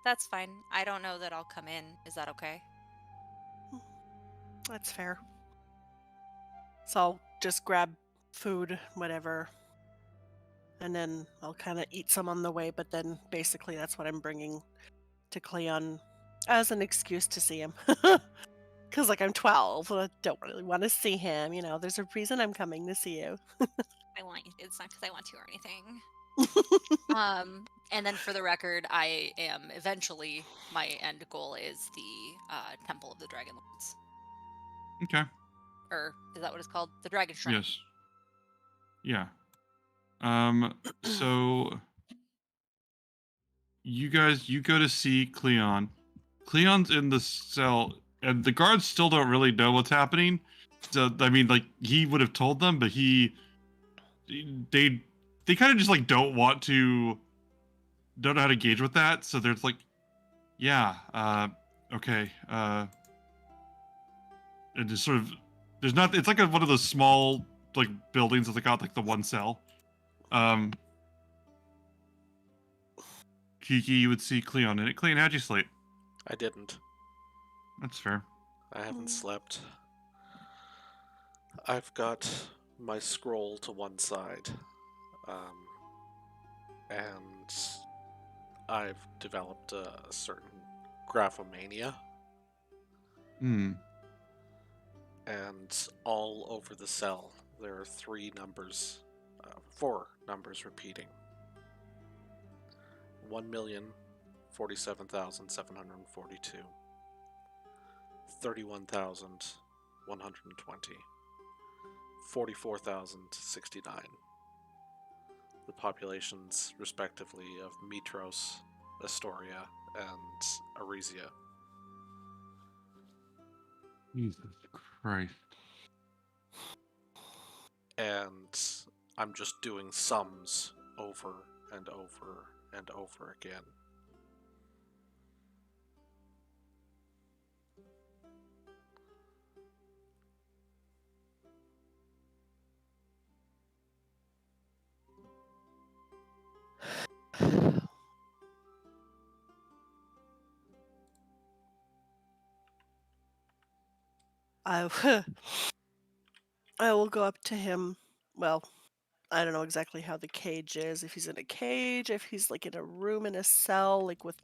Speaker 6: That's fine. I don't know that I'll come in. Is that okay?
Speaker 7: That's fair. So I'll just grab food, whatever, and then I'll kind of eat some on the way, but then basically that's what I'm bringing to Cleon as an excuse to see him. Because, like, I'm 12, I don't really want to see him, you know, there's a reason I'm coming to see you.
Speaker 6: I want you. It's not because I want to or anything. And then for the record, I am eventually, my end goal is the Temple of the Dragonlords.
Speaker 1: Okay.
Speaker 6: Or is that what it's called? The Dragon Shrine.
Speaker 1: Yes. Yeah. So you go to see Cleon. Cleon's in the cell, and the guards still don't really know what's happening. So I mean, like, he would have told them, but they kind of just like don't know how to engage with that. So there's like, yeah, okay, and just sort of, there's not. It's like one of those small like buildings that they got like the one cell. Kiki, you would see Cleon in it. Cleon, how'd you sleep?
Speaker 2: I didn't.
Speaker 1: That's fair.
Speaker 2: I haven't slept. I've got my scroll to one side. And I've developed a certain graphomania.
Speaker 1: Hmm.
Speaker 2: And all over the cell, there are four numbers repeating. 1,047,742. 31,120. 44,069. The populations, respectively, of Mitros, Astoria, and Aresia.
Speaker 1: Jesus Christ.
Speaker 2: And I'm just doing sums over and over and over again.
Speaker 7: I I will go up to him. Well, I don't know exactly how the cage is. If he's in a cage, if he's like in a room in a cell, like with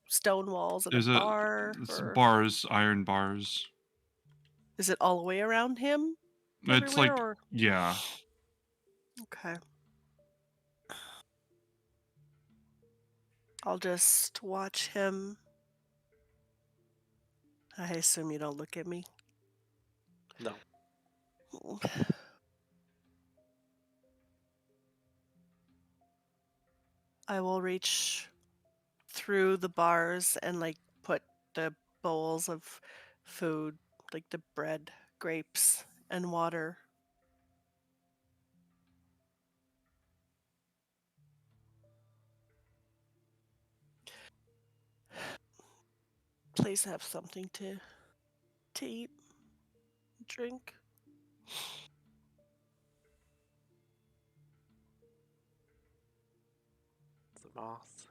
Speaker 7: stone walls and a bar,
Speaker 1: It's
Speaker 7: or
Speaker 1: bars, iron bars.
Speaker 7: is it all the way around him,
Speaker 1: It's
Speaker 7: everywhere?
Speaker 1: like,
Speaker 7: Or
Speaker 1: yeah.
Speaker 7: okay, I'll just watch him. I assume you don't look at me.
Speaker 2: No.
Speaker 7: I will reach through the bars and like put the bowls of food, like the bread, grapes, and water. Please have something to eat, drink.
Speaker 2: The moth.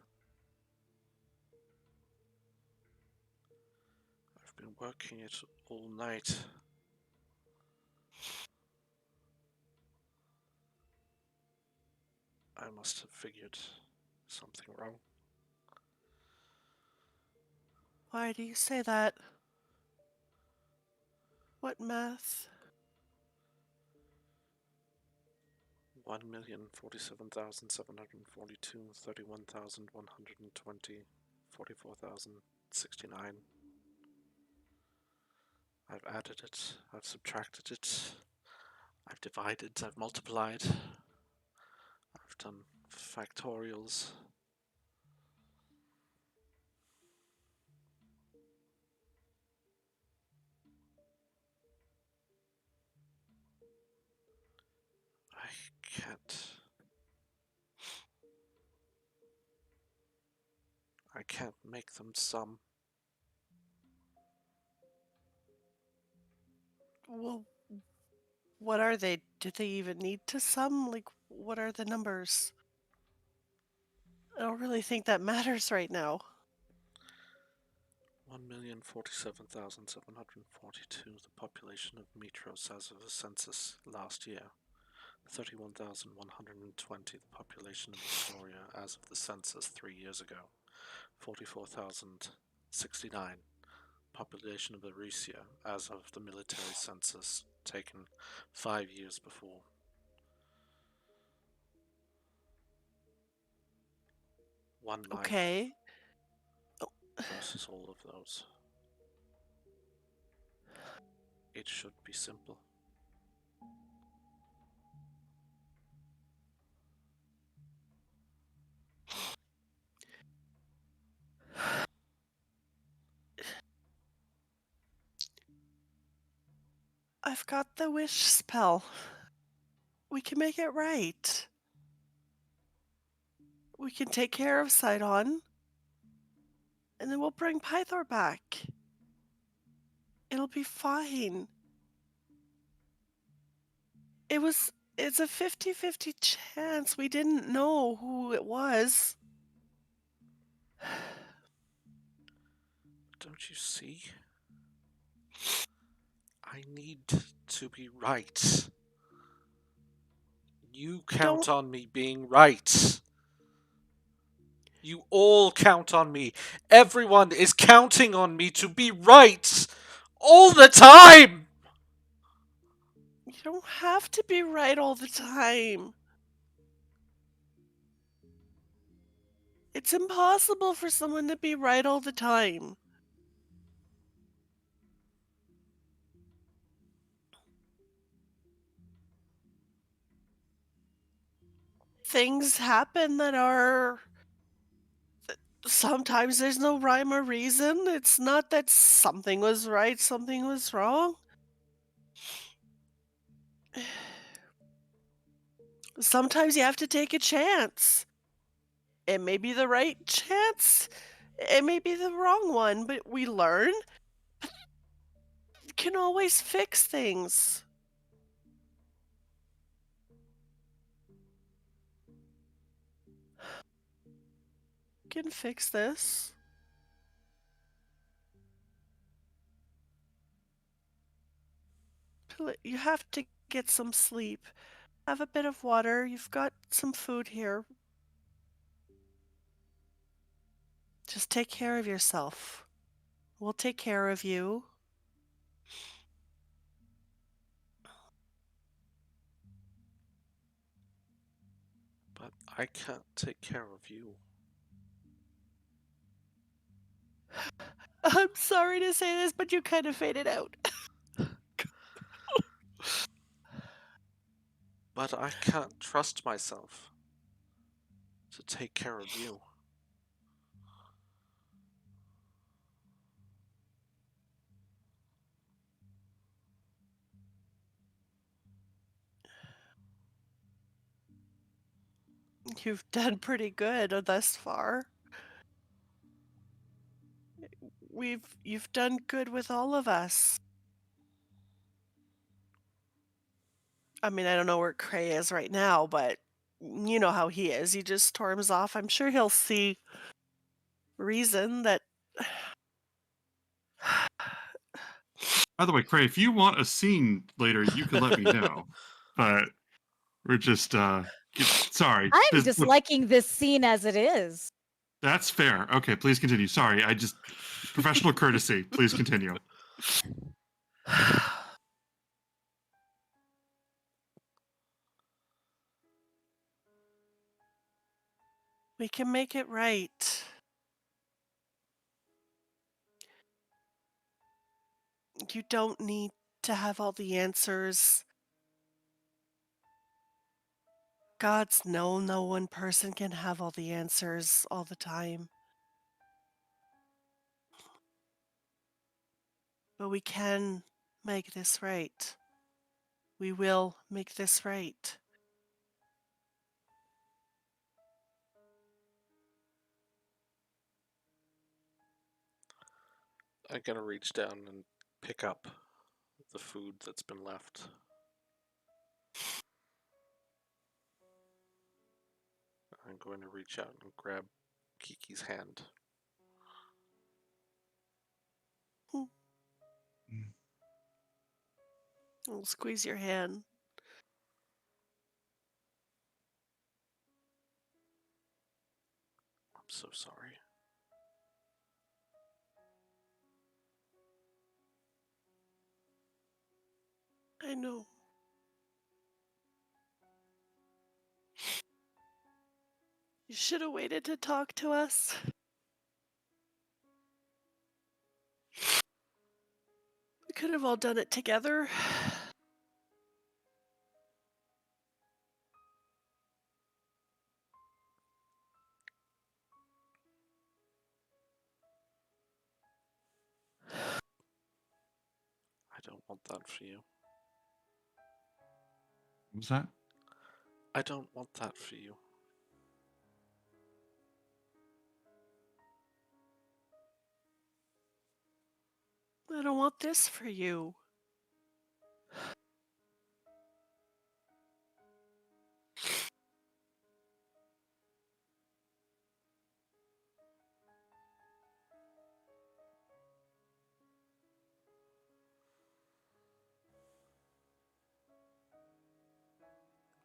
Speaker 2: I've been working it all night. I must have figured something wrong.
Speaker 7: Why do you say that? What math?
Speaker 2: 1,047,742, 31,120, 44,069. I've added it, I've subtracted it, I've divided, I've multiplied, I've done factorials. I can't. I can't make them sum.
Speaker 7: Well, what are they? Do they even need to sum? Like, what are the numbers? I don't really think that matters right now.
Speaker 2: 1,047,742, the population of Metros as of the census last year. 31,120, the population of Astoria as of the census 3 years ago. 44,069, population of Arisia as of the military census taken 5 years before. One knife
Speaker 7: Okay.
Speaker 2: versus all of those. It should be simple.
Speaker 7: I've got the wish spell. We can make it right. We can take care of Sidon, and then we'll bring Pythor back. It'll be fine. It's a 50-50 chance. We didn't know who it was.
Speaker 2: Don't you see? I need to be right. You count
Speaker 7: Don't-
Speaker 2: on me being right. You all count on me. Everyone is counting on me to be right all the time.
Speaker 7: You don't have to be right all the time. It's impossible for someone to be right all the time. Things happen that are. Sometimes there's no rhyme or reason. It's not that something was right, something was wrong. Sometimes you have to take a chance. It may be the right chance, it may be the wrong one, but we learn. You can always fix things. You can fix this. You have to get some sleep. Have a bit of water. You've got some food here. Just take care of yourself. We'll take care of you.
Speaker 2: But I can't take care of you.
Speaker 7: I'm sorry to say this, but you kind of faded out.
Speaker 2: But I can't trust myself to take care of you.
Speaker 7: You've done pretty good thus far. You've done good with all of us. I mean, I don't know where Cray is right now, but you know how he is. He just storms off. I'm sure he'll see reason that.
Speaker 1: By the way, Cray, if you want a scene later, you could let me know. But we're just sorry.
Speaker 5: I'm just liking this scene as it is.
Speaker 1: That's fair. Okay, please continue. Sorry, I just professional courtesy. Please continue.
Speaker 7: We can make it right. You don't need to have all the answers. Gods know no one person can have all the answers all the time. But we can make this right. We will make this right.
Speaker 2: I'm gonna reach down and pick up the food that's been left. I'm going to reach out and grab Kiki's hand.
Speaker 7: I'll squeeze your hand.
Speaker 2: I'm so sorry.
Speaker 7: I know. You should have waited to talk to us. We could have all done it together.
Speaker 2: I don't want that for you.
Speaker 1: What was that?
Speaker 2: I don't want that for you.
Speaker 7: I don't want this for you.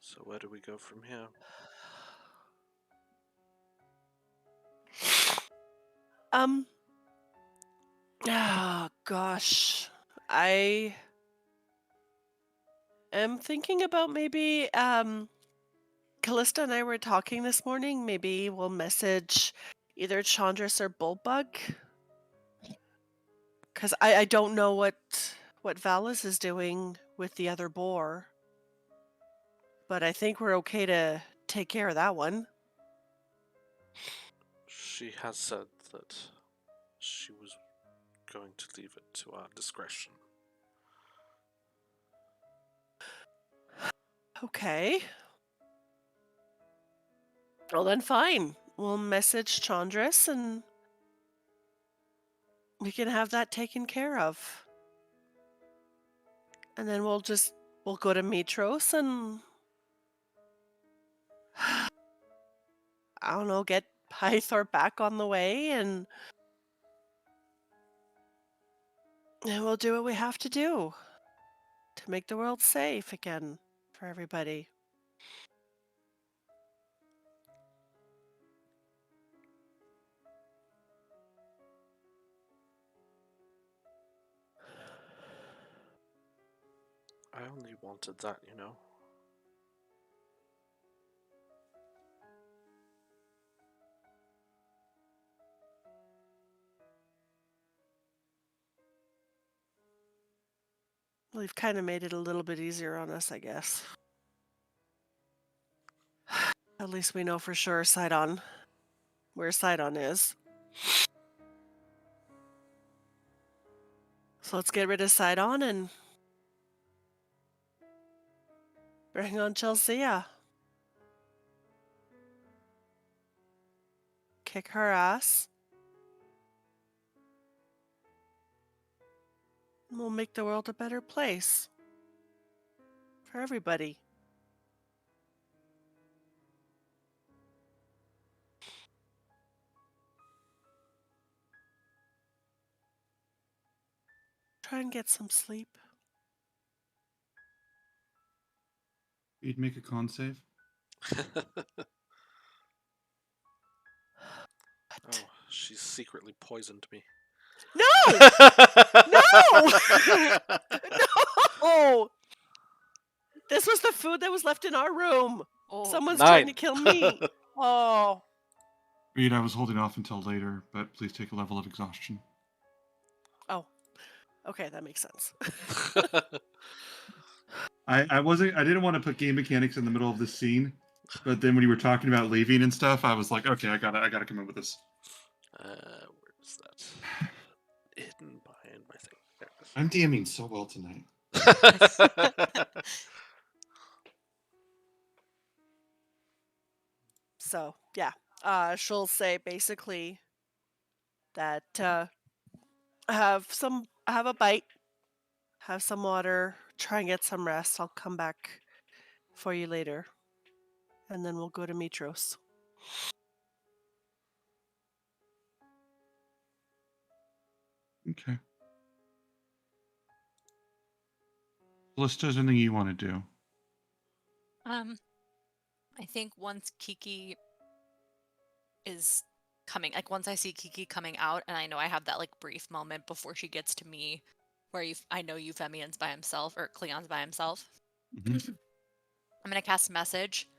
Speaker 2: So where do we go from here?
Speaker 7: Oh gosh. I am thinking about maybe Callista and I were talking this morning. Maybe we'll message either Chandris or Bullbug. Because I don't know what Valis is doing with the other boar. But I think we're okay to take care of that one.
Speaker 2: She has said that she was going to leave it to our discretion.
Speaker 7: Okay. Well then fine. We'll message Chandris and we can have that taken care of. And then we'll go to Mitros and I don't know, get Pythor back on the way and we'll do what we have to do. to make the world safe again for everybody.
Speaker 2: I only wanted that, you know.
Speaker 7: Well, you've kind of made it a little bit easier on us, I guess. At least we know for sure Sidon, where Sidon is. So let's get rid of Sidon and bring on Chelsea. Kick her ass. And we'll make the world a better place. For everybody. Try and get some sleep.
Speaker 1: You'd make a con save.
Speaker 2: Oh, she's secretly poisoned me.
Speaker 7: No! No! No! This was the food that was left in our room.
Speaker 6: Oh,
Speaker 7: Someone's trying to
Speaker 2: 9.
Speaker 7: kill me. Oh.
Speaker 1: Reed, I was holding off until later, but please take a level of exhaustion.
Speaker 7: Oh. Okay, that makes sense.
Speaker 1: I didn't want to put game mechanics in the middle of this scene, but then when you were talking about leaving and stuff, I was like, okay, I gotta come up with this.
Speaker 2: Where is that? Hidden behind my thing. There it is.
Speaker 1: I'm DMing so well tonight.
Speaker 7: So, yeah. She'll say basically that have a bite, have some water, try and get some rest. I'll come back for you later. And then we'll go to Mitros.
Speaker 1: Okay. Callista, is there anything you want to do?
Speaker 6: I think once Kiki is coming, like once I see Kiki coming out, and I know I have that like brief moment before she gets to me, where I know Euphemian's by himself or Cleon's by himself.
Speaker 1: Mhm.
Speaker 6: I'm gonna cast a message,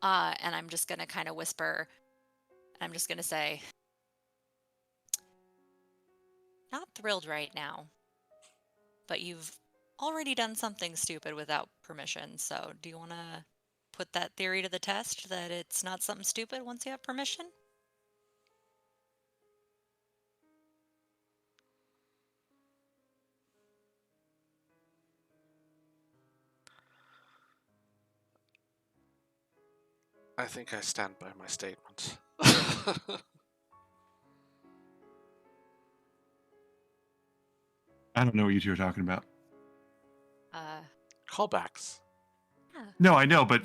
Speaker 6: and I'm just gonna kind of whisper, and I'm just gonna say, "Not thrilled right now, but you've already done something stupid without permission. So, do you want to put that theory to the test that it's not something stupid once you have permission?"
Speaker 2: I think I stand by my statement.
Speaker 1: I don't know what you two are talking about.
Speaker 2: Callbacks.
Speaker 6: Yeah.
Speaker 1: No, I know, but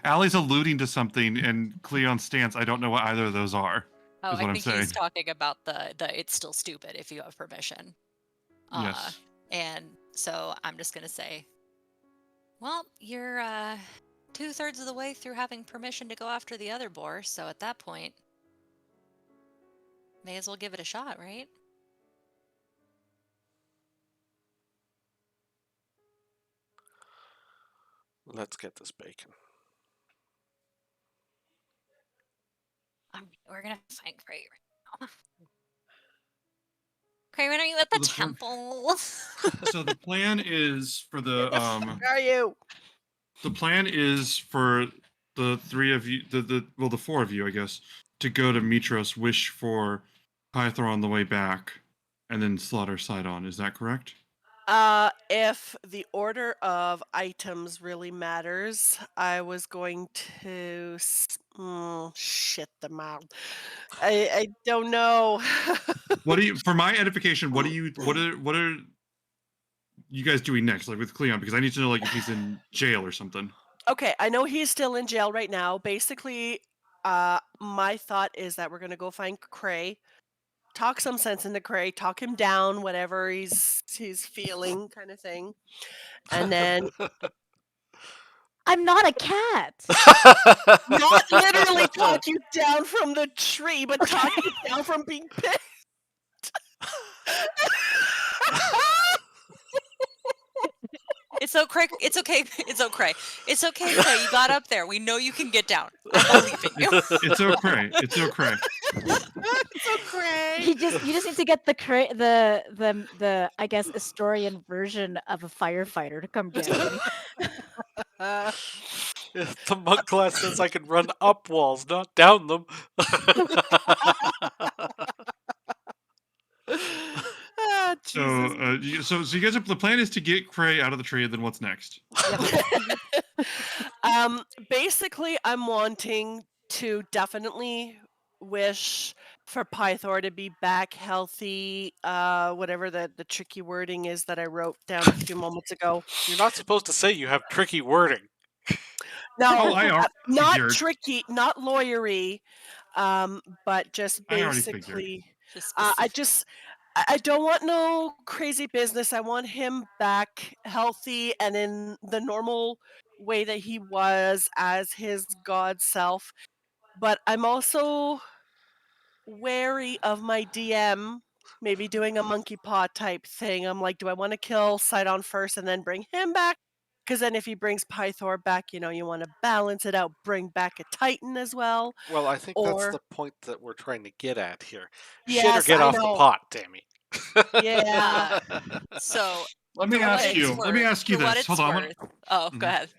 Speaker 1: Allie's alluding to something, and Cleon's stance, I don't know what either of those are.
Speaker 6: Oh,
Speaker 1: Is
Speaker 6: I
Speaker 1: what I'm
Speaker 6: think he's
Speaker 1: saying.
Speaker 6: talking about the it's still stupid if you have permission.
Speaker 1: Yes.
Speaker 6: And so I'm just gonna say, well, you're 2/3 of the way through having permission to go after the other boar, so at that point, may as well give it a shot, right?
Speaker 2: Let's get this bacon.
Speaker 6: We're gonna find Cray right now. Cray, when are you at the
Speaker 1: So the plan-
Speaker 6: temple?
Speaker 1: So the plan is for the
Speaker 7: Where are you?
Speaker 1: the plan is for the three of you, the four of you, I guess, to go to Mitros, wish for Pythor on the way back, and then slaughter Sidon. Is that correct?
Speaker 7: If the order of items really matters, I was going to shit them out. I don't know.
Speaker 1: What do you, for my edification? What are you guys doing next, like with Cleon? Because I need to know, like, if he's in jail or something.
Speaker 7: Okay, I know he's still in jail right now. Basically, my thought is that we're gonna go find Cray, talk some sense into Cray, talk him down, whatever he's feeling, kind of thing. And then
Speaker 5: I'm not a cat.
Speaker 7: not literally talk you down from the tree, but talk you down from being picked.
Speaker 6: It's okay. It's okay. It's okay. It's okay, Cray. You got up there. We know you can get down. I believe in you.
Speaker 1: It's okay. It's okay.
Speaker 7: So Cray.
Speaker 5: You just need to get the I guess Astorian version of a firefighter to come get me.
Speaker 2: The monk class says I can run up walls, not down them.
Speaker 7: Ah,
Speaker 1: So,
Speaker 7: Jesus.
Speaker 1: so you guys, the plan is to get Cray out of the tree, and then what's next?
Speaker 7: Basically, I'm wanting to definitely wish for Pythor to be back healthy. Whatever the tricky wording is that I wrote down a few moments ago.
Speaker 2: You're not supposed to say you have tricky wording.
Speaker 7: No,
Speaker 1: Oh, I already
Speaker 7: not
Speaker 1: figured.
Speaker 7: tricky, not lawyery, but just
Speaker 1: I already figured.
Speaker 7: basically.
Speaker 6: Just
Speaker 7: I don't want no crazy business. I want him back healthy and in the normal way that he was as his god self. But I'm also wary of my DM maybe doing a monkey paw type thing. I'm like, do I want to kill Sidon first and then bring him back? Because then if he brings Pythor back, you want to balance it out, bring back a Titan as well.
Speaker 2: Well, I think that's
Speaker 7: Or
Speaker 2: the point that we're trying to get at here. Shit or
Speaker 7: yes,
Speaker 2: get
Speaker 7: I
Speaker 2: off the
Speaker 7: know.
Speaker 2: pot, Tammy.
Speaker 7: Yeah.
Speaker 6: so
Speaker 1: Let me
Speaker 6: for what
Speaker 1: ask
Speaker 6: it's
Speaker 1: you. Let me
Speaker 6: worth-
Speaker 1: ask you
Speaker 6: for what
Speaker 1: this.
Speaker 6: it's
Speaker 1: Hold on.
Speaker 6: worth- Oh, go
Speaker 1: Mhm.
Speaker 6: ahead.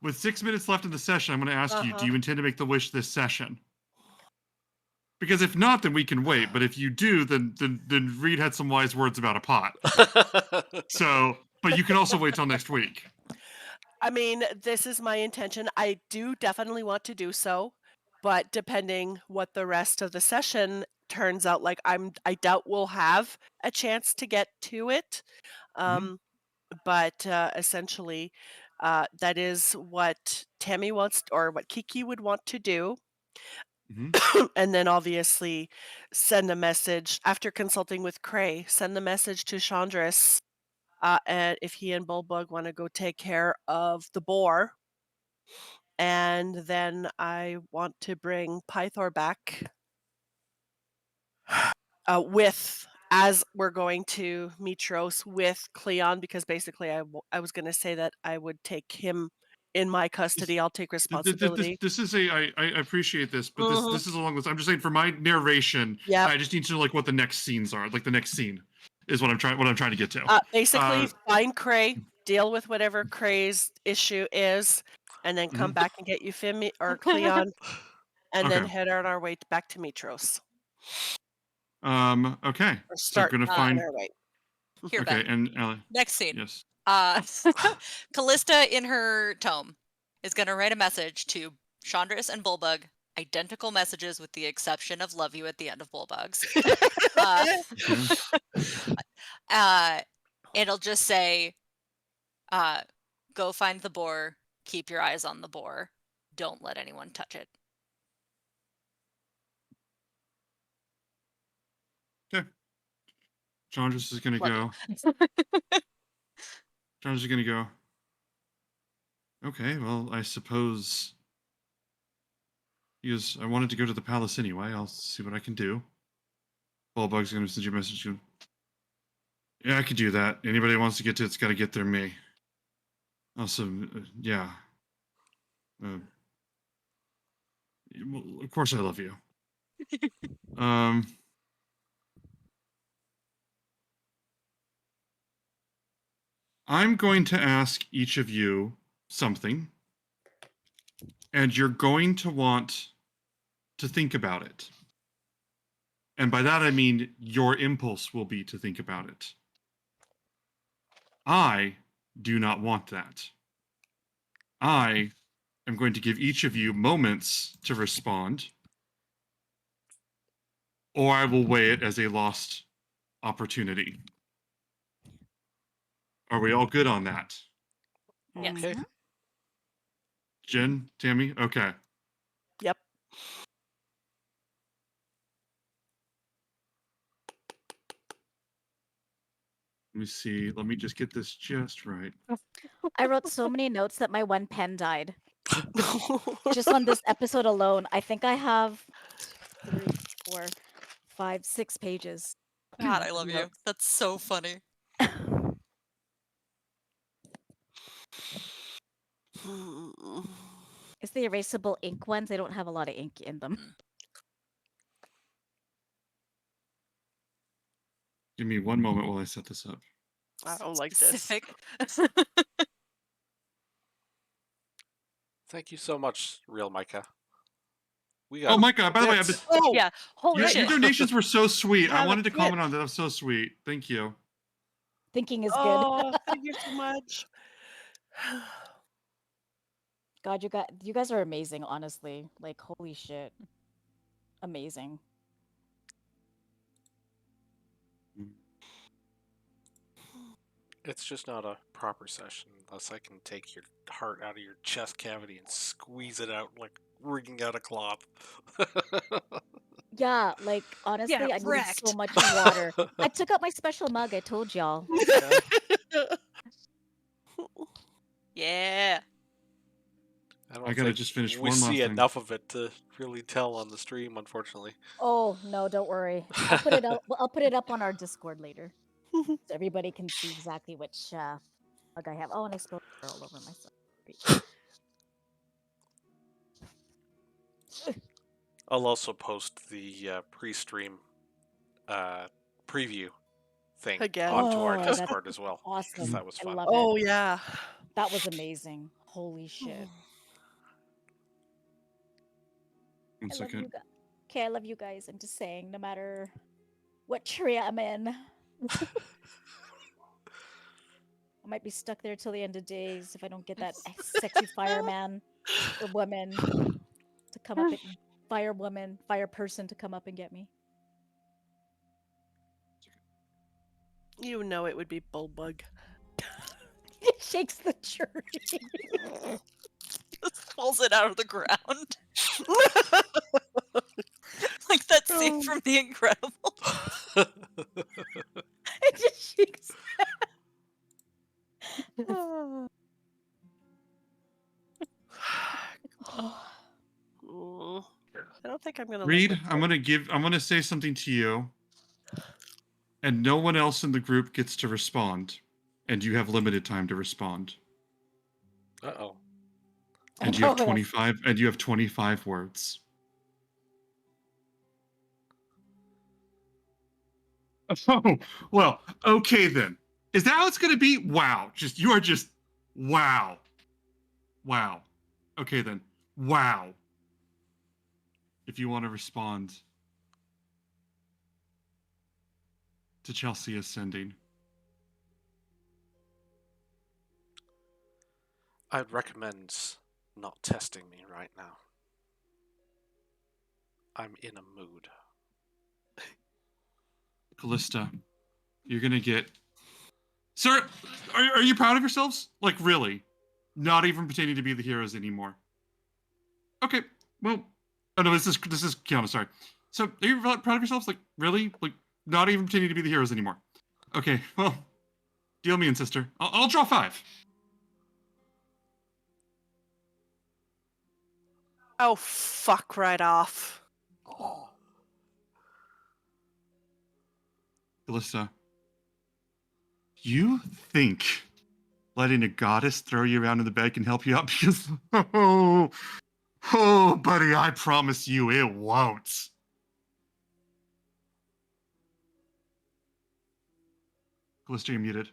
Speaker 1: With 6 minutes left in the session, I'm going to ask you:
Speaker 7: Uh-huh.
Speaker 1: do you intend to make the wish this session? Because if not, then we can wait. But if you do, then Reed had some wise words about a pot. So, but you can also wait till next week.
Speaker 7: I mean, this is my intention. I do definitely want to do so, but depending what the rest of the session turns out like, I doubt we'll have a chance to get to it. But essentially, that is what Tammy wants, or what Kiki would want to do. And then obviously send a message after consulting with Cray. Send the message to Chandris, and if he and Bulbug want to go take care of the boar. And then I want to bring Pythor back with, as we're going to Mitros with Cleon, because basically I was going to say that I would take him in my custody. I'll take responsibility.
Speaker 1: This is I appreciate this, but
Speaker 7: Mhm.
Speaker 1: this is along this. I'm just saying for my narration,
Speaker 7: Yep.
Speaker 1: I just need to know like what the next scenes are. Like the next scene is what I'm trying to get to.
Speaker 7: Basically, find Cray, deal with whatever Cray's issue is, and then come back and get you Fimi or Cleon, and then
Speaker 1: Okay.
Speaker 7: head on our way back to Mitros.
Speaker 1: Okay.
Speaker 7: Or
Speaker 1: So
Speaker 7: start
Speaker 1: gonna
Speaker 7: on
Speaker 1: find.
Speaker 7: our way.
Speaker 6: Here,
Speaker 1: Okay,
Speaker 6: Ben.
Speaker 1: and Ellie.
Speaker 6: Next scene.
Speaker 1: Yes.
Speaker 6: Callista in her tome is going to write a message to Chandris and Bulbug, identical messages with the exception of "love you" at the end of Bulbug's. It'll just say, "Go find the boar. Keep your eyes on the boar. Don't let anyone touch it."
Speaker 1: Okay. Chandris is gonna go. Chandris is gonna go. Okay, well, I suppose. Because I wanted to go to the palace anyway. I'll see what I can do. Bulbug's gonna send you a message. Yeah, I could do that. Anybody who wants to get to it's got to get through me. Also, yeah. Well, of course, I love you. I'm going to ask each of you something, and you're going to want to think about it. And by that, I mean your impulse will be to think about it. I do not want that. I am going to give each of you moments to respond, or I will weigh it as a lost opportunity. Are we all good on that?
Speaker 6: Yes.
Speaker 2: Okay.
Speaker 1: Jen, Tammy? Okay.
Speaker 7: Yep.
Speaker 1: Let me see. Let me just get this just right.
Speaker 5: I wrote so many notes that my one pen died. Just on this episode alone, I think I have 3, 4, 5, 6 pages.
Speaker 6: God, I
Speaker 5: of
Speaker 6: love you.
Speaker 5: notes.
Speaker 6: That's so funny.
Speaker 5: It's the erasable ink ones. They don't have a lot of ink in them.
Speaker 1: Give me one moment while I set this up.
Speaker 7: I don't like this.
Speaker 6: Specific.
Speaker 2: Thank you so much, Real Micah. We
Speaker 1: Oh
Speaker 2: got
Speaker 1: my god! By the way,
Speaker 2: bits.
Speaker 7: Oh,
Speaker 6: Yeah. Holy
Speaker 1: your
Speaker 6: shit.
Speaker 1: donations were so sweet. I
Speaker 7: Have a
Speaker 1: wanted to comment
Speaker 7: bit.
Speaker 1: on that. That was so sweet. Thank you.
Speaker 5: Thinking is good.
Speaker 7: Oh, thank you so much.
Speaker 5: God, you guys are amazing, honestly. Like, holy shit. Amazing.
Speaker 2: It's just not a proper session unless I can take your heart out of your chest cavity and squeeze it out like wringing out a cloth.
Speaker 5: Yeah, like, honestly, I needed so
Speaker 6: wrecked.
Speaker 5: much water. I took out my special mug, I told y'all.
Speaker 6: Yeah.
Speaker 2: don't
Speaker 1: I gotta
Speaker 2: think
Speaker 1: just finish
Speaker 2: we
Speaker 1: one last
Speaker 2: see
Speaker 1: thing.
Speaker 2: enough of it to really tell on the stream, unfortunately.
Speaker 5: Oh, no, don't worry. I'll put it out. I'll put it up on our Discord later. So everybody can see exactly which mug I have. Oh, and I spilled water all over myself. Great.
Speaker 2: I'll also post the pre-stream preview thing
Speaker 7: Again.
Speaker 2: onto our
Speaker 5: Oh, that's
Speaker 2: Discord as well. 'cause
Speaker 5: awesome.
Speaker 2: that was
Speaker 5: I
Speaker 2: fun.
Speaker 5: love it.
Speaker 7: Oh, yeah.
Speaker 5: That was amazing. Holy shit.
Speaker 1: One
Speaker 5: I love you
Speaker 1: second.
Speaker 5: guys. Okay, I love you guys. I'm just saying, no matter what tree I'm in, I might be stuck there till the end of days if I don't get that sexy fireman or woman to come up and fire person to come up and get me.
Speaker 7: You know it would be Bullbug.
Speaker 5: It shakes the tree.
Speaker 6: Just pulls it out of the ground. Like that scene from The Incredibles.
Speaker 5: It just shakes. Oh.
Speaker 7: I don't think I'm gonna
Speaker 1: Reed, I'm gonna say something to you, and no one else in the group gets to respond, and you have limited time to respond.
Speaker 2: Uh-oh.
Speaker 1: And you have 25. And you have 25 words. Oh well, okay then. Is that how it's gonna be? Wow! You are just wow, wow. Okay then, wow. If you want to respond to Chelsea Ascending.
Speaker 2: I'd recommend not testing me right now. I'm in a mood.
Speaker 1: Callista, you're gonna get. Sir, are you proud of yourselves? Like really? Not even pretending to be the heroes anymore. Okay, well, oh no, this is Kiana. Sorry. So, are you proud of yourselves? Like really? Like not even pretending to be the heroes anymore? Okay, well, deal me in, sister. I'll draw 5.
Speaker 7: Oh, fuck right off.
Speaker 1: Callista, you think letting a goddess throw you around in the bed can help you out? Because, oh, buddy, I promise you it won't. Callista, you're muted.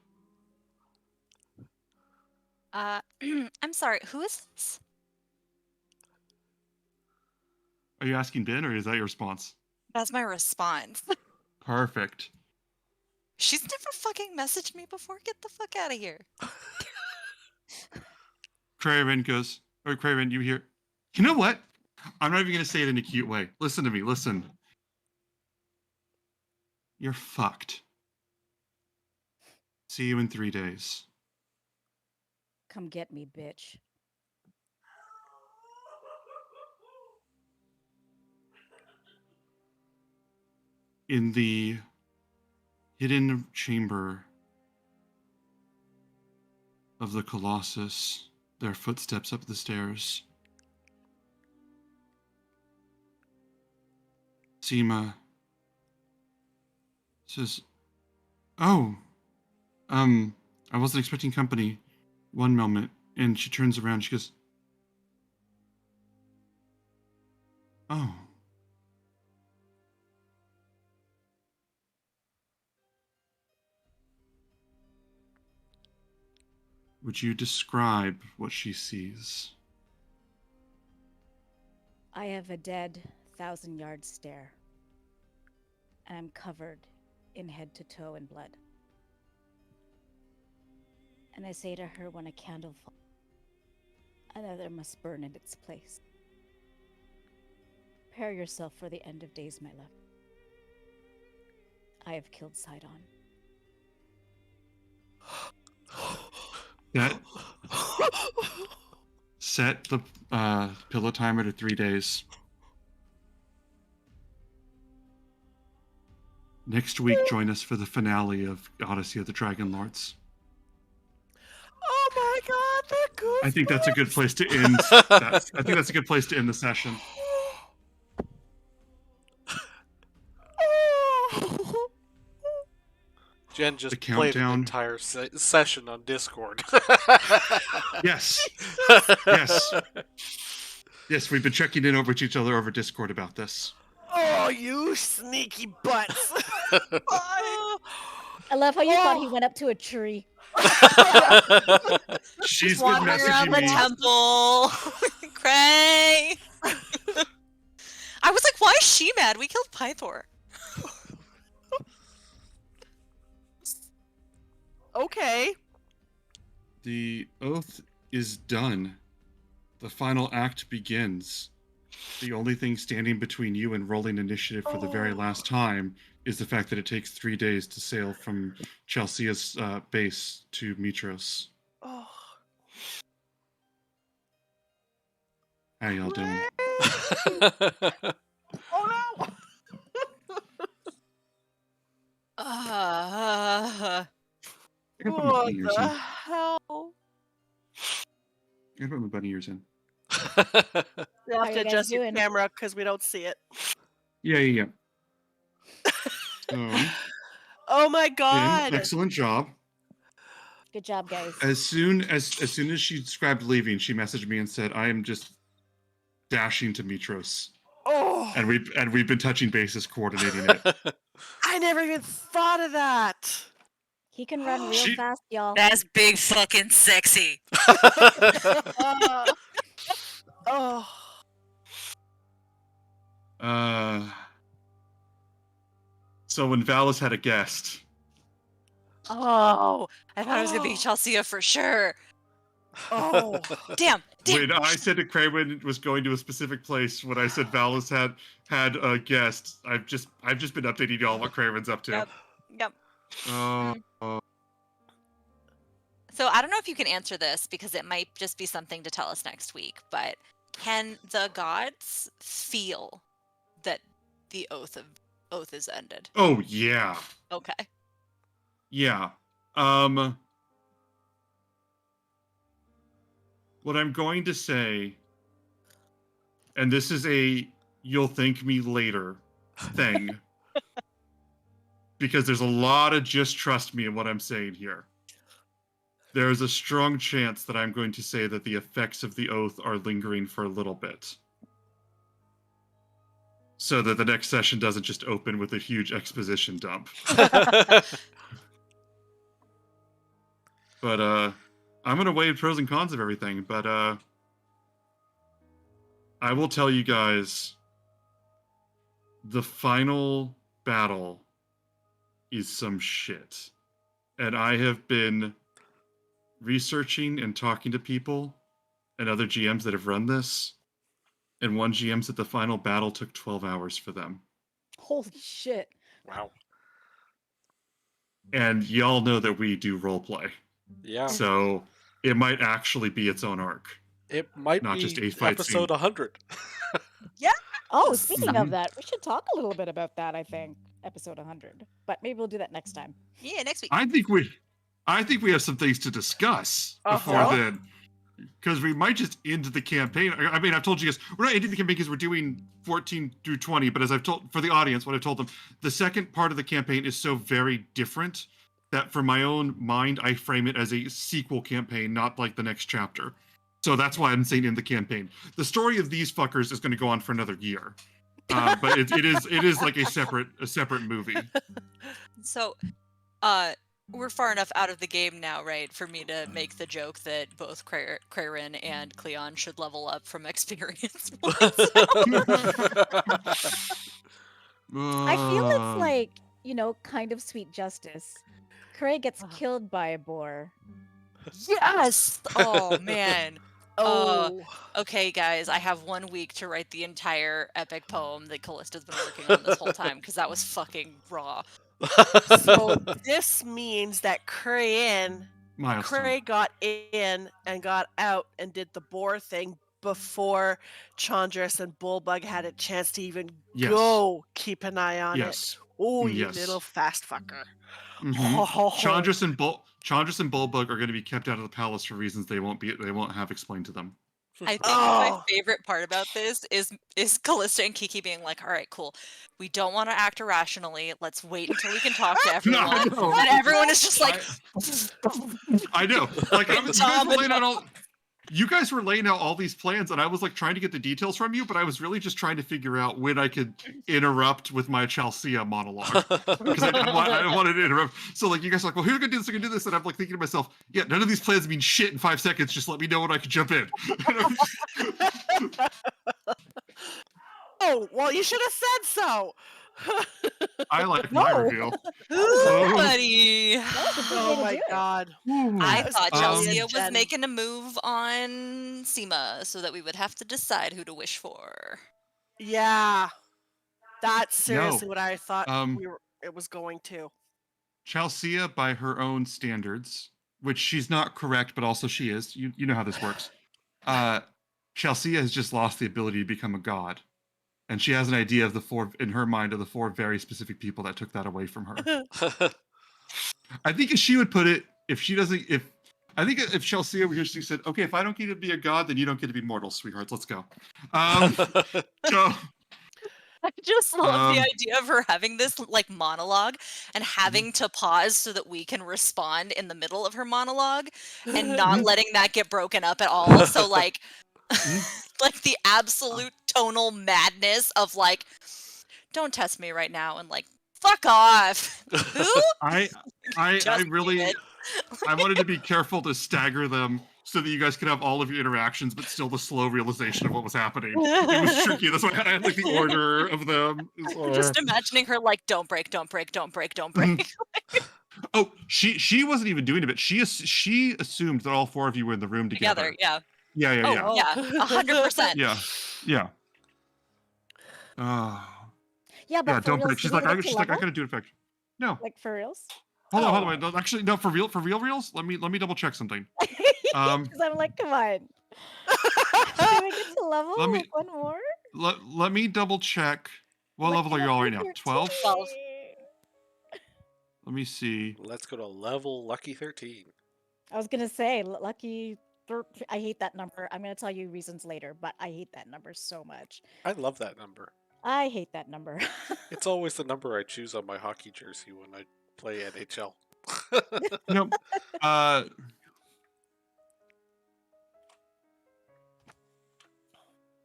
Speaker 6: I'm sorry, who is this?
Speaker 1: Are you asking Ben, or is that your response?
Speaker 6: That's my response.
Speaker 1: Perfect.
Speaker 6: She's never fucking messaged me before. Get the fuck out of here.
Speaker 1: Craven goes, or Craven, you hear, you know what? I'm not even going to say it in a cute way. Listen to me, listen. You're fucked. See you in 3 days.
Speaker 5: Come get me, bitch.
Speaker 1: In the hidden chamber of the Colossus, their footsteps up the stairs. Seema says, "Oh, I wasn't expecting company." One moment, and she turns around. She goes, "Oh." Would you describe what she sees?
Speaker 5: I have a dead 1,000-yard stare. And I'm covered in head to toe in blood. And I say to her, when a candle falls, another must burn in its place. Prepare yourself for the end of days, my love. I have killed Sidon.
Speaker 1: Set the pillow timer to 3 days. Next week, join us for the finale of Odyssey of the Dragonlords.
Speaker 7: Oh my god, they're good.
Speaker 1: I think that's a good place to end. I think that's a good place to end the session.
Speaker 2: Jen just
Speaker 1: The
Speaker 2: played an
Speaker 1: countdown.
Speaker 2: entire session on Discord.
Speaker 1: Yes. Yes. Yes, we've been checking in over to each other over Discord about this.
Speaker 7: Oh, you sneaky butts.
Speaker 5: I love how you thought he went up to a tree.
Speaker 1: She's been
Speaker 6: Wandering around
Speaker 1: messaging
Speaker 6: the
Speaker 1: me.
Speaker 6: temple. Cray. I was like, why is she mad? We killed Pythor.
Speaker 7: Okay.
Speaker 1: The oath is done. The final act begins. The only thing standing between you and rolling initiative for the very last time is the fact that it takes 3 days to sail from Chelsea's base to Mitros.
Speaker 7: Oh.
Speaker 1: How y'all doing?
Speaker 7: Oh no.
Speaker 1: I gotta put my
Speaker 7: What
Speaker 1: bunny ears
Speaker 7: the
Speaker 1: in.
Speaker 7: hell?
Speaker 1: I gotta put my bunny ears in.
Speaker 7: You
Speaker 5: How
Speaker 7: have
Speaker 5: you
Speaker 7: to
Speaker 5: guys
Speaker 7: adjust your
Speaker 5: doing?
Speaker 7: camera because we don't see it.
Speaker 1: Yeah. So,
Speaker 7: Oh my
Speaker 1: Jen,
Speaker 7: god.
Speaker 1: excellent job.
Speaker 5: Good job, guys.
Speaker 1: As soon as she described leaving, she messaged me and said, "I am just dashing to Mitros,"
Speaker 7: Oh,
Speaker 1: and we've been touching bases, coordinating it.
Speaker 7: I never even thought of that.
Speaker 5: He can run real
Speaker 1: She-
Speaker 5: fast, y'all.
Speaker 6: That's big fucking sexy.
Speaker 7: Oh.
Speaker 1: So when Valis had a guest,
Speaker 6: Oh, I thought it was gonna be Chelsea for sure.
Speaker 7: Oh.
Speaker 6: Damn.
Speaker 1: when I said that Craven was going to a specific place, when I said Valis had a guest, I've just been updating y'all what Craven's up to.
Speaker 6: Yep.
Speaker 1: Uh,
Speaker 6: So I don't know if you can answer this because it might just be something to tell us next week, but can the gods feel that the oath is ended?
Speaker 1: oh yeah.
Speaker 6: Okay.
Speaker 1: Yeah. What I'm going to say, and this is a you'll thank me later thing, because there's a lot of just trust me in what I'm saying here. There is a strong chance that I'm going to say that the effects of the oath are lingering for a little bit. So that the next session doesn't just open with a huge exposition dump. But I'm gonna weigh pros and cons of everything, but I will tell you guys the final battle is some shit. And I have been researching and talking to people and other GMs that have run this, and one GM said the final battle took 12 hours for them.
Speaker 5: Holy shit.
Speaker 2: Wow.
Speaker 1: And y'all know that we do roleplay.
Speaker 2: Yeah.
Speaker 1: So it might actually be its own arc.
Speaker 2: It might
Speaker 1: Not
Speaker 2: be
Speaker 1: just a fight
Speaker 2: episode
Speaker 1: scene.
Speaker 2: 100.
Speaker 5: Oh, speaking
Speaker 1: Mhm.
Speaker 5: of that, we should talk a little bit about that, I think. Episode 100. But maybe we'll do that next time.
Speaker 6: Yeah, next week.
Speaker 1: I think I think we have some things to discuss before
Speaker 7: Uh-huh.
Speaker 1: then. Because we might just end the campaign. I mean, I've told you guys, we're not ending the campaign because we're doing 14 through 20, but as I've told, for the audience, what I've told them, the second part of the campaign is so very different that for my own mind, I frame it as a sequel campaign, not like the next chapter. So that's why I'm saying in the campaign. The story of these fuckers is going to go on for another year. But it is like a separate movie.
Speaker 6: So, we're far enough out of the game now, right, for me to make the joke that both Crayrin and Cleon should level up from experience points.
Speaker 5: I feel it's like, kind of sweet justice. Cray gets killed by a boar.
Speaker 6: Yes! Oh, man.
Speaker 7: Oh.
Speaker 6: Okay, guys, I have 1 week to write the entire epic poem that Callista's been working on this whole time, because that was fucking raw.
Speaker 7: So this means that Cray
Speaker 1: milestone.
Speaker 7: got in and got out and did the boar thing before Chandris and Bullbug had a chance to even
Speaker 1: Yes.
Speaker 7: go keep an eye on
Speaker 1: Yes.
Speaker 7: it. Oh, you
Speaker 1: Yes.
Speaker 7: little fast fucker.
Speaker 1: Mm-hmm. Chandris and Bullbug are going to be kept out of the palace for reasons they won't have explained to them.
Speaker 6: I think my favorite part about this is Callista and Kiki being like, all right, cool. We don't want to act irrationally. Let's wait until we can talk to everyone.
Speaker 1: I know.
Speaker 6: And everyone is just like...
Speaker 1: I know. Like, you guys were laying out all these plans, and I was like trying to get the details from you, but I was really just trying to figure out when I could interrupt with my Chelsea monologue. Because I wanted to interrupt. So like you guys are like, well, who's gonna do this? We're gonna do this, and I'm like thinking to myself, yeah, none of these plans mean shit in 5 seconds. Just let me know when I can jump in.
Speaker 7: Oh, well, you should have said so.
Speaker 1: I like my reveal.
Speaker 6: Buddy.
Speaker 7: Oh my god.
Speaker 6: I thought Chelsea was
Speaker 7: Jen.
Speaker 6: making a move on Seema so that we would have to decide who to wish for.
Speaker 7: Yeah. That's seriously what I thought
Speaker 1: Um,
Speaker 7: it was going to.
Speaker 1: Chelsea, by her own standards, which she's not correct, but also she is. You know how this works. Chelsea has just lost the ability to become a god. And she has an idea of the four very specific people that took that away from her. I think as she would put it, if Chelsea over here, she said, okay, if I don't get to be a god, then you don't get to be mortal, sweethearts. Let's go. So
Speaker 6: I just love the idea of her having this like monologue and having to pause so that we can respond in the middle of her monologue and not letting that get broken up at all. So like like the absolute tonal madness of like, don't test me right now and like, fuck off. Who?
Speaker 1: I wanted to be careful to stagger them so that you guys could have all of your interactions, but still the slow realization of what was happening. It was tricky. That's why I had like the order of them.
Speaker 6: Just imagining her like, don't break, don't break, don't break, don't break.
Speaker 1: Oh, she wasn't even doing it, but she assumed that all four of you were in the room together.
Speaker 6: Yeah.
Speaker 1: Yeah.
Speaker 6: Oh, yeah, 100%.
Speaker 1: Yeah.
Speaker 5: Yeah, but
Speaker 1: don't
Speaker 5: for
Speaker 1: break.
Speaker 5: reals,
Speaker 1: She's
Speaker 5: do we
Speaker 1: like, I
Speaker 5: get to
Speaker 1: gotta
Speaker 5: level?
Speaker 1: do it effect. No.
Speaker 5: Like for reals?
Speaker 1: Hold on. Wait. No, actually, no. For reals. Let me double check something.
Speaker 5: Because I'm like, come on. Do we get to level like one more?
Speaker 1: Let me double check. What level are you all right now? 12?
Speaker 6: 12.
Speaker 1: Let me see.
Speaker 2: Let's go to level lucky 13.
Speaker 5: I was gonna say lucky. I hate that number. I'm gonna tell you reasons later, but I hate that number so much.
Speaker 2: I love that number.
Speaker 5: I hate that number.
Speaker 2: It's always the number I choose on my hockey jersey when I play NHL.
Speaker 1: Nope.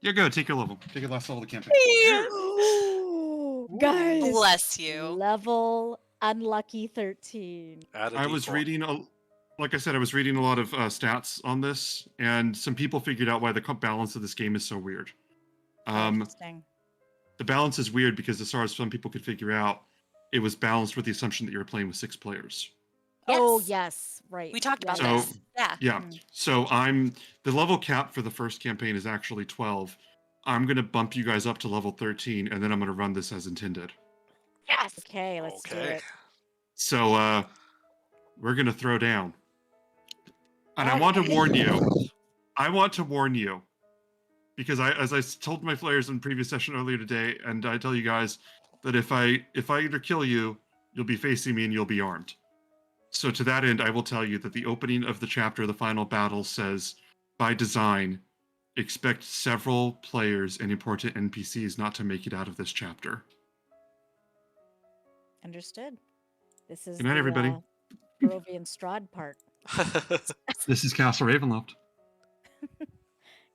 Speaker 1: Yeah, go. Take your level. Take your last level of the campaign.
Speaker 5: Guys,
Speaker 6: Bless you.
Speaker 5: level unlucky 13.
Speaker 1: I was reading like I said, I was reading a lot of stats on this, and some people figured out why the balance of this game is so weird.
Speaker 5: Interesting.
Speaker 1: The balance is weird because, as far as some people could figure out, it was balanced with the assumption that you were playing with 6 players.
Speaker 5: Yes. Oh yes, right.
Speaker 6: We talked about
Speaker 1: So,
Speaker 6: this. Yeah.
Speaker 1: Yeah. So the level cap for the first campaign is actually 12. I'm gonna bump you guys up to level 13, and then I'm gonna run this as intended.
Speaker 5: Yes. Okay, let's do it.
Speaker 1: So we're gonna throw down. And I want to warn you. Because as I told my players in previous session earlier today, and I tell you guys that if I either kill you, you'll be facing me and you'll be armed. So to that end, I will tell you that the opening of the chapter, the final battle, says, by design, expect several players and important NPCs not to make it out of this chapter.
Speaker 5: Understood. This is
Speaker 1: Good night,
Speaker 5: the
Speaker 1: everybody.
Speaker 5: Barovian Strahd part.
Speaker 1: This is Castle Ravenloft.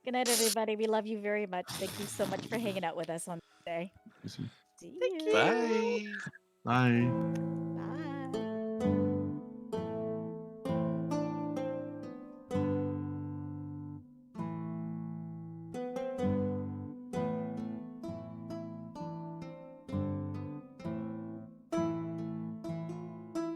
Speaker 5: Good night, everybody. We love you very much. Thank you so much for hanging out with us on today. See
Speaker 7: Thank
Speaker 5: you.
Speaker 7: you.
Speaker 2: Bye.
Speaker 1: Bye.